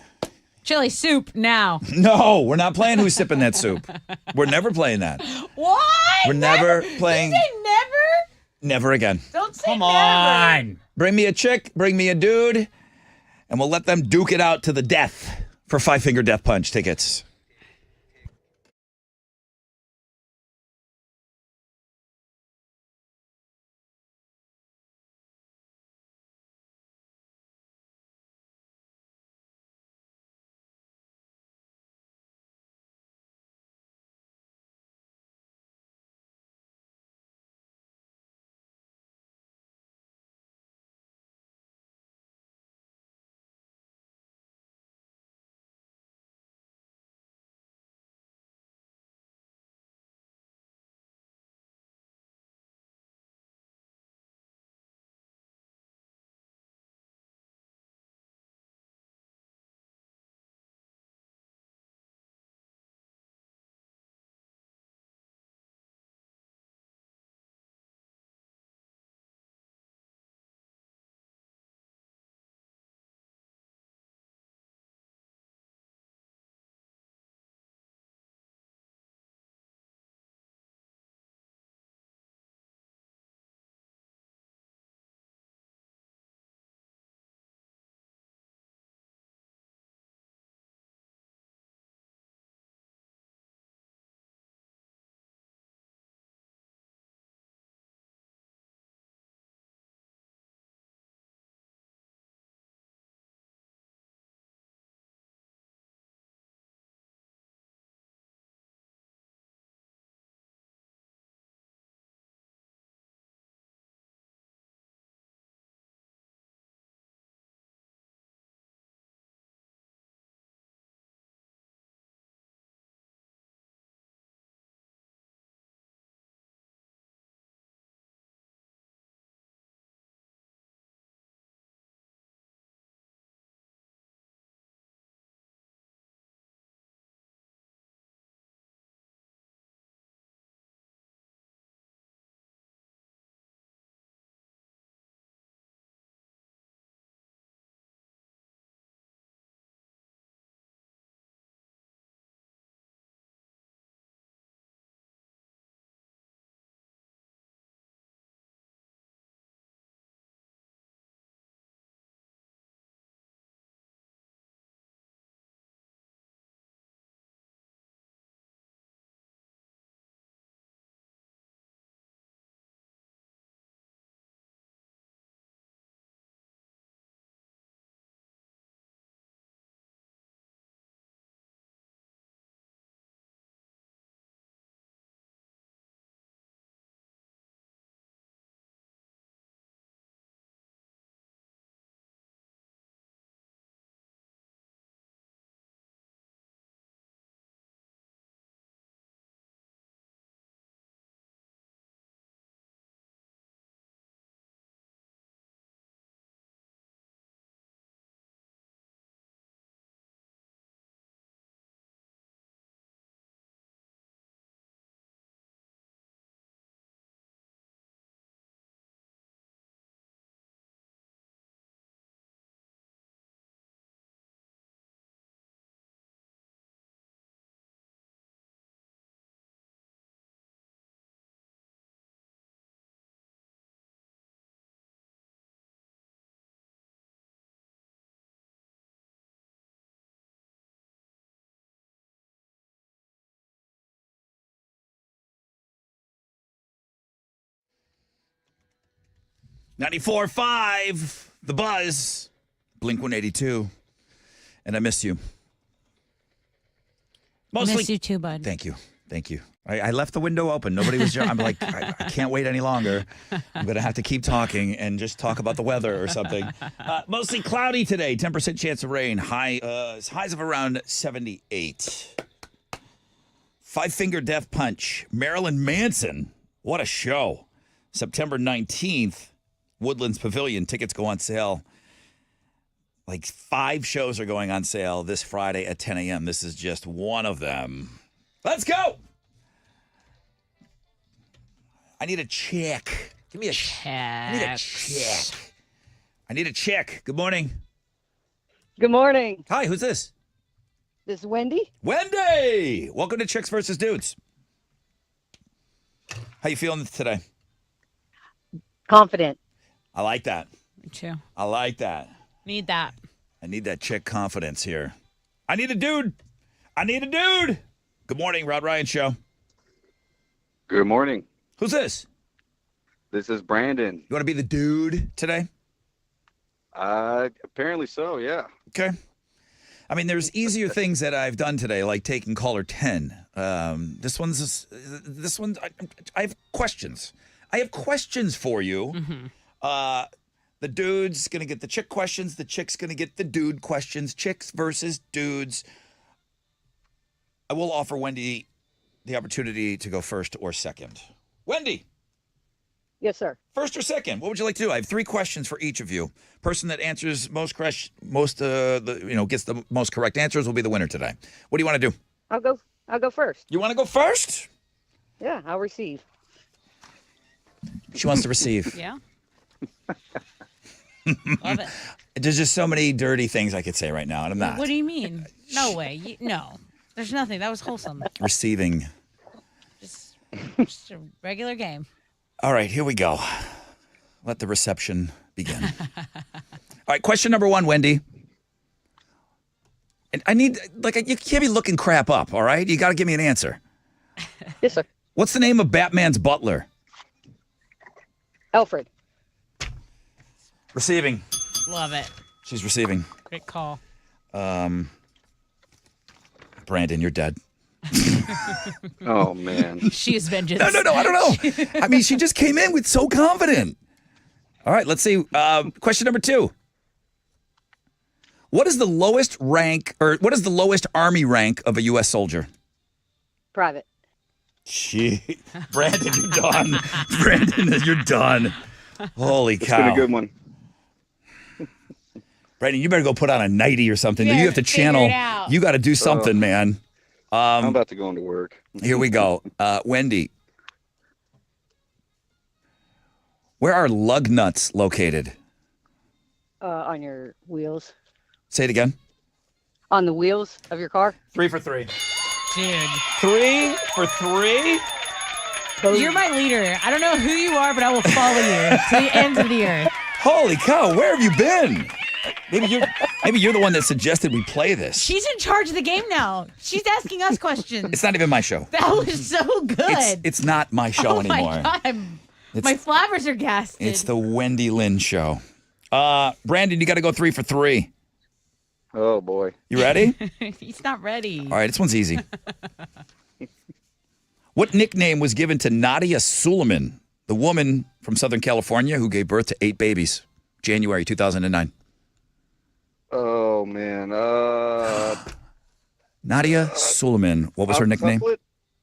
Chili soup now. No, we're not playing Who's Sipping That Soup. We're never playing that. Why? We're never playing. Did you say never? Never again. Don't say Come never. on. Bring me a chick, bring me a dude, and we'll let them duke it out to the death for Five Finger Death Punch tickets. 94.5, The Buzz, Blink 182. And I miss you. Miss you too, bud. Thank you. I left the window open. Nobody was. I'm like, I can't wait any longer. I'm going to have to keep talking and just talk about the weather or something. Mostly cloudy today. 10% chance of rain. Highs of around 78. Five Finger Death Punch. Marilyn Manson. What a show. September 19th. Woodlands Pavilion. Tickets go on sale. Like 5 shows are going on sale this Friday at 10 a.m. This is just one of them. Let's go. I need a check. Give me a check. I need a check. I need a check. Good morning. Good morning. Hi, who's this? This is Wendy. Wendy! Welcome to Chicks versus Dudes. How you feeling today? Confident. I like that. Me too. I like that. Need that. I need that chick confidence here. I need a dude. Good morning, Rod Ryan Show. Good morning. Who's this? This is Brandon. You want to be the dude today? Apparently so, yeah. Okay. I mean, there's easier things that I've done today, like taking caller 10. This one, I have questions. I have questions for you. Mm-hmm. The dude's going to get the chick questions. The chick's going to get the dude questions. Chicks versus dudes. I will offer Wendy the opportunity to go first or second. Wendy. Yes, sir. First or second? What would you like to do? I have 3 questions for each of you. Person that answers gets the most correct answers will be the winner today. What do you want to do? I'll go first. You want to go first? Yeah, I'll receive. She wants to receive. Yeah. Love it. There's just so many dirty things I could say right now, and I'm not. What do you mean? No way. No. There's nothing. That was wholesome. Receiving. Just a regular game. All right, here we go. Let the reception begin. All right, question number 1, Wendy. And I need, you can't be looking crap up, all right? You got to give me an answer. Yes, sir. What's the name of Batman's butler? Alfred. Receiving. Love it. She's receiving. Great call. Brandon, you're dead. Oh, man. She is vengeance. No, I don't know. I mean, she just came in with so confident. All right, let's see. Question number 2. What is the lowest Army rank of a U.S. soldier? Private. Brandon, you're done. Brandon, you're done. Holy cow. It's been a good one. Brandon, you better go put on a nightie or something. You have to channel. You got to do something, man. I'm about to go into work. Here we go. Wendy, where are lug nuts located? On your wheels. Say it again. On the wheels of your car. 3 for 3. Dude. 3 for 3? You're my leader. I don't know who you are, but I will follow you to the ends of the earth. Holy cow, where have you been? Maybe you're the one that suggested we play this. She's in charge of the game now. She's asking us questions. It's not even my show. That was so good. It's not my show anymore. My God. My flabbers are gassed. It's the Wendy Lynn show. Brandon, you got to go 3 for 3. Oh, boy. You ready? He's not ready. All right, this one's easy. What nickname was given to Nadia Suleiman, the woman from Southern California who gave birth to 8 babies, January 2009? Oh, man. Nadia Suleiman. What was her nickname?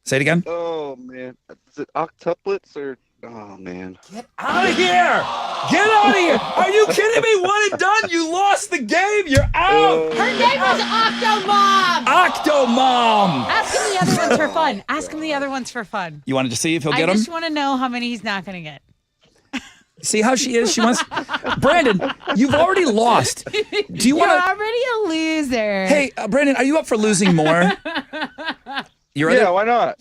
Say it again. Oh, man. Is it octuplets or... Oh, man. Get out of here! Get out of here! Are you kidding me? One and done. You lost the game. You're out. Her name was Octomom. Octomom. Ask him the other ones for fun. Ask him the other ones for fun. You wanted to see if he'll get them? I just want to know how many he's not going to get. See how she is? She wants... Brandon, you've already lost. Do you want to... You're already a loser. Hey, Brandon, are you up for losing more? Why not?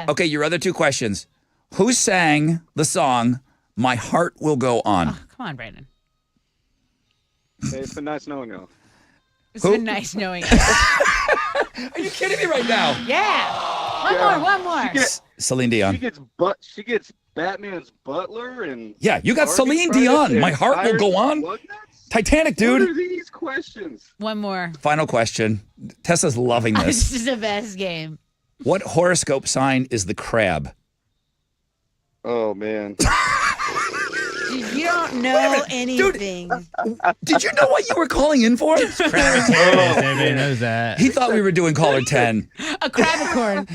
Okay, your other 2 questions. Who sang the song My Heart Will Go On? Oh, come on, Brandon. Hey, it's been nice knowing you. It's been nice knowing you. Are you kidding me right now? Yeah. One more. Celine Dion. She gets Batman's butler and Yeah, you got Garbage Celine Artist Dion. and My heart will Iron go on. Lug Nuts? Titanic, What are dude. these questions? One more. Final question. Tessa's loving This this. is the best game. What horoscope sign is the crab? Oh man. You don't know anything. Did you know what you were calling in for? Everybody knows that. He thought we were doing caller 10. A crabicorn.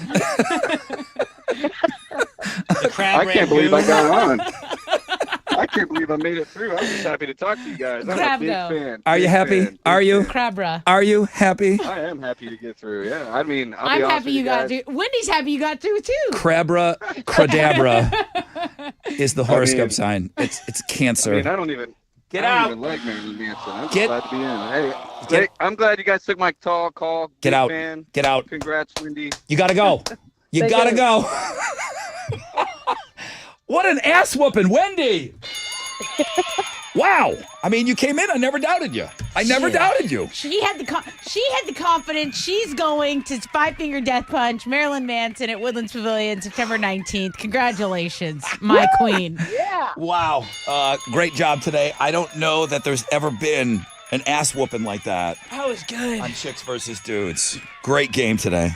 I can't believe I got on. I can't believe I made it through. I'm just happy to talk to you guys. I'm a big Crabgo. fan. Are you Big happy? fan. Are you? Crabra. Are you happy? I am happy to get through. Yeah. I mean, I'll I'm be honest happy with you got guys. through. Wendy's happy you got through too. Crabra, Cradabra is the horoscope sign. It's Cancer. I mean, I don't even like Marilyn Manson. I'm just Get- glad to be in. Hey, I'm glad you guys took my call. Get Big out. Fan. Get out. Congrats, Wendy. You gotta go. You Thank gotta you. go. What an ass whooping, Wendy. Wow. I mean, you came in. I never doubted you. I never doubted you. She had the confidence. She's going to Five Finger Death Punch, Marilyn Manson at Woodlands Pavilion, September 19th. Congratulations, my queen. Yeah. Wow. Great job today. I don't know that there's ever been an ass whooping like that That was good. on Chicks versus Dudes. Great game today.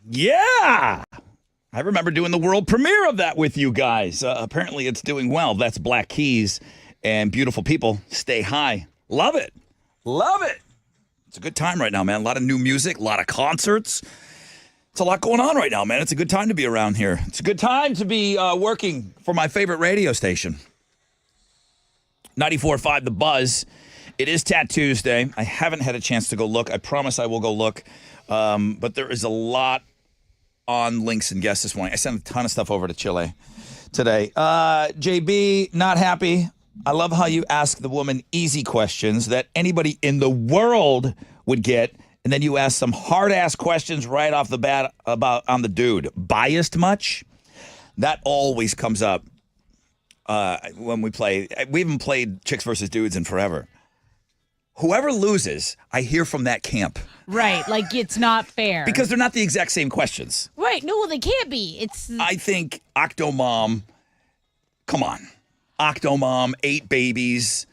Yeah. I remember doing the world premiere of that with you guys. Apparently it's doing well. That's Black Keys and Beautiful People. Stay High. Love it. Love it. It's a good time right now, man. A lot of new music, a lot of concerts. It's a lot going on right now, man. It's a good time to be around here. It's a good time to be working for my favorite radio station. 94.5 The Buzz. It is Tat Tuesday. I haven't had a chance to go look. I promise I will go look. But there is a lot on links and guests this morning. I sent a ton of stuff over to Chile today. JB, not happy I love how you ask the woman easy questions that anybody in the world would get, and then you ask some hard-ass questions right off the bat about on the dude. Biased much? That always comes up when we play. We haven't played Chicks versus Dudes in forever. Whoever loses, I hear from that camp. Right, like it's not fair. Because they're not the exact same questions. Right, no, well, they can't be. It's. I think Octomom, come on. Octomom, 8 babies,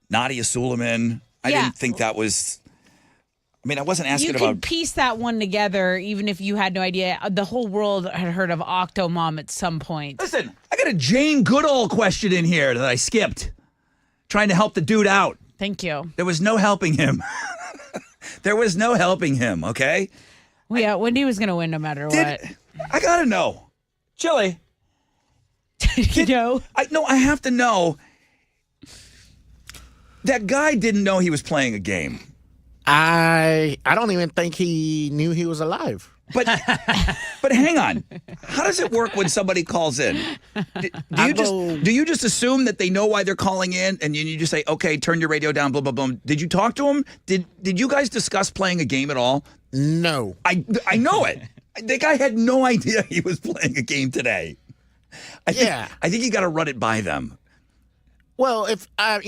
Nadia Suleiman. I Yeah. didn't think that was. I mean, I wasn't asking You about. could piece that one together even if you had no idea. The whole world had heard of Octomom at some point. Listen, I got a Jane Goodall question in here that I skipped, trying to help the dude out. Thank you. There was no helping him. There was no helping him, okay? Well, yeah, Wendy was going to win no matter what. I got to know. Chili. You know? I have to know. That guy didn't know he was playing a game. I don't even think he knew he was alive. But hang on. How does it work when somebody calls in? Do you just assume that they know why they're calling in, and you just say, okay, turn your radio down, blah, blah, blah. Did you talk to him? Did you guys discuss playing a game at all? No. I know it. The guy had no idea he was playing a game today. I think you got to run it by them. Well, if I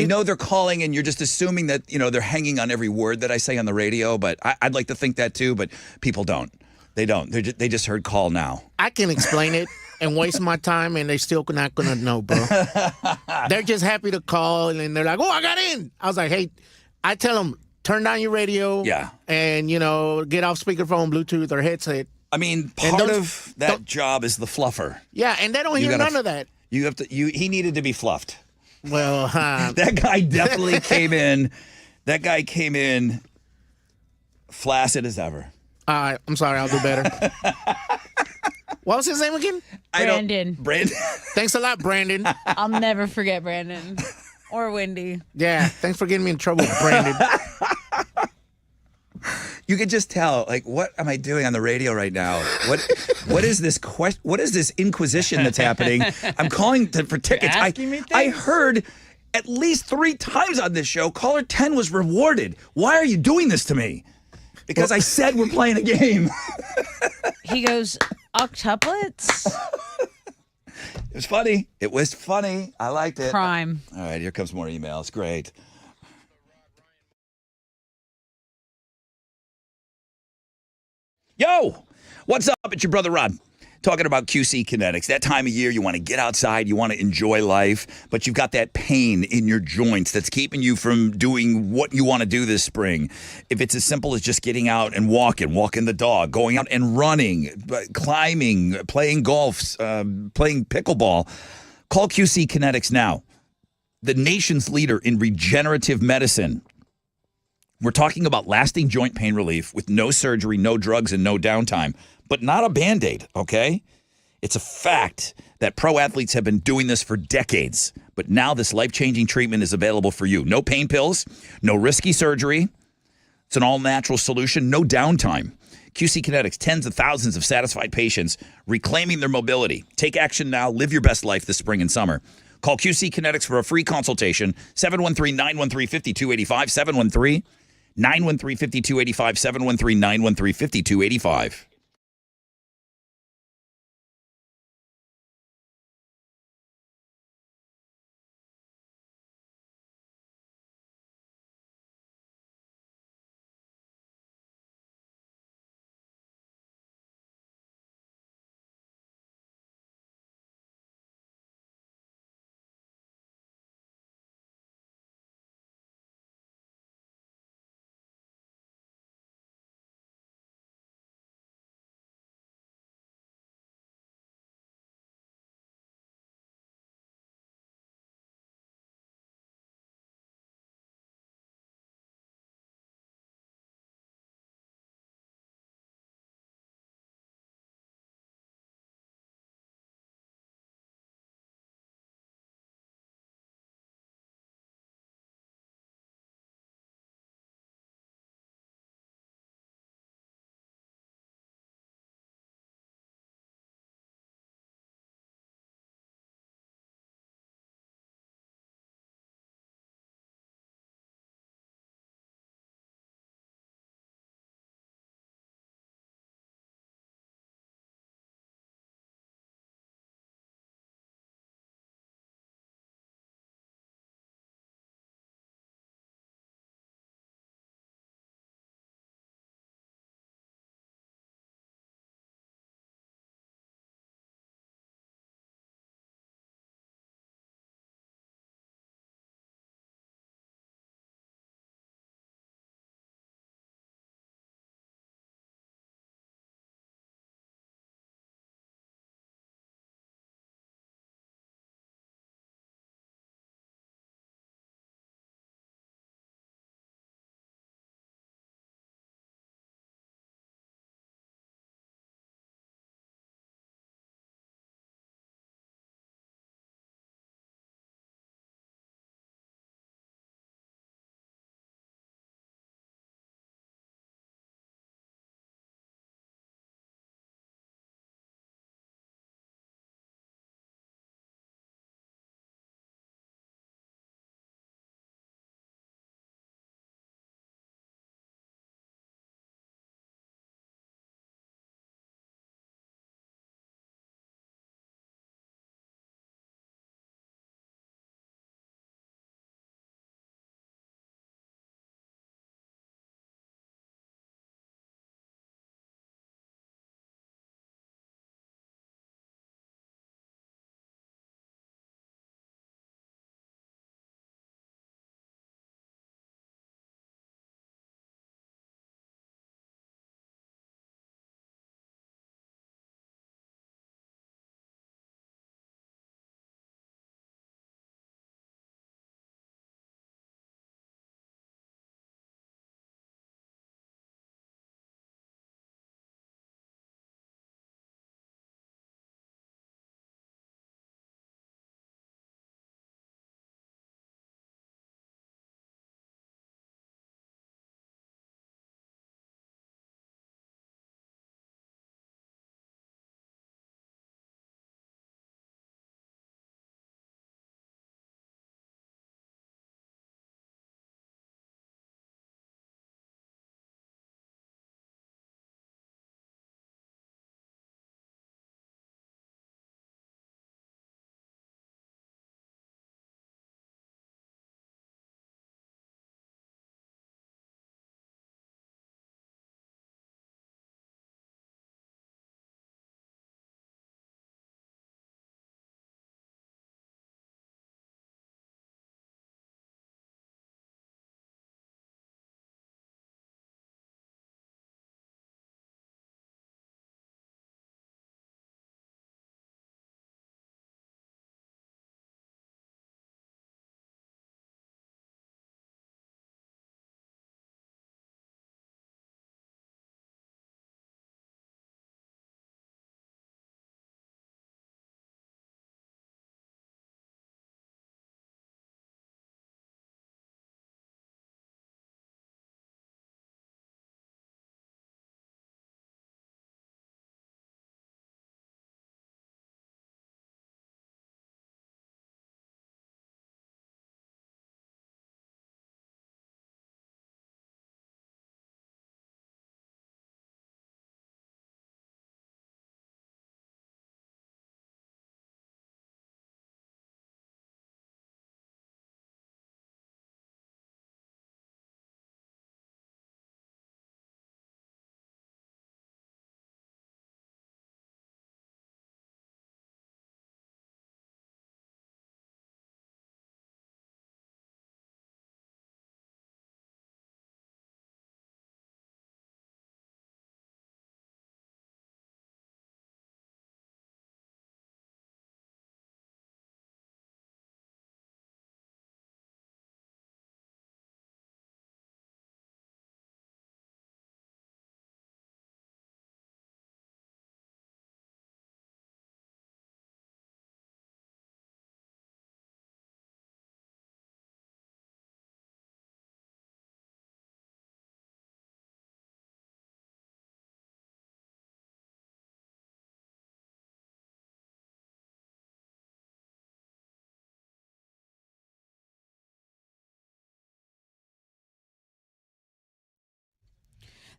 know they're calling and you're just assuming that, they're hanging on every word that I say on the radio, but I'd like to think that too, but people don't. They don't. They just heard call now. I can explain it and waste my time, and they still not going to know, bro. They're just happy to call, and they're like, oh, I got in. I was like, hey, I tell them, turn down your radio. Yeah. And, get off speakerphone, Bluetooth, or headset. I mean, part of that job is the fluffer. Yeah, and they don't hear none of that. You have to. He needed to be fluffed. Well, that guy definitely came in. That guy came in flaccid as ever. All right, I'm sorry. I'll do better. What was his name again? Brandon. Brandon. Thanks a lot, Brandon. I'll never forget Brandon. Or Wendy. Yeah, thanks for getting me in trouble, Brandon. You could just tell, like, what am I doing on the radio right now? What is this What is this inquisition that's happening? I'm calling for tickets. I heard at least 3 times on this show, caller 10 was rewarded. Why are you doing this to me? Because I said we're playing a game. He goes, octuplets? It was funny. It was funny. I liked it. Crime. All right, here comes more emails. Great. Yo, what's up? It's your brother Rod. Talking about QC Kinetics. That time of year, you want to get outside, you want to enjoy life, but you've got that pain in your joints that's keeping you from doing what you want to do this spring. If it's as simple as just getting out and walking the dog, going out and running, climbing, playing golf, playing pickleball, call QC Kinetics now. The nation's leader in regenerative medicine. We're talking about lasting joint pain relief with no surgery, no drugs, and no downtime, but not a Band-Aid, okay? It's a fact that pro athletes have been doing this for decades, but now this life-changing treatment is available for you. No pain pills, no risky surgery. It's an all-natural solution, no downtime. QC Kinetics, tens of thousands of satisfied patients reclaiming their mobility. Take action now. Live your best life this spring and summer. Call QC Kinetics for a free consultation, 713-913-5285, 713-913-5285, 713-913-5285.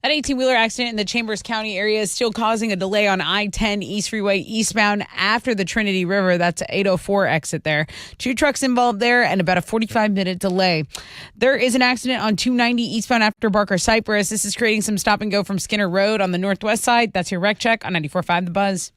That 18-wheeler accident in the Chambers County area is still causing a delay on I-10 East Freeway eastbound after the Trinity River. That's 804 exit there. 2 trucks involved there and about a 45-minute delay. There is an accident on 290 eastbound after Barker Cypress. This is creating some stop and go from Skinner Road on the northwest side. That's your wreck check on 94.5 The Buzz.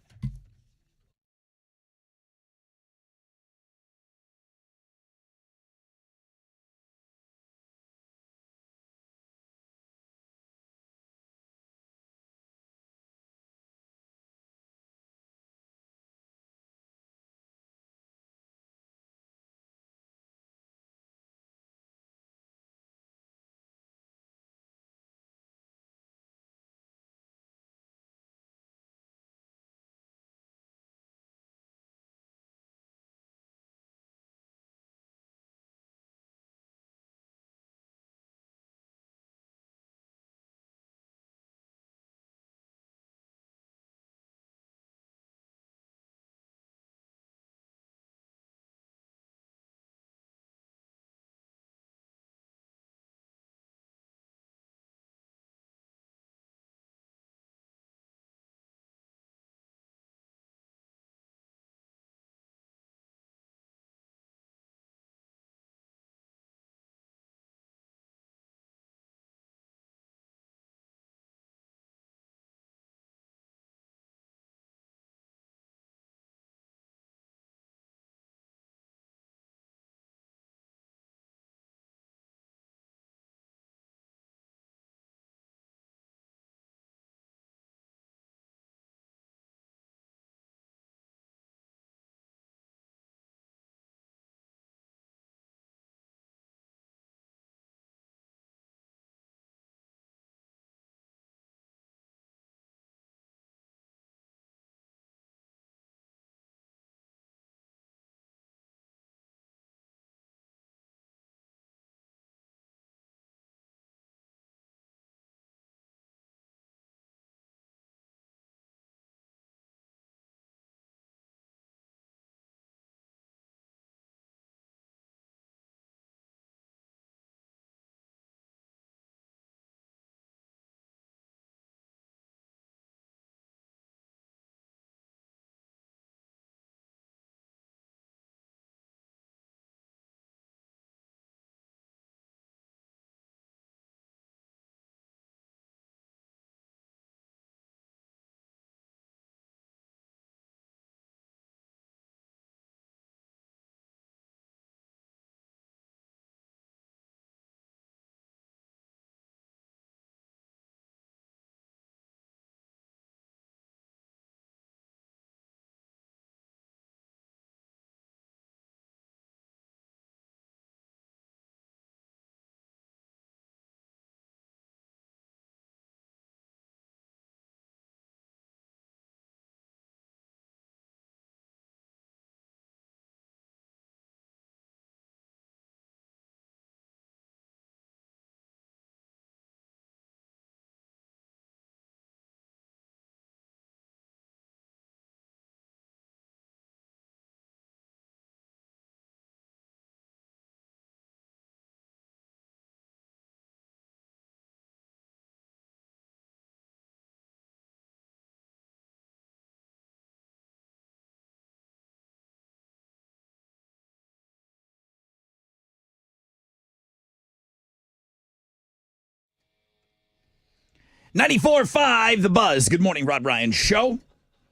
.94.5 The Buzz. Good morning, Rod Ryan Show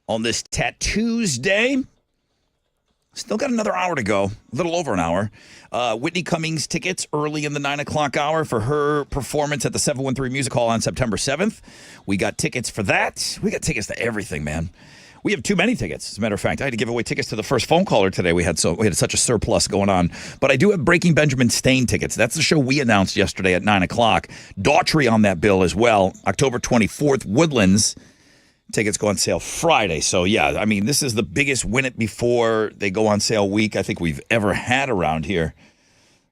on this Tattoos Day. Still got another hour to go, a little over an hour. Whitney Cummings tickets early in the 9 o'clock hour for her performance at the 713 Music Hall on September 7th. We got tickets for that. We got tickets to everything, man. We have too many tickets. As a matter of fact, I had to give away tickets to the first phone caller today. We had such a surplus going on. But I do have Breaking Benjamin Stain tickets. That's the show we announced yesterday at 9 o'clock. Daughtry on that bill as well. October 24th, Woodlands. Tickets go on sale Friday. So, yeah, I mean, this is the biggest win it before they go on sale week I think we've ever had around here.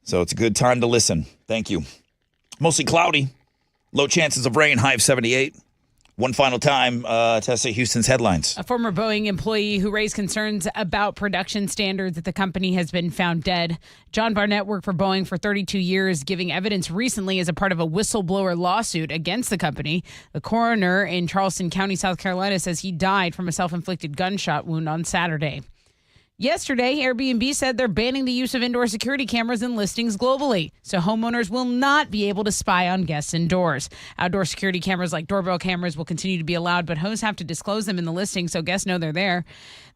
So it's a good time to listen. Thank you. Mostly cloudy. Low chances of rain, high of 78. One final time, Tessa, Houston's headlines. A former Boeing employee who raised concerns about production standards at the company has been found dead. John Barnett worked for Boeing for 32 years, giving evidence recently as a part of a whistleblower lawsuit against the company. The coroner in Charleston County, South Carolina, says he died from a self-inflicted gunshot wound on Saturday. Yesterday, Airbnb said they're banning the use of indoor security cameras in listings globally, so homeowners will not be able to spy on guests indoors. Outdoor security cameras like doorbell cameras will continue to be allowed, but hosts have to disclose them in the listing so guests know they're there.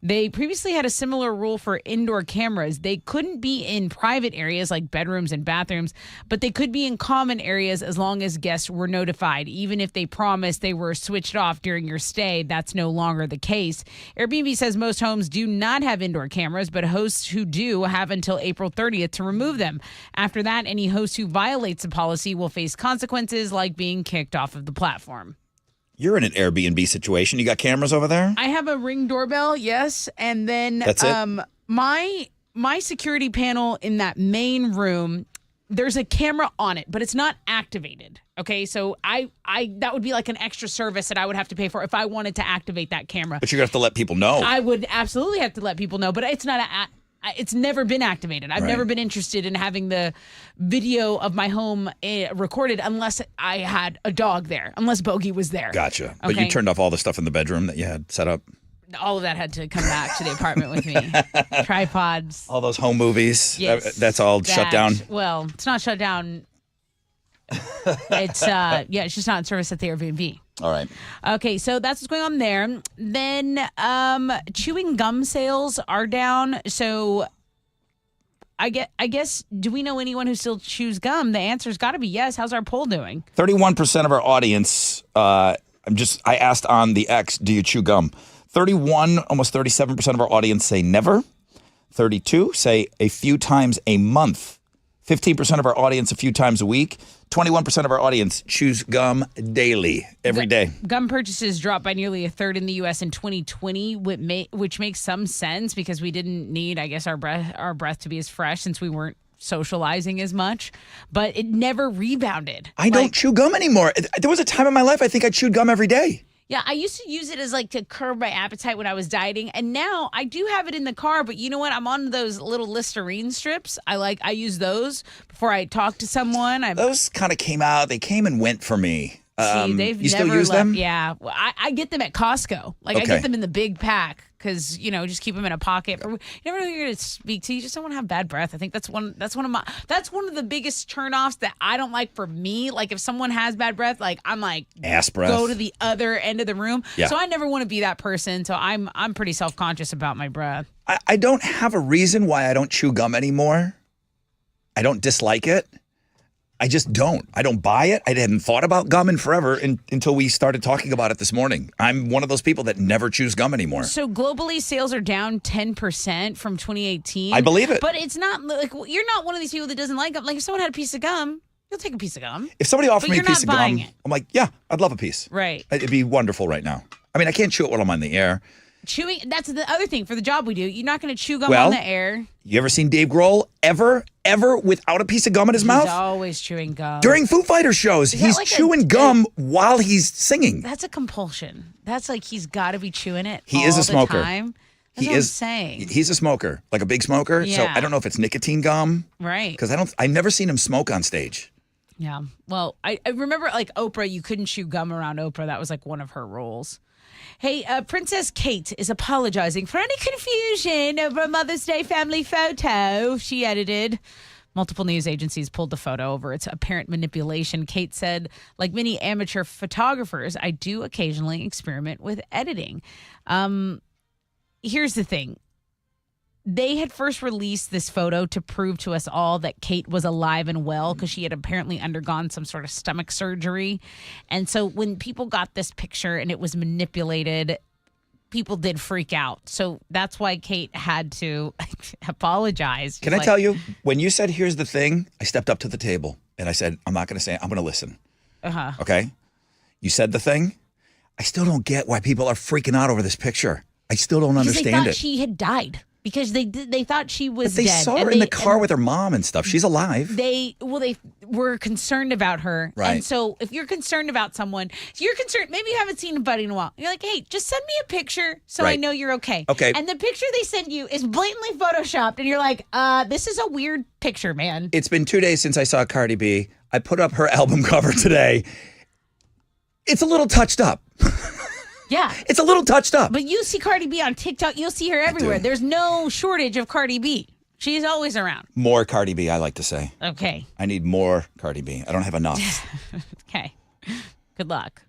They previously had a similar rule for indoor cameras. They couldn't be in private areas like bedrooms and bathrooms, but they could be in common areas as long as guests were notified. Even if they promised they were switched off during your stay, that's no longer the case. Airbnb says most homes do not have indoor cameras, but hosts who do have until April 30th to remove them. After that, any host who violates the policy will face consequences like being kicked off of the platform. You're in an Airbnb situation. You got cameras over there? I have a Ring doorbell, yes, and then That's it? My security panel in that main room, there's a camera on it, but it's not activated. Okay, so I that would be like an extra service that I would have to pay for if I wanted to activate that camera. But you're going to have to let people know. I would absolutely have to let people know, but it's not it's never been activated. I've never been interested in having the video of my home recorded unless I had a dog there, unless Bogey was there. Gotcha. But you turned off all the stuff in the bedroom that you had set up? All of that had to come back to the apartment with me. Tripods. All those home movies? Yes, That's all shut down? Well, it's not shut down. It's it's just not in service at the Airbnb. All right. Okay, so that's what's going on there. Then chewing gum sales are down. So I guess, do we know anyone who still chews gum? The answer's got to be yes. How's our poll doing? 31% of our audience, I asked on the X, do you chew gum? 31, almost 37% of our audience say never. 32 say a few times a month. 15% of our audience a few times a week. 21% of our audience chews gum daily, every day. Gum purchases dropped by nearly a third in the U.S. in 2020, which makes some sense because we didn't need, I guess, our breath to be as fresh since we weren't socializing as much. But it never rebounded. I don't chew gum anymore. There was a time in my life I think I chewed gum every day. Yeah, I used to use it as to curb my appetite when I was dieting, and now I do have it in the car. But you know what? I'm on those little Listerine strips. I use those before I talk to someone. Those kind of came out. They came and went for me. See, they've you never still use left. them? Yeah, well, I get them at Costco. I get them in the big pack because just keep them in a pocket. You never know who you're going to speak to. You just don't want to have bad breath. I think that's one of the biggest turnoffs that I don't like for me. Like if someone has bad breath, I'm like ass breath. Go to the other end of the room. Yeah. So I never want to be that person. So I'm pretty self-conscious about my breath. I don't have a reason why I don't chew gum anymore. I don't dislike it. I just don't. I don't buy it. I hadn't thought about gum in forever until we started talking about it this morning. I'm one of those people that never chews gum anymore. So globally, sales are down 10% from 2018. I believe it. But it's not you're not one of these people that doesn't like gum. Like if someone had a piece of gum, you'll take a piece of gum. If somebody offered me a piece of gum, it. I'm like, yeah, I'd love a piece. Right. It'd be wonderful right now. I mean, I can't chew it while I'm on the air. Chewing, that's the other thing for the job we do. You're not going to chew gum on the air. You ever seen Dave Grohl ever without a piece of gum in his mouth? He's always chewing gum. During Foo Fighters shows, he's chewing gum while he's singing. That's a compulsion. That's he's got to be chewing it He is a smoker. the time. That's what I'm saying. He's a smoker, like a big smoker. So Yeah. I don't know if it's nicotine gum. Right. Because I never seen him smoke on stage. Yeah. Well, I remember Oprah, you couldn't chew gum around Oprah. That was one of her rules. Hey, Princess Kate is apologizing for any confusion over a Mother's Day family photo she edited. Multiple news agencies pulled the photo over its apparent manipulation. Kate said, like many amateur photographers, I do occasionally experiment with editing. Here's the thing. They had first released this photo to prove to us all that Kate was alive and well because she had apparently undergone some sort of stomach surgery. And so when people got this picture and it was manipulated, people did freak out. So that's why Kate had to apologize. Can I tell you, when you said, here's the thing, I stepped up to the table and I said, I'm not going to say it. I'm going to listen. Uh-huh. Okay? You said the thing. I still don't get why people are freaking out over this picture. I still don't Because understand they thought it. she had died. because they thought she was But they dead. saw her and in the they- car and with her mom and stuff. She's alive. They were concerned about her. Right. And so if you're concerned about someone, you're concerned, maybe you haven't seen a buddy in a while. You're like, hey, just send me a picture so I Right. know you're okay. Okay. And the picture they send you is blatantly photoshopped. And you're like, this is a weird picture, man. It's been 2 days since I saw Cardi B. I put up her album cover today. It's a little touched up. Yeah. It's a little touched up. But you see Cardi B on TikTok, you'll see her everywhere. There's no shortage of Cardi B. She's always around. More Cardi B, I like to say. Okay. I need more Cardi B. I don't have enough. Okay. Good luck.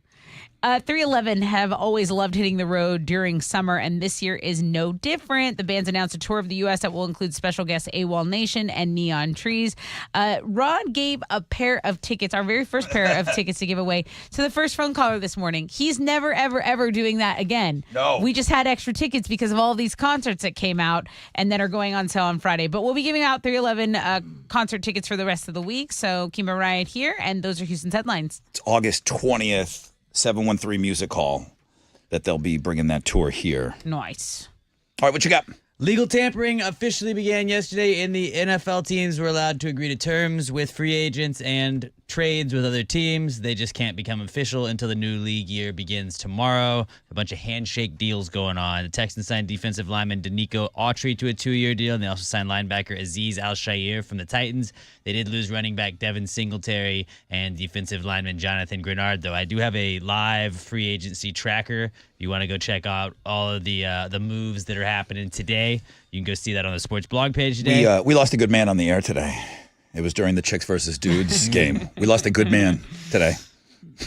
311 have always loved hitting the road during summer, and this year is no different. The band's announced a tour of the U.S. that will include special guests AWOL Nation and Neon Trees. Ron gave a pair of tickets, our very first pair of tickets to give away to the first phone caller this morning. He's never, ever, ever doing that again. No. We just had extra tickets because of all these concerts that came out and that are going on sale on Friday. But we'll be giving out 311 concert tickets for the rest of the week. So keep it right here, and those are Houston's headlines. It's August 20th, 713 Music Hall, that they'll be bringing that tour here. Nice. All right, what you got? Legal tampering officially began yesterday, and the NFL teams were allowed to agree to terms with free agents and trades with other teams. They just can't become official until the new league year begins tomorrow. A bunch of handshake deals going on. The Texans signed defensive lineman Danico Autry to a 2-year deal, and they also signed linebacker Azeez Al-Shaair from the Titans. They did lose running back Devin Singletary and defensive lineman Jonathan Grenard, though. I do have a live free agency tracker. If you want to go check out all of the moves that are happening today, you can go see that on the sports blog page today. We lost a good man on the air today. It was during the Chicks versus Dudes game. We lost a good man today.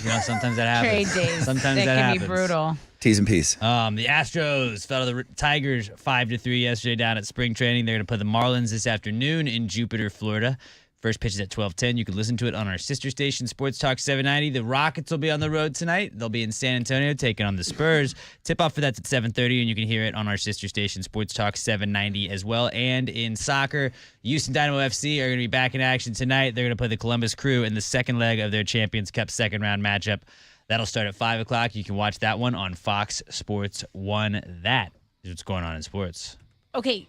You know, sometimes that happens. Trade days. Sometimes that that can happens. be brutal. T's and P's. The Astros fell to the Tigers 5-3 yesterday down at spring training. They're going to play the Marlins this afternoon in Jupiter, Florida. First pitch is at 12:10. You can listen to it on our sister station, Sports Talk 790. The Rockets will be on the road tonight. They'll be in San Antonio taking on the Spurs. Tip-off for that's at 7:30, and you can hear it on our sister station, Sports Talk 790 as well. And in soccer, Houston Dynamo FC are going to be back in action tonight. They're going to play the Columbus Crew in the second leg of their Champions Cup second-round matchup. That'll start at 5 o'clock. You can watch that one on Fox Sports 1. That is what's going on in sports. Okay.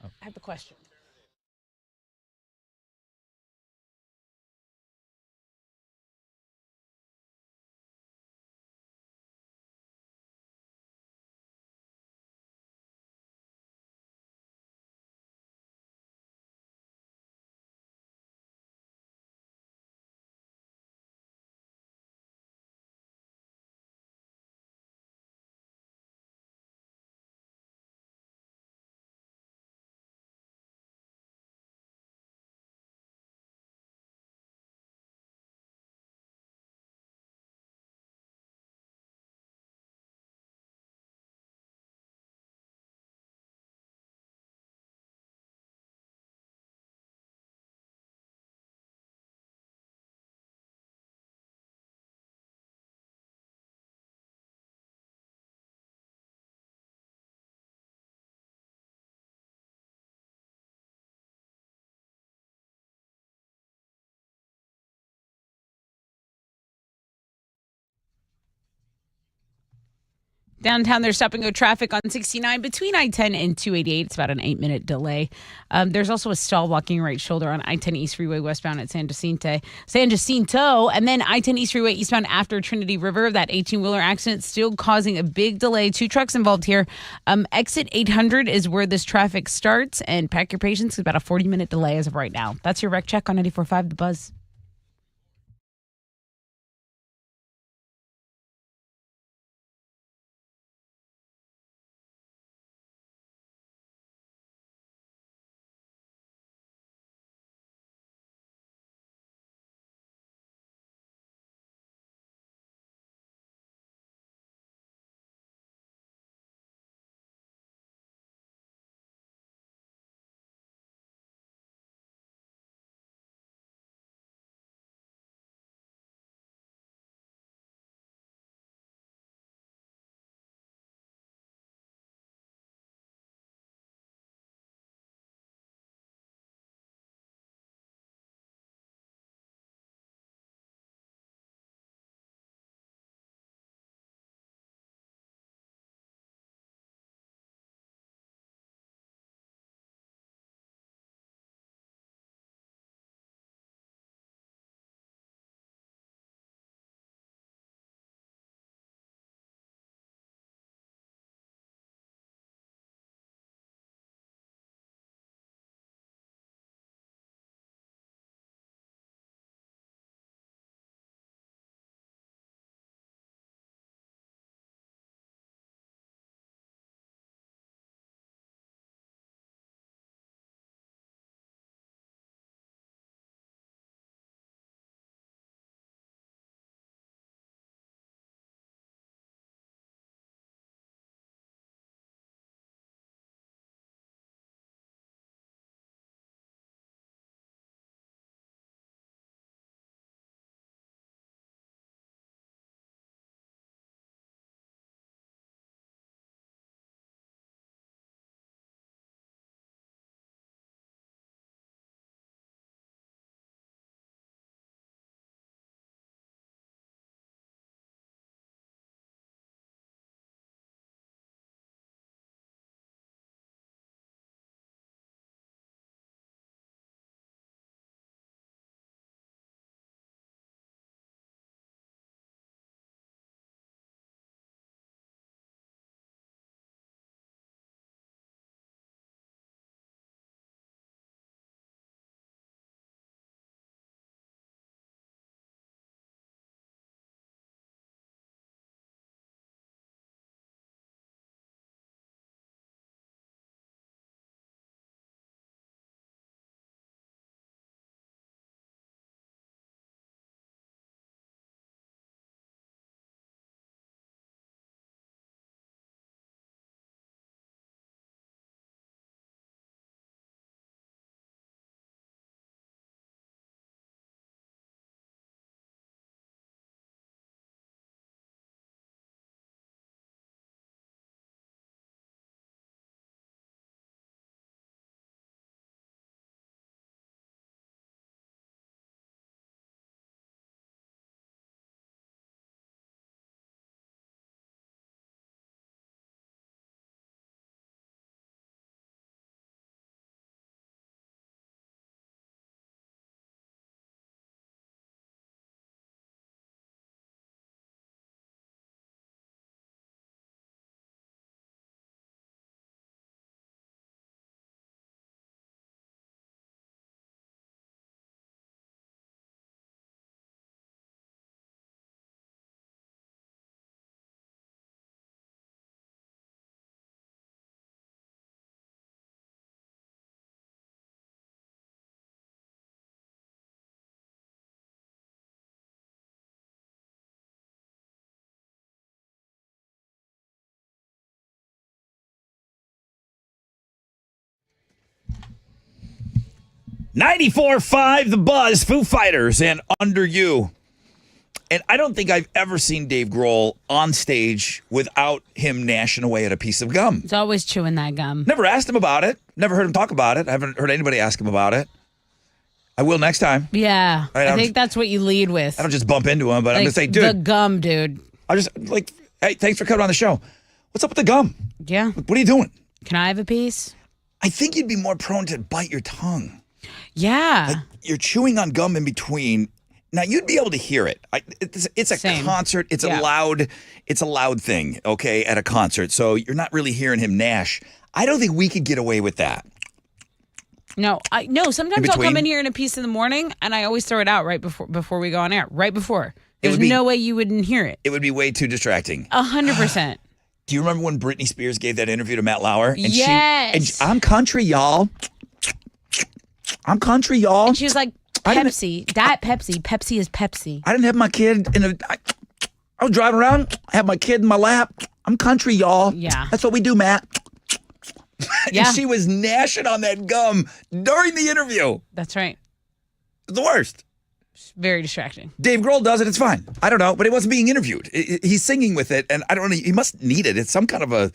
I have a question. Downtown, there's stop and go traffic on 69 between I-10 and 288. It's about an 8-minute delay. There's also a stall blocking right shoulder on I-10 East Freeway westbound at San Jacinto. And then I-10 East Freeway eastbound after Trinity River. That 18-wheeler accident still causing a big delay. 2 trucks involved here. Exit 800 is where this traffic starts. And pack your patience. It's about a 40-minute delay as of right now. That's your wreck check on 94.5 The Buzz. 94.5 The Buzz, Foo Fighters, and Under You. And I don't think I've ever seen Dave Grohl on stage without him gnashing away at a piece of gum. He's always chewing that gum. Never asked him about it. Never heard him talk about it. I haven't heard anybody ask him about it. I will next time. Yeah. I I don't- think that's what you lead with. I don't just bump into him, but I'm Like, going to say, the dude, gum, dude. I just, like, hey, thanks for coming on the show. What's up with the gum? Yeah. What are you doing? Can I have a piece? I think you'd be more prone to bite your tongue. Yeah. Like, you're chewing on gum in between. Now you'd be able to hear it. It's a Same. concert. It's Yeah. a loud thing, okay, at a concert. So you're not really hearing him gnash. I don't think we could get away with that. No, sometimes In I'll come between? in here in a piece in the morning and I always throw it out right before we go on air. Right before. There's would be- no way you wouldn't hear it. It would be way too distracting. 100%. Do you remember when Britney Spears gave that interview to Matt Lauer? And Yes. I'm country, y'all. I'm country, y'all. And she was like, I didn't- Pepsi, Diet Pepsi. Pepsi is Pepsi. I didn't have my kid I was driving around, I had my kid in my lap. I'm country, y'all. Yeah. That's what we do, Matt. Yeah. And she was gnashing on that gum during the interview. That's right. The worst. It's very distracting. Dave Grohl does it, it's fine. I don't know, but it wasn't being interviewed. He's singing with it, and I don't know, he must need it. It's some kind of a,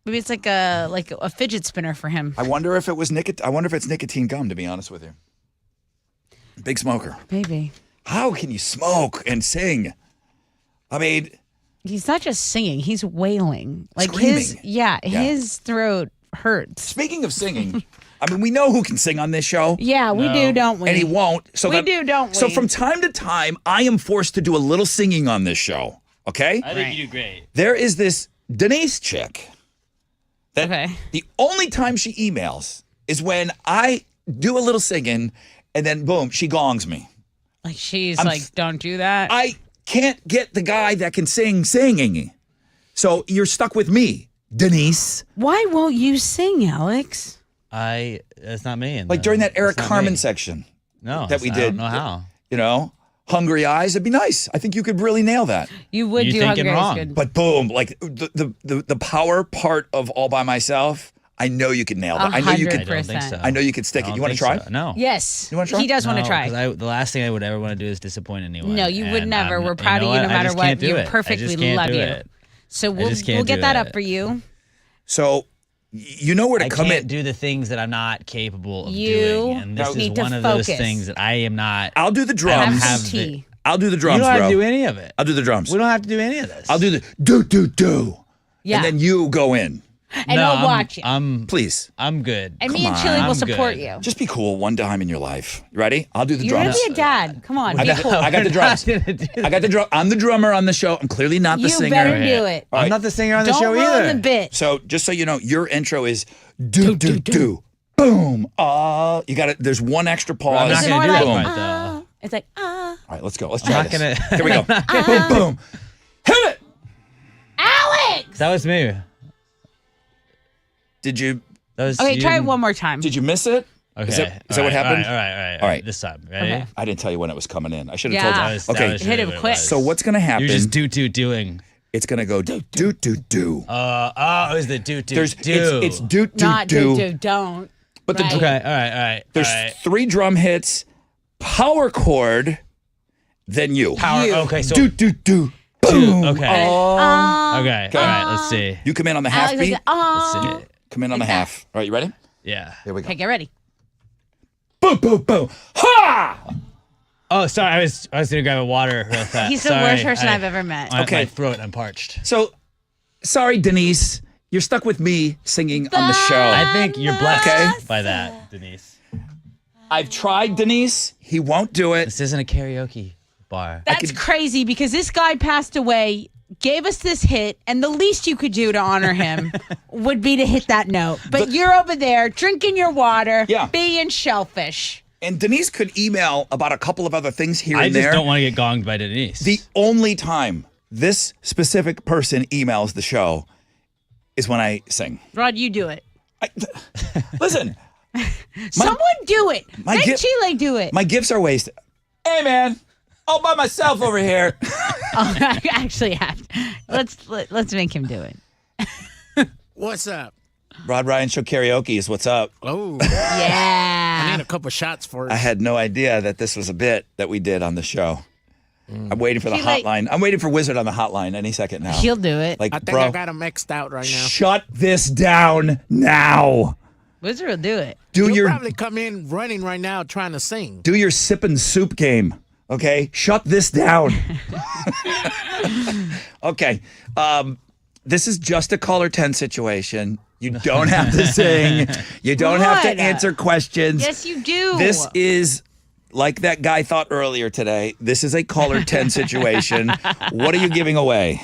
Maybe it's like a fidget spinner for him. I wonder if it was nicotine. I wonder if it's nicotine gum, to be honest with you. Big smoker. Maybe. How can you smoke and sing? I mean, He's not just singing, he's wailing. Like Screaming. yeah, his throat hurts. speaking of singing, I mean, we know who can sing on this show. Yeah, we do, don't we? And he won't. So We do, don't So we? from time to time, I am forced to do a little singing on this show. Okay? I think you do great. There is this Denise chick that Okay. the only time she emails is when I do a little singing and then boom, she gongs me. Like she's I'm like, s- don't do that. I can't get the guy that can sing singing. So you're stuck with me, Denise. Why won't you sing, Alex? That's not me. Like during that Eric That's not Carmen me. section. No, that we I did. don't know how. You know, Hungry Eyes, it'd be nice. I think you could really nail that. You would You're do thinking Hungry Eyes wrong. good. But boom, like the power part of All by Myself, I know you could nail that. I know you could. I don't think so. I know you could stick I it. don't You want to think try? so. No. Yes. You wanna try? He does want to No, try. 'cause the last thing I would ever want to do is disappoint anyone. No, you would and never. I'm- We're proud of you no I matter just what. can't do You it. I perfectly just can't love do you. it. So I just can't we'll do get that up it. for you. So you know where to I come can't in. do the things that I'm not capable of You doing, and this need is to one of those focus. things that I am not. I'll do the I don't drums. Have have some the- tea. I'll do the You drums, don't have bro. to do any of it. I'll do the drums. We don't have to do any of this. I'll do the do. Yeah. And then you go in. And No, I'll watch it. Please. I'm good. And me come and Chili on. will I'm support good. you. Just be cool one time in your life. You ready? I'll do the You're gonna drums. be a dad. Come on, I be got, cool. I got the drums. We're not gonna do I got the drum. I'm the drummer on the show. I'm clearly not the You singer. better do it. All I'm right. not the singer on the Don't show ruin either. the bit. So just so you know, your intro is do. Boom. You got it. There's one extra pause. I'm not Is it gonna more do like, that part though. It's like, All right, let's go. Let's I'm try not this. gonna- Here we go. Boom, boom. Hit it. Alex! That was me. Did you? That was Okay, you try it didn't- one more time. Did you miss it? Okay. Is that what happened? All right. All right. This time. Ready? Okay. I didn't tell you when it was coming in. I should have Yeah. told That you. was, Okay. That was Hit really him what it quick. was. So what's gonna happen? You're just doing. It's gonna go do. It was the do. There's it's do. Not do. Don't. But the Right. Okay. All right. there's all right. 3 drum hits, power chord, then you. Power. You. Okay. So Do. two. Boom. Okay. Oh. Okay. All right. Let's see. You come in on the half Alex is beat. like, Let's see. Come in on the half. All right, you ready? Yeah. Here we go. Okay, get ready. Boom, boom, boom. Ha! Oh, sorry. I was gonna grab a water real fast. He's the Sorry, worst person I've ever met. My Okay. throat. I'm parched. So, sorry, Denise. You're stuck with me singing on the show. I think you're blessed Okay. by that, Denise. I've tried Denise. He won't do it. This isn't a karaoke bar. That's crazy because this guy passed away, gave us this hit, and the least you could do to honor him would be to hit that note. But you're over there drinking your water, Yeah. being shellfish. And Denise could email about a couple of other things here I and just there. don't want to get gonged by Denise. The only time this specific person emails the show is when I sing. Rod, you do it. Listen, Someone do it. my Make gift- Chile do it. my gifts are wasted. Hey, man, all by myself over here. Oh, I actually have. Let's make him do it. What's up? Rod Ryan Show Karaoke is what's up. Oh, Yeah. I need a couple shots first. I had no idea that this was a bit that we did on the show. I'm waiting for the hotline. I'm waiting for Wizard on the hotline any second now. He'll do it. Like, I think bro, I got him X'd out right now. shut this down now. Wizard will do it. He'll probably come in running right now trying to sing. Do your sip and soup game. Okay, shut this down. Okay, this is just a caller 10 situation. You don't have to sing. You don't have to What? answer questions. Yes, you do. This is like that guy thought earlier today. This is a caller 10 situation. What are you giving away?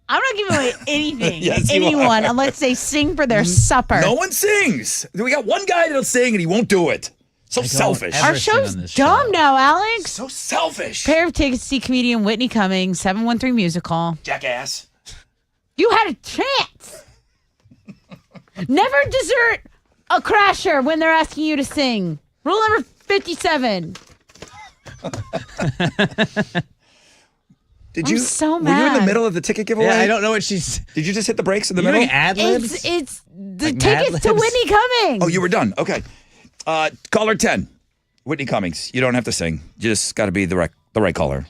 I'm not giving away anything Yes, to you anyone are. unless they sing for their supper. No one sings. We got one guy that'll sing and he won't do it. So selfish. Our show's dumb now, Alex. So selfish. Pair of tickets to see comedian Whitney Cummings, 713 Musical. Jackass. You had a chance. Never desert a crasher when they're asking you to sing. Rule number 57. Did I'm you? so Were you in the mad. middle of the ticket giveaway? Yeah, I don't know what she's. Did you just hit the brakes in the You middle? doing ad libs? It's the Like tickets Mad to Libs? Whitney Cummings. Oh, you were done. Okay. Caller 10, Whitney Cummings. You don't have to sing. You just got to be the right caller.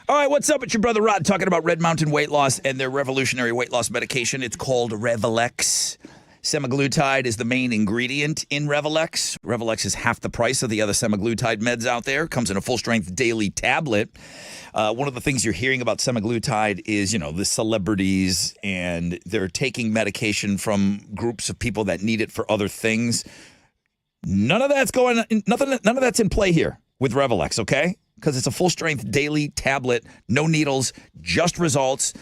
All right, what's up? It's your brother Rod talking about Red Mountain Weight Loss and their revolutionary weight loss medication. It's called Revelex. Semaglutide is the main ingredient in Revelex. Revelex is half the price of the other semaglutide meds out there. Comes in a full-strength daily tablet. One of the things you're hearing about semaglutide is, the celebrities, and they're taking medication from groups of people that need it for other things. None of that's none of that's in play here with Revelex, okay? Because it's a full-strength daily tablet, no needles, just results.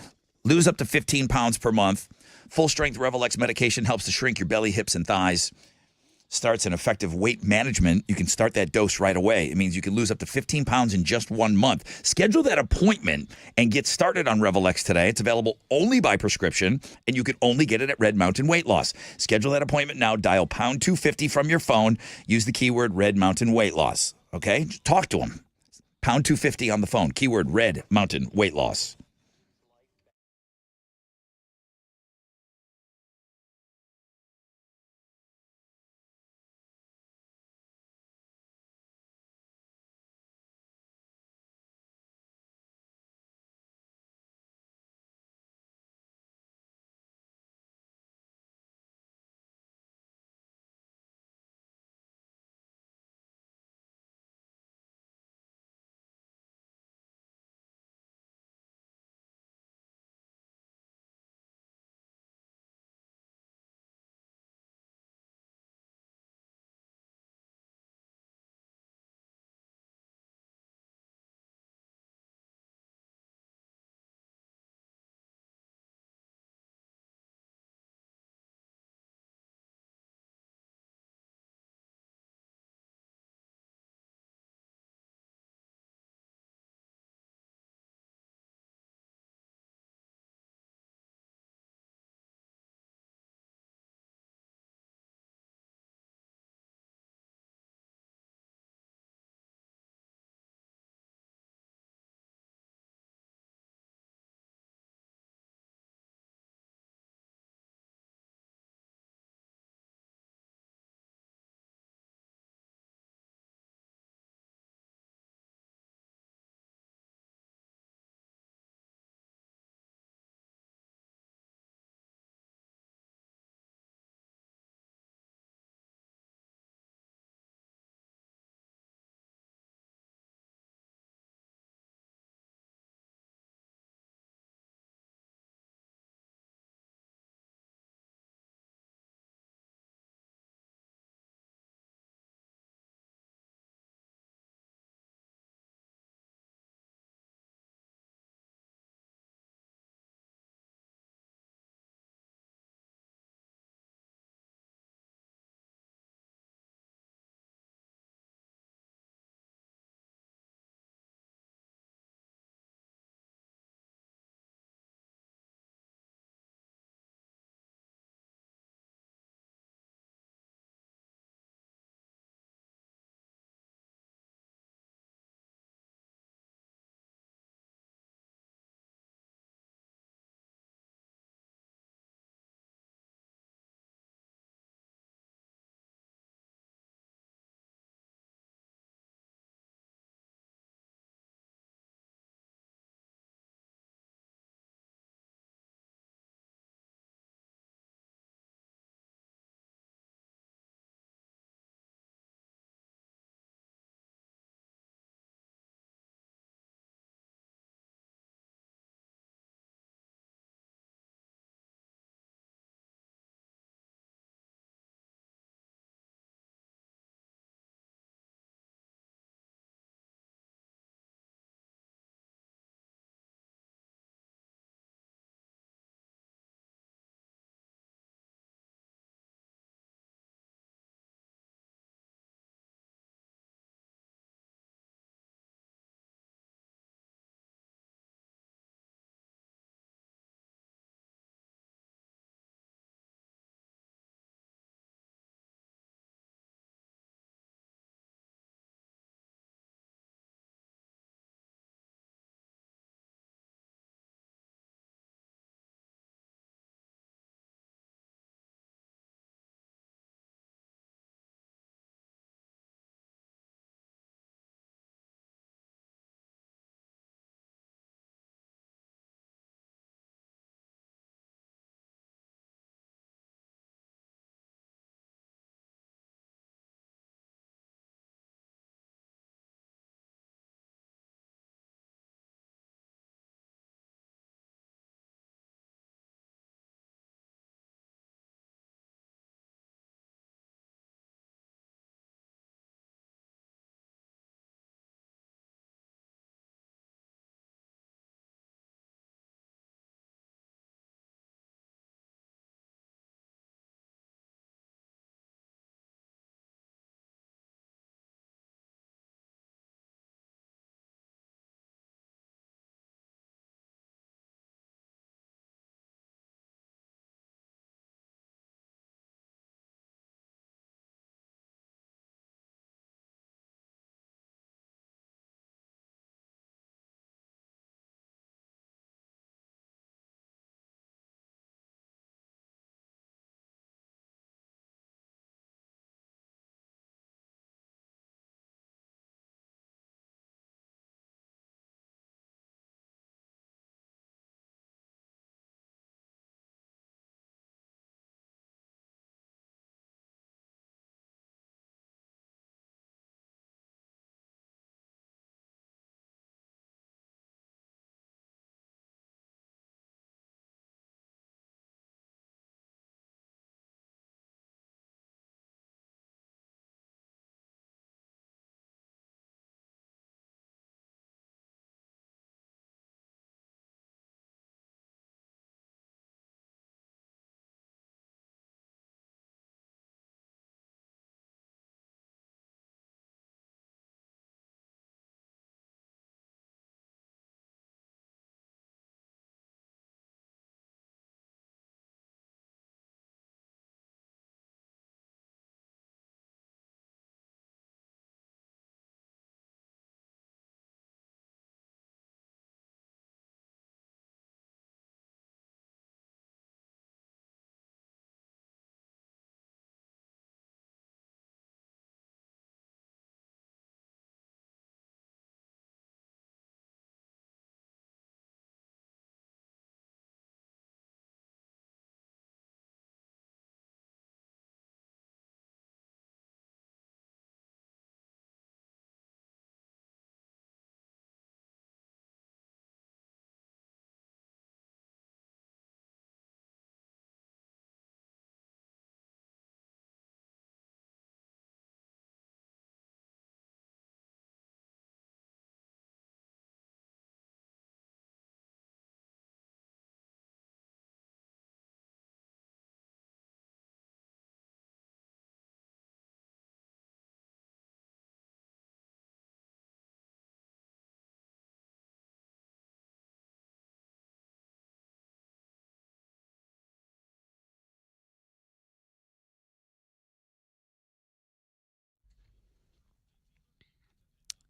Lose up to 15 pounds per month. Full-strength Revelex medication helps to shrink your belly, hips, and thighs. Starts an effective weight management. You can start that dose right away. It means you can lose up to 15 pounds in just 1 month. Schedule that appointment and get started on Revelex today. It's available only by prescription, and you can only get it at Red Mountain Weight Loss. Schedule that appointment now. Dial pound 250 from your phone. Use the keyword Red Mountain Weight Loss. Okay? Talk to them. Pound 250 on the phone. Keyword Red Mountain Weight Loss.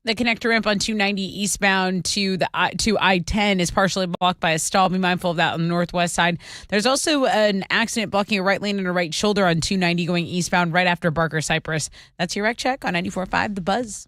The connector ramp on 290 eastbound to I-10 is partially blocked by a stall. Be mindful of that on the northwest side. There's also an accident blocking a right lane and a right shoulder on 290 going eastbound right after Barker Cypress. That's your wreck check on 94.5 The Buzz.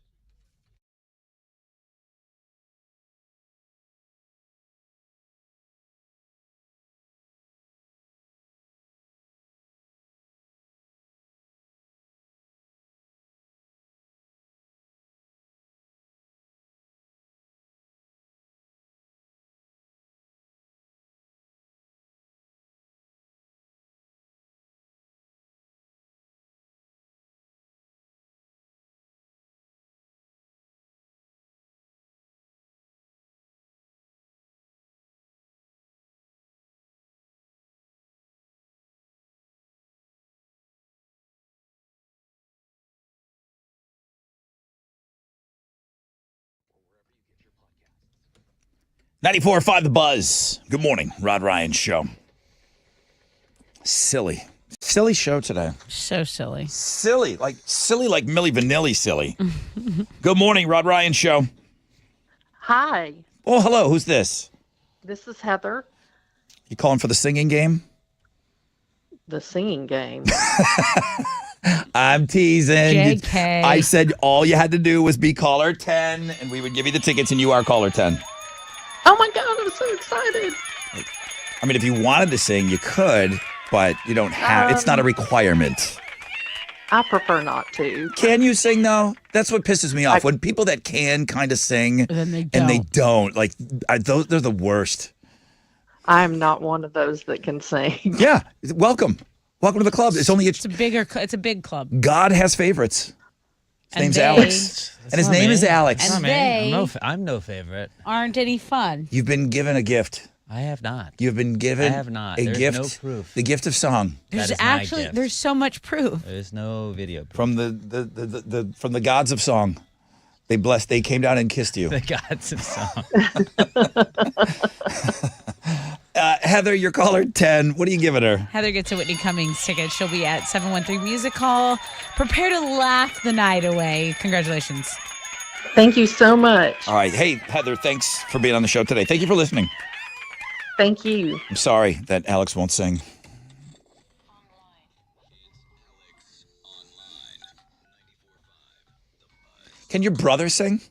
.94.5 The Buzz. Good morning, Rod Ryan Show. Silly show today. So silly. Silly like Milli Vanilli silly. Good morning, Rod Ryan Show. Hi, Oh, hello. Who's this? this is Heather, You calling for the singing game? the singing game. I'm teasing. JK. I said all you had to do was be caller 10, and we would give you the tickets, and you are caller 10. Oh my God, I'm so excited. I mean, if you wanted to sing, you could, but you don't have. It's not a requirement. I prefer not to. Can you sing though? That's what pisses me off when people that can kind of sing then and they don't. Like those, they're the worst. I'm not one of those that can sing. Yeah, welcome to the club. It's It's a big club. God has favorites. His And name's they- Alex, and his not name me. is Alex. And Not me. they I'm no favorite. aren't any fun. You've been given a gift. I have not. You've been given I have not. a There's gift. no proof. The gift of song There's is my actually gift. there's so much proof. There's no video proof. from from the gods of song. They came down and kissed you. The gods of song. Heather, you're caller 10. What are you giving her? Heather gets a Whitney Cummings ticket. She'll be at 713 Music Hall. Prepare to laugh the night away. Congratulations. Thank you so much. All right. Hey, Heather, thanks for being on the show today. Thank you for listening. Thank you. I'm sorry that Alex won't sing. Can your brother sing?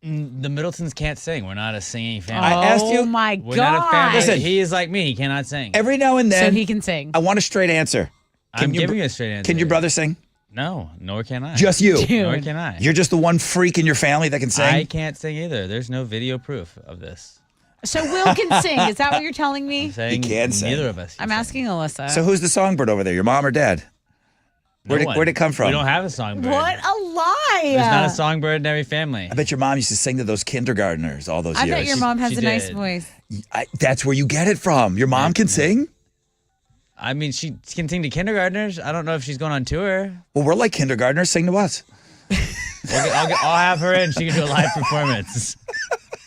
The Middletons can't sing. We're not a singing family. I asked you. Oh my We're not a family. Listen. He is like me. He cannot sing. Every now and then, So he can sing. I want a straight answer. I'm your giving br- you a straight answer. Can your brother sing? No, nor can I. Just you. Nor Dude. can I. You're just the one freak in your family that can sing. I can't sing either. There's no video proof of this. So Will can sing. Is that what you're telling me? Saying can sing. Neither of us. I'm asking Alyssa. So who's the songbird over there? Your mom or dad? Where'd it come from? We don't have a songbird. What a lie. There's not a songbird in every family. I bet your mom used to sing to those kindergartners all those I years. bet your mom has She a nice did. voice. That's where you get it from. Your mom can sing? I mean, she can sing to kindergartners. I don't know if she's going on tour. Well, we're like kindergartners. Sing to us. I'll have her in. She can do a live performance.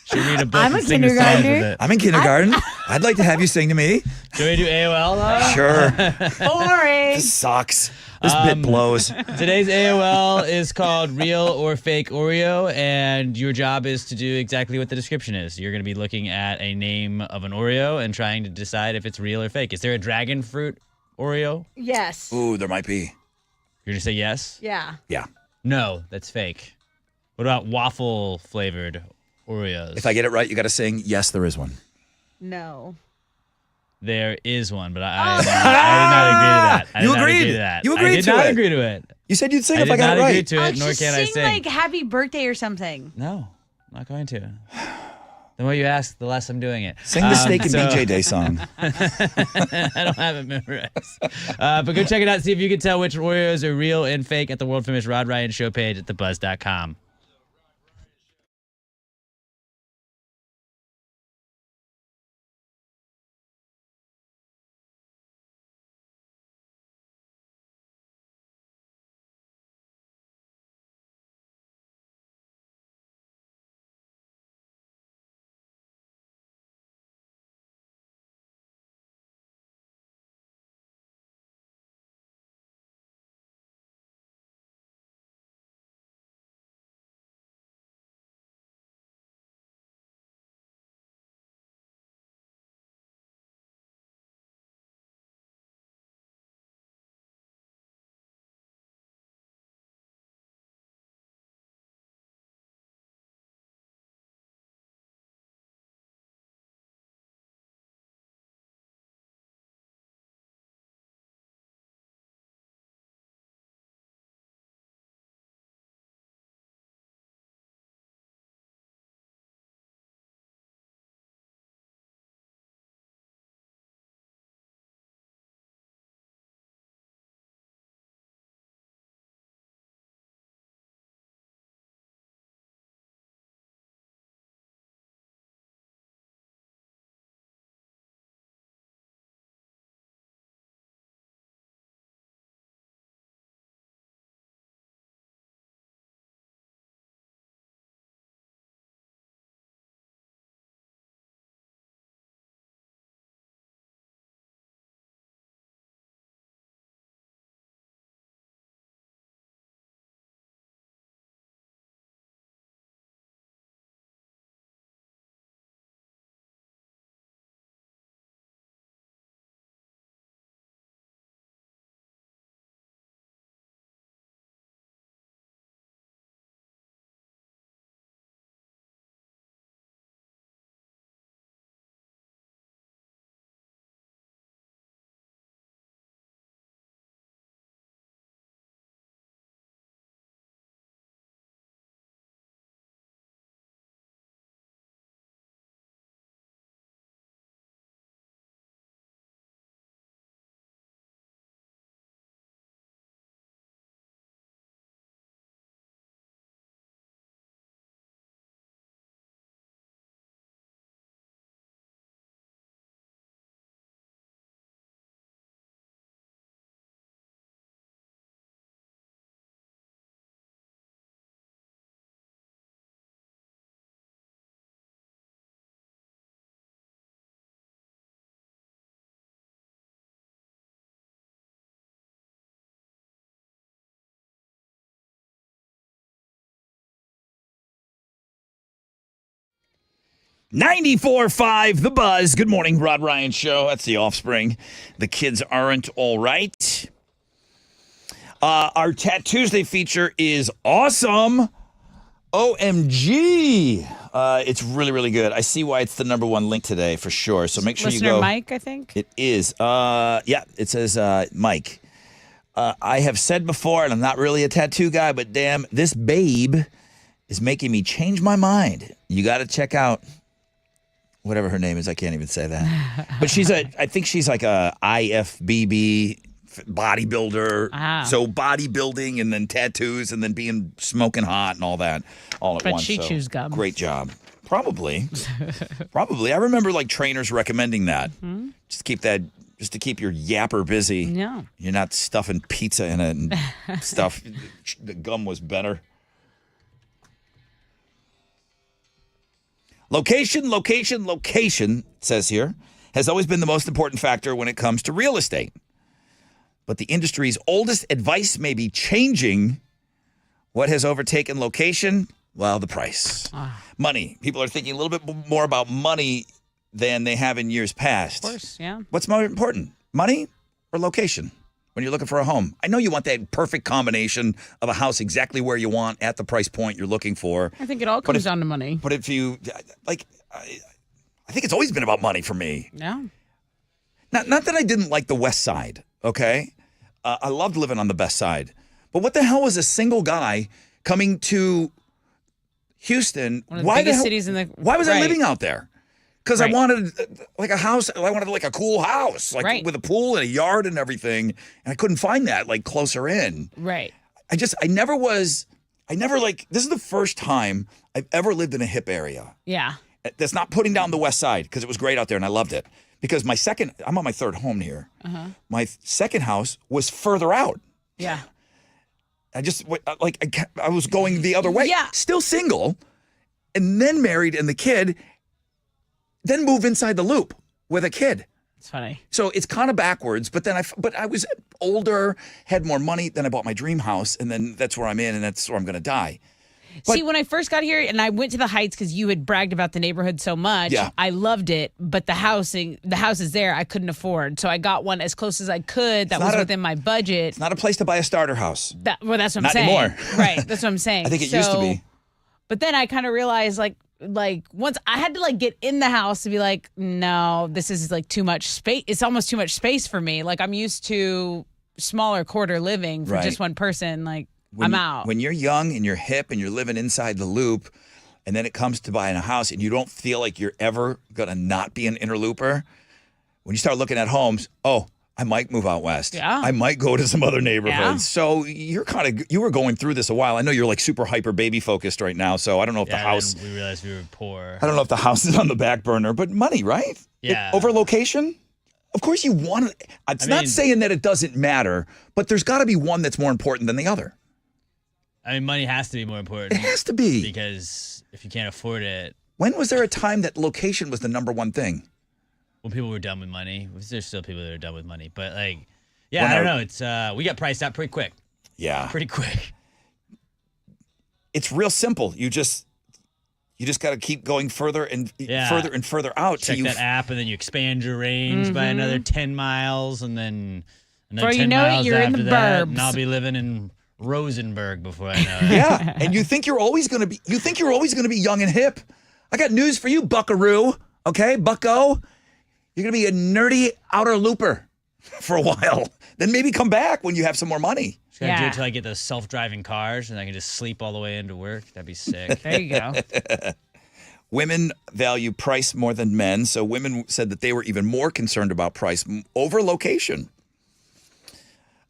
She'll read a book I'm and a sing the songs with kindergartner. it. I'm in kindergarten. I'd like to have you sing to me. Can we do AOL though? Sure. Boring. This sucks. This bit blows. Today's AOL is called Real or Fake Oreo, and your job is to do exactly what the description is. You're going to be looking at a name of an Oreo and trying to decide if it's real or fake. Is there a dragon fruit Oreo? Yes. Ooh, there might be. You're going to say yes? Yeah. Yeah. No, that's fake. What about waffle flavored Oreos? If I get it right, you got to sing, yes, there is one. No. There is one, but I did not agree to that. I did You not agreed. agree to that. You agreed I did to not it. agree to it. You said you'd sing I if I did got not it agree right. to it, nor just can I sing sing. like happy birthday or something. No, I'm not going to. The more you ask, the less I'm doing it. Sing the Steak and BJ Day song. I don't have it memorized. But go check it out. See if you can tell which Oreos are real and fake at the world famous Rod Ryan Show page at thebuzz.com. 94.5 The Buzz. Good morning, Rod Ryan Show. That's The Offspring. The kids aren't all right. Our Tat Tuesday feature is awesome. OMG. It's really, really good. I see why it's the number one link today for sure. So make sure Listener you go. Mike, I think. It is. Yeah, it says Mike. I have said before, and I'm not really a tattoo guy, but damn, this babe is making me change my mind. You got to check out whatever her name is. I can't even say that. But I think she's like a IFBB bodybuilder. So bodybuilding and then tattoos and then being smoking hot and all that all at But once. she So chews gum. Great job. Probably. Probably. I remember like trainers recommending that. Just to keep your yapper busy. Yeah. You're not stuffing pizza in it and stuff. The gum was better. Location, it says here, has always been the most important factor when it comes to real estate. But the industry's oldest advice may be changing. What has overtaken location? Well, the price. Money. People are thinking a little bit more about money than they have in years past. Of course, yeah. What's more important, money or location when you're looking for a home? I know you want that perfect combination of a house exactly where you want at the price point you're looking for. I think it all comes down to money. But if you, like, I think it's always been about money for me. Yeah. Not that I didn't like the West Side, okay? I loved living on the Best Side. But what the hell was a single guy coming to Houston? One of the biggest cities in the... Why was I Right. living out there? Because I wanted like a house. I wanted like a cool house, like with a pool and a yard and everything. And I couldn't find that like closer in. Right. This is the first time I've ever lived in a hip area. Yeah. That's not putting down the West Side because it was great out there and I loved it. Because I'm on my third home here. Uh-huh. My second house was further out. Yeah. I was going the other way. Yeah. Still single, and then married and the kid, then move inside the loop with a kid. It's funny. So it's kind of backwards, but I was older, had more money, then I bought my dream house, and then that's where I'm in, and that's where I'm going to die. See, when I first got here and I went to the Heights because you had bragged about the neighborhood so much, Yeah. I loved it. But the houses there I couldn't afford. So I got one as close as I could that was within my budget. It's not a place to buy a starter house. That's what I'm Not saying. anymore. Right. That's what I'm saying. I think it used to be. But then I kind of realized like once I had to like get in the house to be like, no, this is like too much space. It's almost too much space for me. Like I'm used to smaller quarter living for Right. just one person. Like I'm out. When you're young and you're hip and you're living inside the loop, and then it comes to buying a house and you don't feel like you're ever going to not be an interlooper, when you start looking at homes, I might move out west. Yeah. I might go to some other neighborhoods. Yeah. So you were going through this a while. I know you're like super hyper baby focused right now. So I don't know if the house, We realized we were poor. I don't know if the house is on the back burner, but money, right? Yeah. Over location? Of course you want it. It's not saying that it doesn't matter, but there's got to be one that's more important than the other. I mean, money has to be more important. It has to be. Because if you can't afford it. When was there a time that location was the number one thing? When people were done with money. There's still people that are done with money. But I When don't know. It's we got priced out pretty quick. Yeah. Pretty quick. It's real simple. You just got to keep going further and further out. Check that app, and then you expand your range by another 10 miles, and then another Before 10 you know it, miles you're in after the that, burbs. and I'll be living in Rosenberg before I know it. Yeah, and you think you're always going to be young and hip. I got news for you, buckaroo. Okay, bucko. You're going to be a nerdy outer looper for a while. Then maybe come back when you have some more money. Just gotta do it till I get those self-driving cars, and I can just sleep all the way into work. That'd be sick. There you go. Women value price more than men, so women said that they were even more concerned about price over location.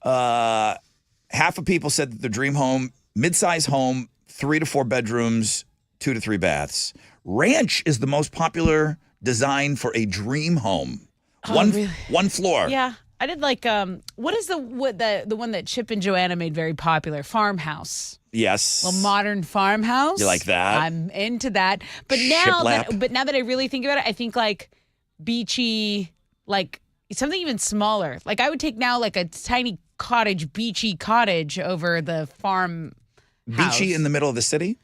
Half of people said that their dream home, mid-size home, 3 to 4 bedrooms, 2 to 3 baths. Ranch is the most popular design for a dream home. Really? One floor. Yeah. I did like what is the one that Chip and Joanna made very popular? Farmhouse. Yes. A modern farmhouse. You like that? I'm into that. But now that I really think about it, I think like beachy, like something even smaller. Like I would take now like a tiny cottage, beachy cottage over the farm house. Beachy in the middle of the city?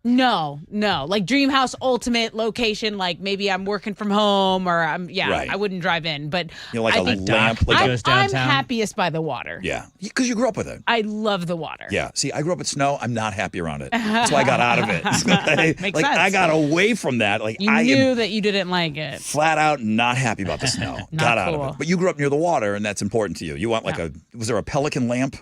No. Like dream house, ultimate location. Like maybe I'm working from home, or Right. I wouldn't drive in. But You know, like I a think lamp. Like I'm happiest by the water. Yeah, because you grew up with it. I love the water. Yeah. See, I grew up with snow. I'm not happy around it. That's why I got out of it. Makes like sense. I got away from that. Like You I knew am that you didn't like it. flat out not happy about the snow. Got out of cool. it. But you grew up near the water, and that's important to you. You want like was there a pelican lamp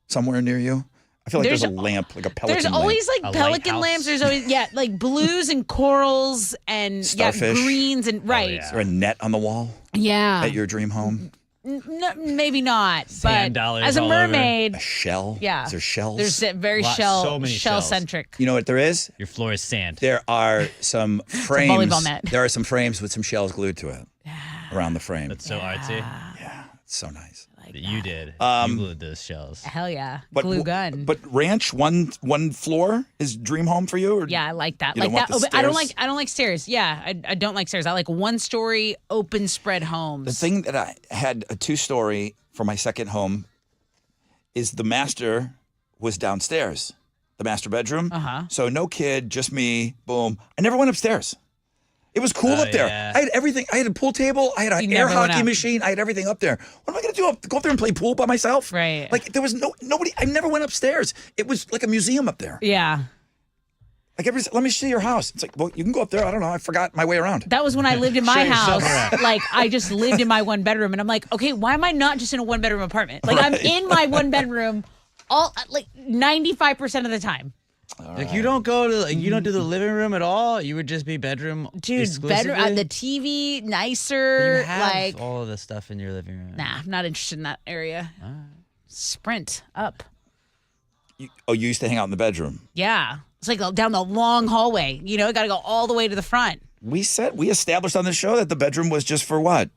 somewhere near you? I feel like there's a lamp, like a pelican There's always lamp. like pelican lamps. There's always like blues and corals and Starfish. greens and right. Is there a net on the wall Yeah. at your dream home? No, maybe not. Sand but dollars as a all over. mermaid, A shell? yeah. Is there shells? There's that very So many shell shells. centric. You know what there is? Your floor is sand. There are some frames. volleyball net. There are some frames with some shells glued to it around the frame. That's so artsy. It's so nice. That you did. You glued those shells. Hell yeah, But glue gun. But ranch one floor is dream home for you? Or Yeah, I like that. You Like don't want that. the But I don't stairs? like stairs. Yeah, I don't like stairs. I like one story open spread homes. The thing that I had a 2-story for my second home is the master was downstairs, the master bedroom. So no kid, just me. Boom. I never went upstairs. It was cool up there. yeah. I had everything. I had a pool table. I had an You air never went hockey up. machine. I had everything up there. What am I going to do? Go up there and play pool by myself? Right. Like there was nobody. I never went upstairs. It was like a museum up there. Yeah. Like let me see your house. It's like, well, you can go up there. I don't know. I forgot my way around. That was when I lived in my Show yourself house. around. Like I just lived in my one bedroom, and I'm like, okay, why am I not just in a 1-bedroom apartment? Like I'm Right. in my 1-bedroom, all like 95% of the time. Like you don't go to you don't do the living room at all. You would just be bedroom, Dude, exclusively? bedroom, the TV nicer. You have Like all of the stuff in your living room. nah, I'm not interested in that area. Sprint up. You used to hang out in the bedroom. Yeah, it's like down the long hallway. You know, got to go all the way to the front. We established on the show that the bedroom was just for what?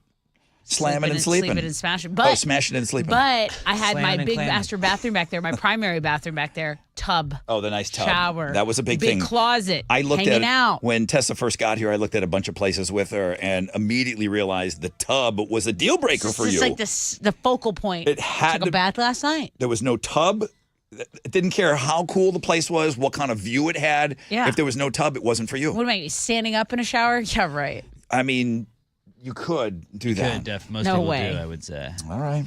Slamming and sleeping. Sleeping and smashing. But, smashing and sleeping. But I had Slamming my and big clamming. master bathroom back there, my primary bathroom back there, tub, Oh, the nice tub. shower. That was a big thing. closet. I looked hanging at out. when Tessa first got here. I looked at a bunch of places with her and immediately realized the tub was a deal breaker for It's you. like the focal point. It had Took to- a bath last night. There was no tub. It didn't care how cool the place was, what kind of view it had. Yeah. If there was no tub, it wasn't for you. What am I standing up in a shower? Yeah, right. I mean, you could do that. Most No people way. do, I would say. All right.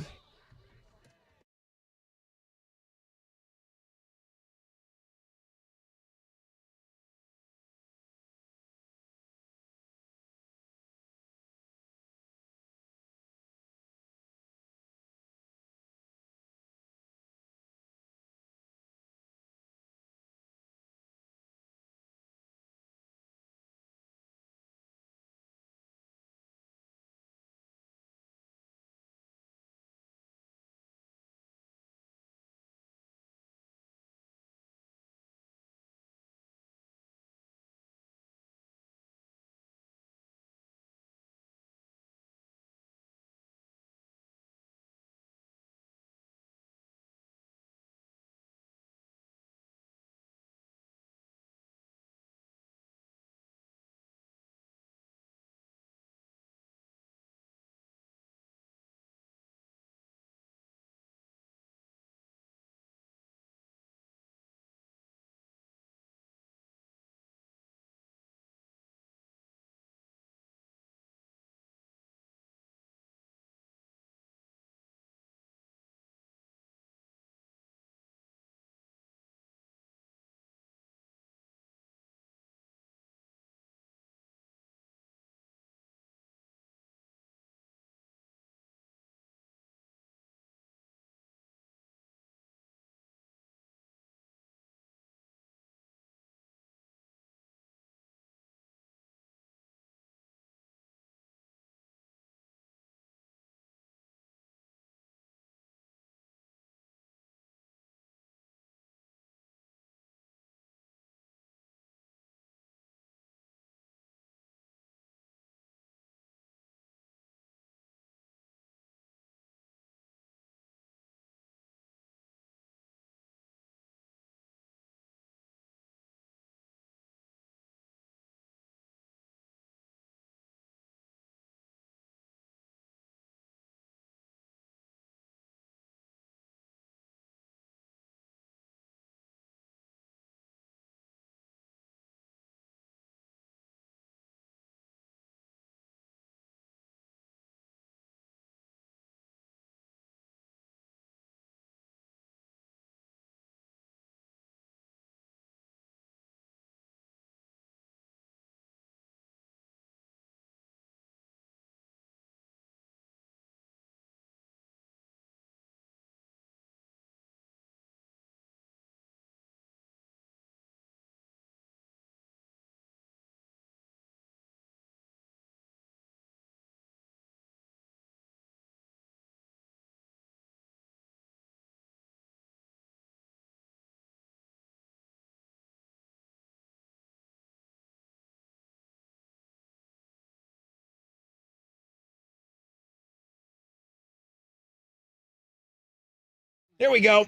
Here we go.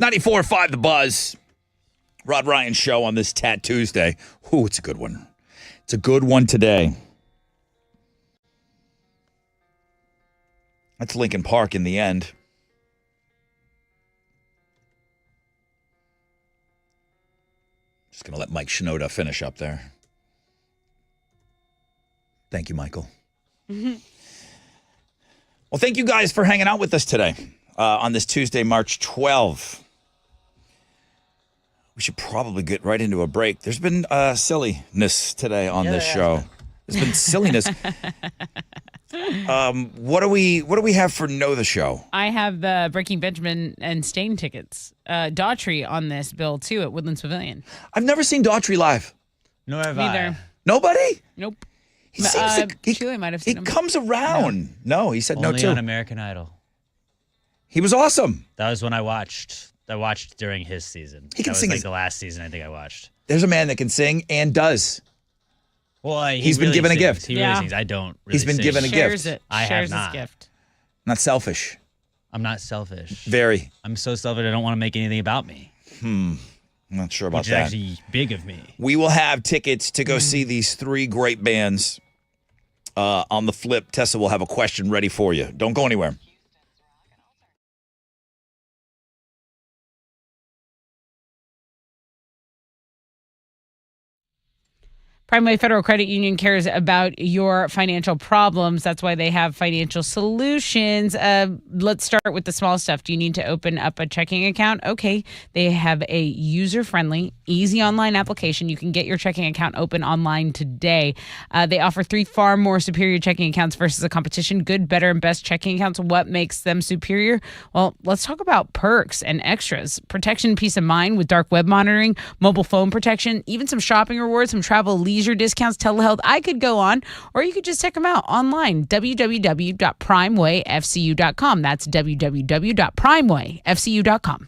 94.5 The Buzz. Rod Ryan Show on this Tat Tuesday. Ooh, it's a good one. It's a good one today. That's Lincoln Park in the end. Just going to let Mike Shinoda finish up there. Thank you, Michael. Well, thank you guys for hanging out with us today on this Tuesday, March 12th. We should probably get right into a break. There's been silliness today on this show. There's been silliness. What do we have for Know the Show? I have the Breaking Benjamin and Stain tickets. Daughtry on this bill, too, at Woodlands Pavilion. I've never seen Daughtry live. Nor have Neither. Nobody? Nope. He seems like Julie might have seen him. He comes around. No, he said no, Only too. on American Idol. He was awesome. That was when I watched. I watched during his season. He can that sing was his- like the last season I think I watched. There's a man that can sing and does. Well, He's been given a gift. He really sings. I don't really He's been sing. given a Shares gift. it. I Shares have not. his gift. Not selfish. I'm not selfish. Very. I'm so selfish I don't want to make anything about me. I'm not sure about Which is that. actually big of me. We will have tickets to go see these three great bands. On the flip, Tessa will have a question ready for you. Don't go anywhere. Primeway Federal Credit Union cares about your financial problems. That's why they have financial solutions. Let's start with the small stuff. Do you need to open up a checking account? Okay. They have a user-friendly, easy online application. You can get your checking account open online today. They offer three far more superior checking accounts versus the competition. Good, better, and best checking accounts. What makes them superior? Well, let's talk about perks and extras. Protection, peace of mind with dark web monitoring, mobile phone protection, even some shopping rewards, some travel leisure discounts, telehealth. I could go on, or you could just check them out online. www.primewayfcu.com. That's www.primewayfcu.com.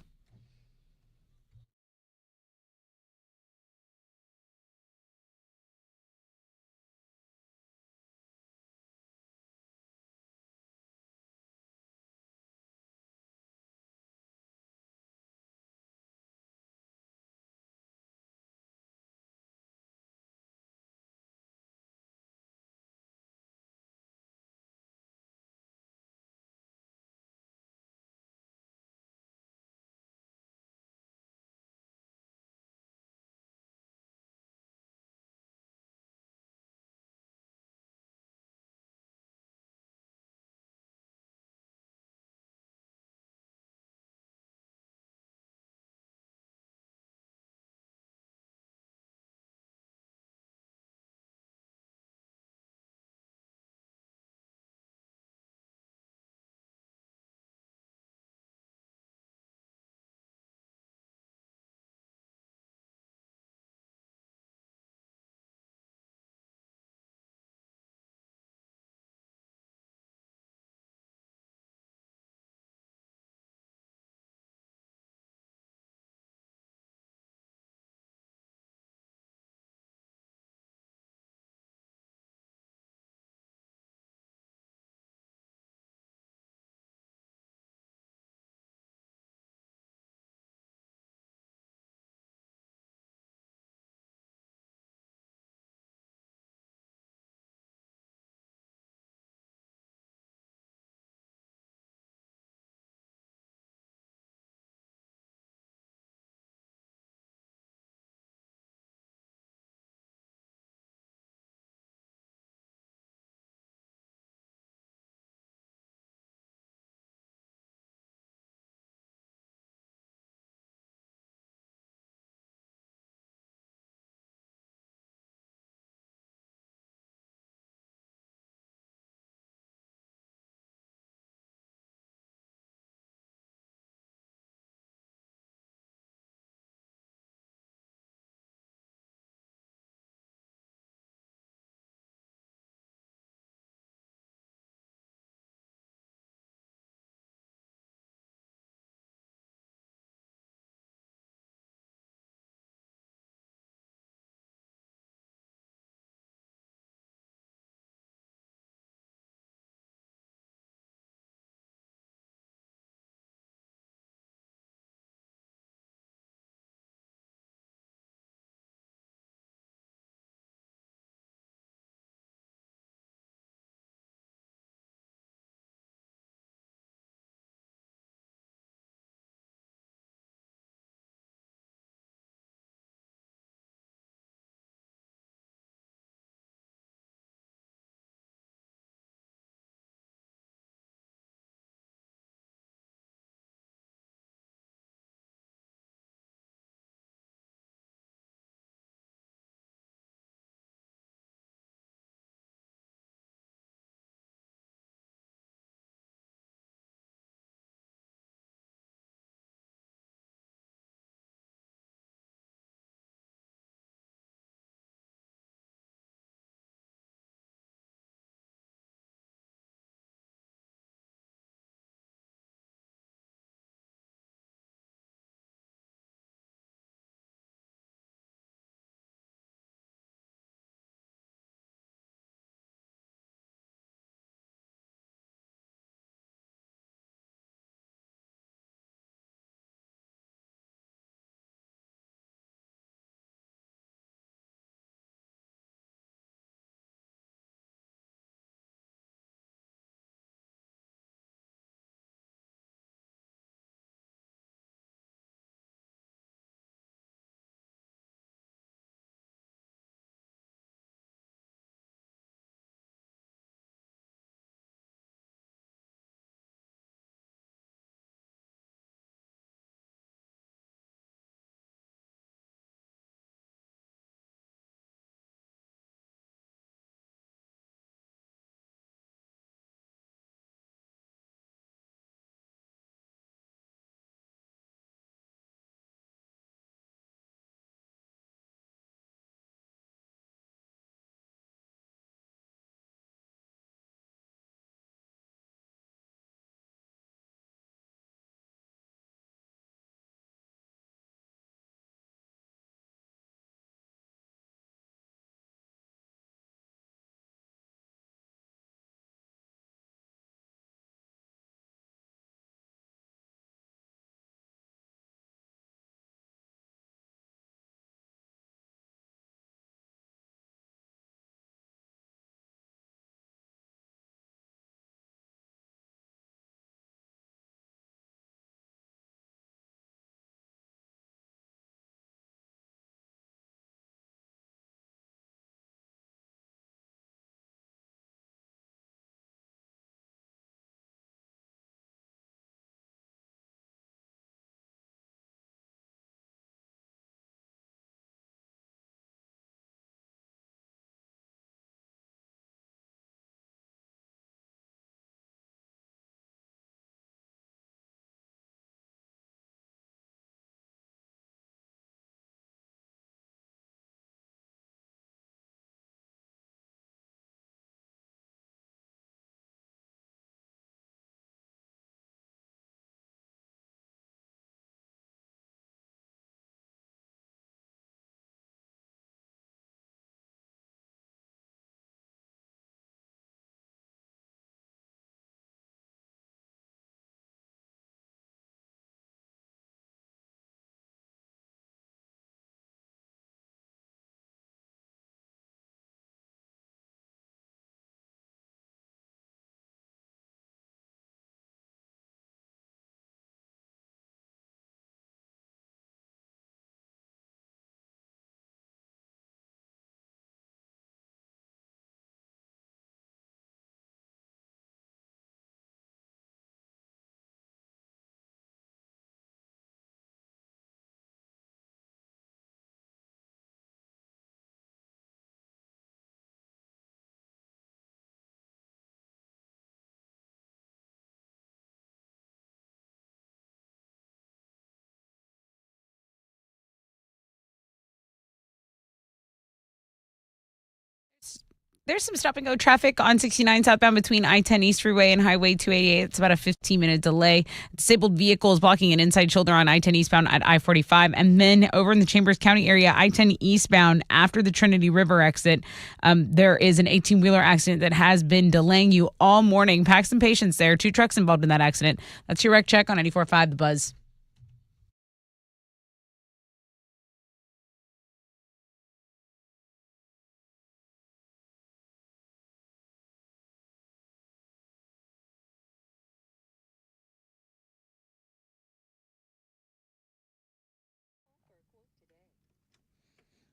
There's some stop and go traffic on 69 southbound between I-10 East Freeway and Highway 288. It's about a 15-minute delay. Disabled vehicles blocking an inside shoulder on I-10 eastbound at I-45. And then over in the Chambers County area, I-10 eastbound after the Trinity River exit, there is an 18-wheeler accident that has been delaying you all morning. Pack some patience there. 2 trucks involved in that accident. That's your wreck check on 94.5 The Buzz.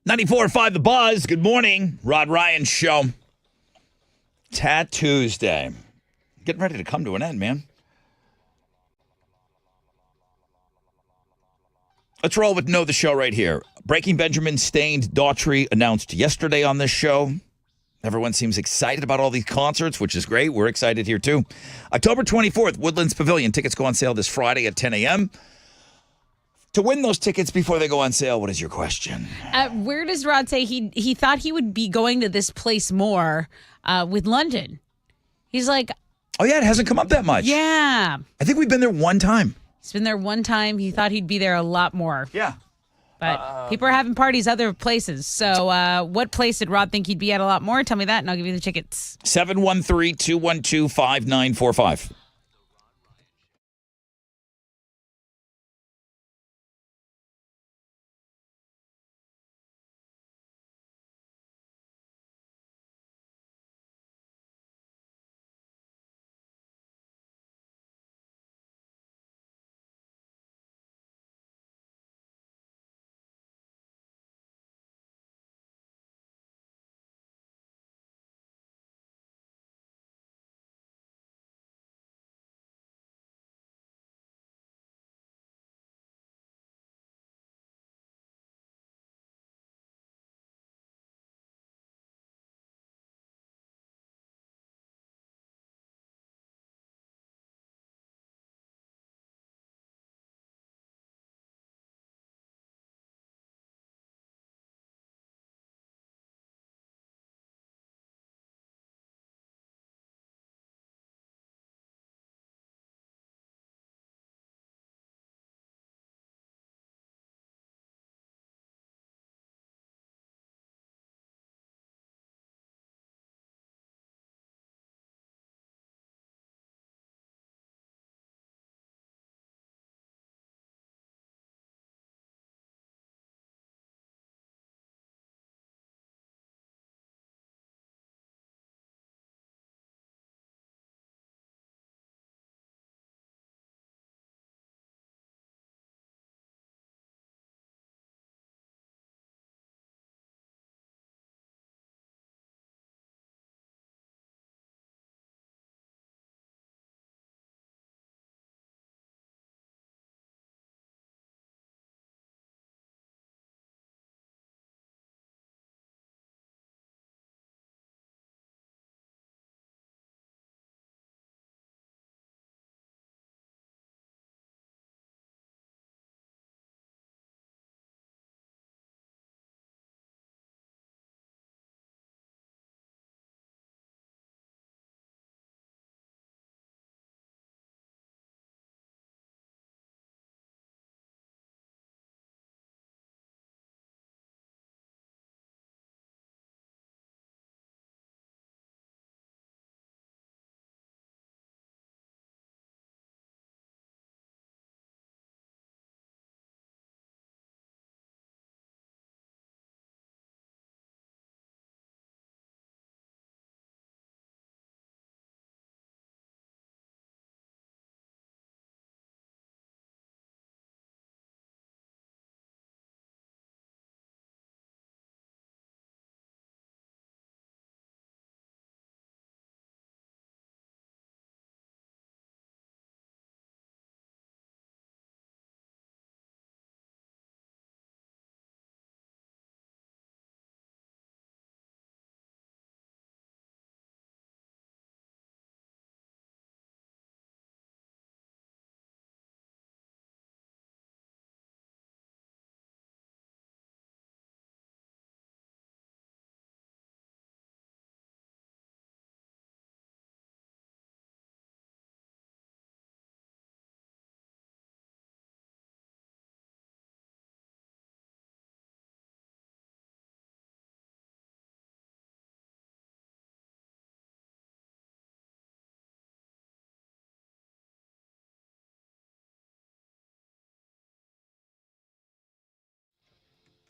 .94.5 The Buzz. Good morning. Rod Ryan Show. Tuesday. Getting ready to come to an end, man. Let's roll with Know the Show right here. Breaking Benjamin Stained Daughtry announced yesterday on this show. Everyone seems excited about all these concerts, which is great. We're excited here, too. October 24th, Woodlands Pavilion. Tickets go on sale this Friday at 10 a.m. To win those tickets before they go on sale, what is your question? Where does Rod say he thought he would be going to this place more with London? He's like, oh, yeah, it hasn't come up that much. Yeah. I think we've been there one time. He's been there one time. He thought he'd be there a lot more. Yeah. But people are having parties other places. So what place did Rod think he'd be at a lot more? Tell me that, and I'll give you the tickets. 713-212-5945.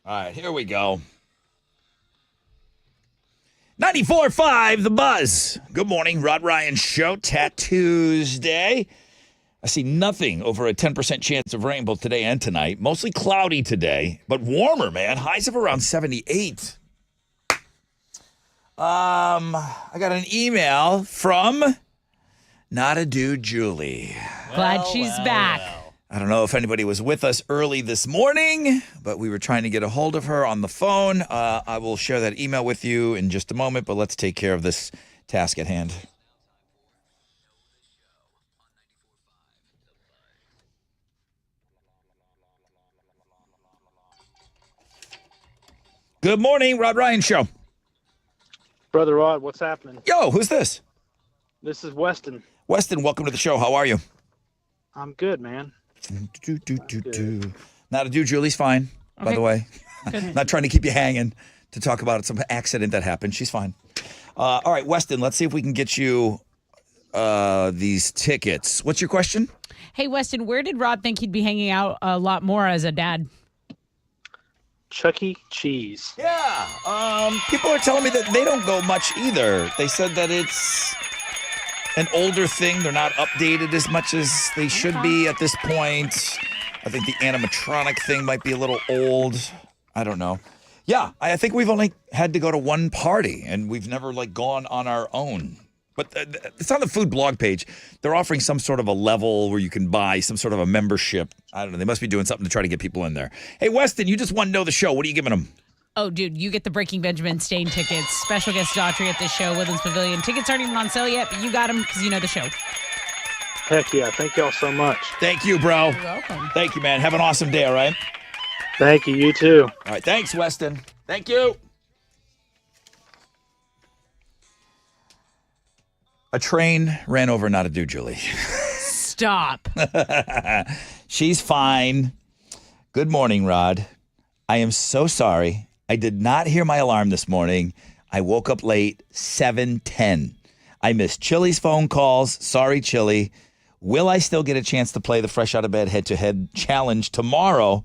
All right, here we go. 94.5, The Buzz. Good morning, Rod Ryan Show, Tuesday. I see nothing over a 10% chance of rain both today and tonight. Mostly cloudy today, but warmer, man. Highs of around 78. I got an email from Not a Dude Julie. Glad she's back. I don't know if anybody was with us early this morning, but we were trying to get a hold of her on the phone. I will share that email with you in just a moment, but let's take care of this task at hand. Good morning, Rod Ryan Show. Brother Rod, what's happening? Yo, who's this? This is Weston. Weston, welcome to the show. How are you? I'm good, man. Not a dude, Julie's fine, by the way. Not trying to keep you hanging to talk about some accident that happened. She's fine. All right, Weston, let's see if we can get you these tickets. What's your question? Hey, Weston, where did Rod think he'd be hanging out a lot more as a dad? Chuck E. Cheese. Yeah. People are telling me that they don't go much either. They said that it's an older thing. They're not updated as much as they should be at this point. I think the animatronic thing might be a little old. I don't know. Yeah, I think we've only had to go to one party, and we've never gone on our own. But it's on the food blog page. They're offering some sort of a level where you can buy some sort of a membership. I don't know. They must be doing something to try to get people in there. Hey, Weston, you just want to know the show. What are you giving them? Oh, dude, you get the Breaking Benjamin Stain tickets. Special guest Daughtry at the show, Woodlands Pavilion. Tickets aren't even on sale yet, but you got them because you know the show. Heck yeah. Thank y'all so much. Thank you, bro. You're welcome. Thank you, man. Have an awesome day, all right? Thank you. You too. All right. Thanks, Weston. Thank you. A train ran over Not a Dude, Julie. Stop. She's fine. Good morning, Rod. I am so sorry. I did not hear my alarm this morning. I woke up late, 7:10. I missed Chili's phone calls. Sorry, Chili. Will I still get a chance to play the Fresh Out of Bed head-to-head challenge tomorrow?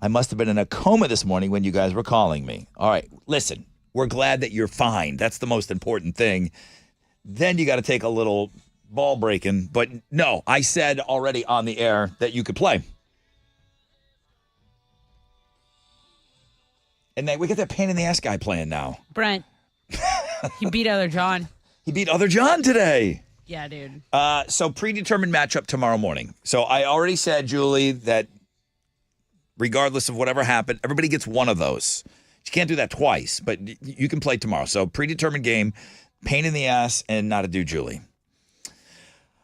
I must have been in a coma this morning when you guys were calling me. All right, listen, we're glad that you're fine. That's the most important thing. Then you got to take a little ball breaking. But no, I said already on the air that you could play. And then we get that pain in the ass guy playing now. Brent. He beat Other John. He beat Other John today. Yeah, dude. So predetermined matchup tomorrow morning. So I already said, Julie, that regardless of whatever happened, everybody gets one of those. You can't do that twice, but you can play tomorrow. So predetermined game, pain in the ass, and Not a Dude, Julie.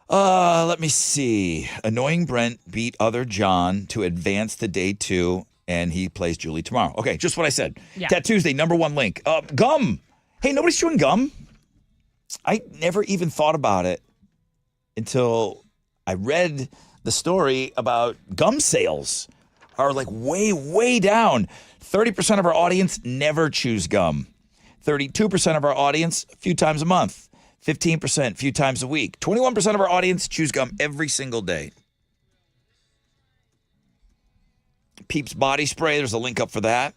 Let me see. Annoying Brent beat Other John to advance to day 2, and he plays Julie tomorrow. Okay, just what I said. Yeah. Tat Tuesday, number 1 link. Gum. Hey, nobody's chewing gum. I never even thought about it until I read the story about gum sales are way, way down. 30% of our audience never chews gum. 32% of our audience a few times a month. 15% a few times a week. 21% of our audience chews gum every single day. Peeps body spray, there's a link up for that.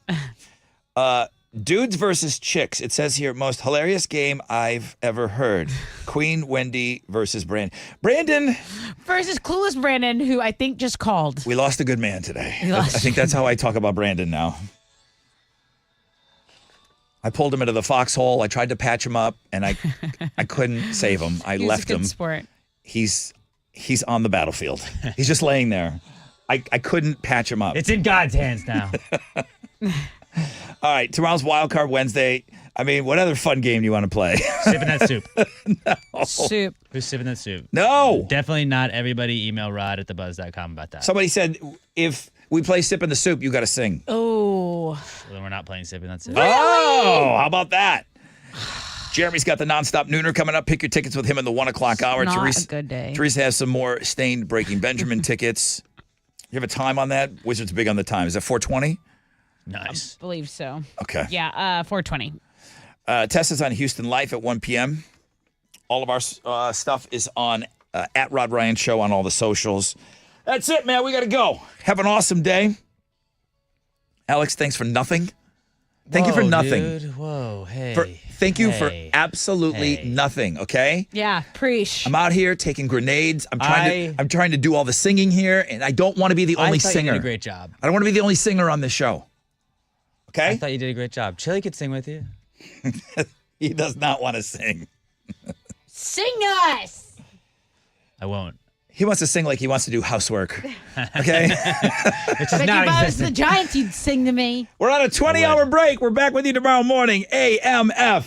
Dudes versus chicks. It says here, most hilarious game I've ever heard. Queen Wendy versus Brandon. Brandon versus clueless Brandon, who I think just called. We lost a good man today. We lost I think that's how I talk about Brandon now. I pulled him into the foxhole. I tried to patch him up, and I couldn't save him. I He was left a good him. sport. He's on the battlefield. He's just laying there. I couldn't patch him up. It's in God's hands now. All right, tomorrow's Wild Card Wednesday. I mean, what other fun game do you want to play? Sipping that soup. No. Soup. Who's sipping that soup? No. Definitely not everybody email Rod at thebuzz.com about that. Somebody said if we play Sip in the Soup, you got to sing. Oh. Well, then we're not playing sipping that soup. Oh, how about that? Jeremy's got the nonstop nooner coming up. Pick your tickets with him in the 1 o'clock hour. Not Teresa, a good day. Teresa has some more stained Breaking Benjamin tickets. You have a time on that? Wizards big on the time. Is that 4:20? Nice. I believe so. Okay. Yeah, 4:20. Tessa's on Houston Life at 1 p.m. All of our stuff is on at Rod Ryan Show on all the socials. That's it, man. We got to go. Have an awesome day. Alex, thanks for nothing. Thank you for Whoa, nothing. Dude. Whoa, hey. Thank you for absolutely nothing, okay? Yeah, preach. I'm out here taking grenades. I'm trying to do all the singing here, and I don't want to be the only I thought singer. You did a great job. I don't want to be the only singer on this show. Okay? I thought you did a great job. Chili could sing with you. He does not want to sing. Sing us. I won't. He wants to sing like he wants to do housework. Okay? Which is But if not I was existent. the Giants, you'd sing to me. We're on a 20-hour break. We're back with you tomorrow morning, AMF.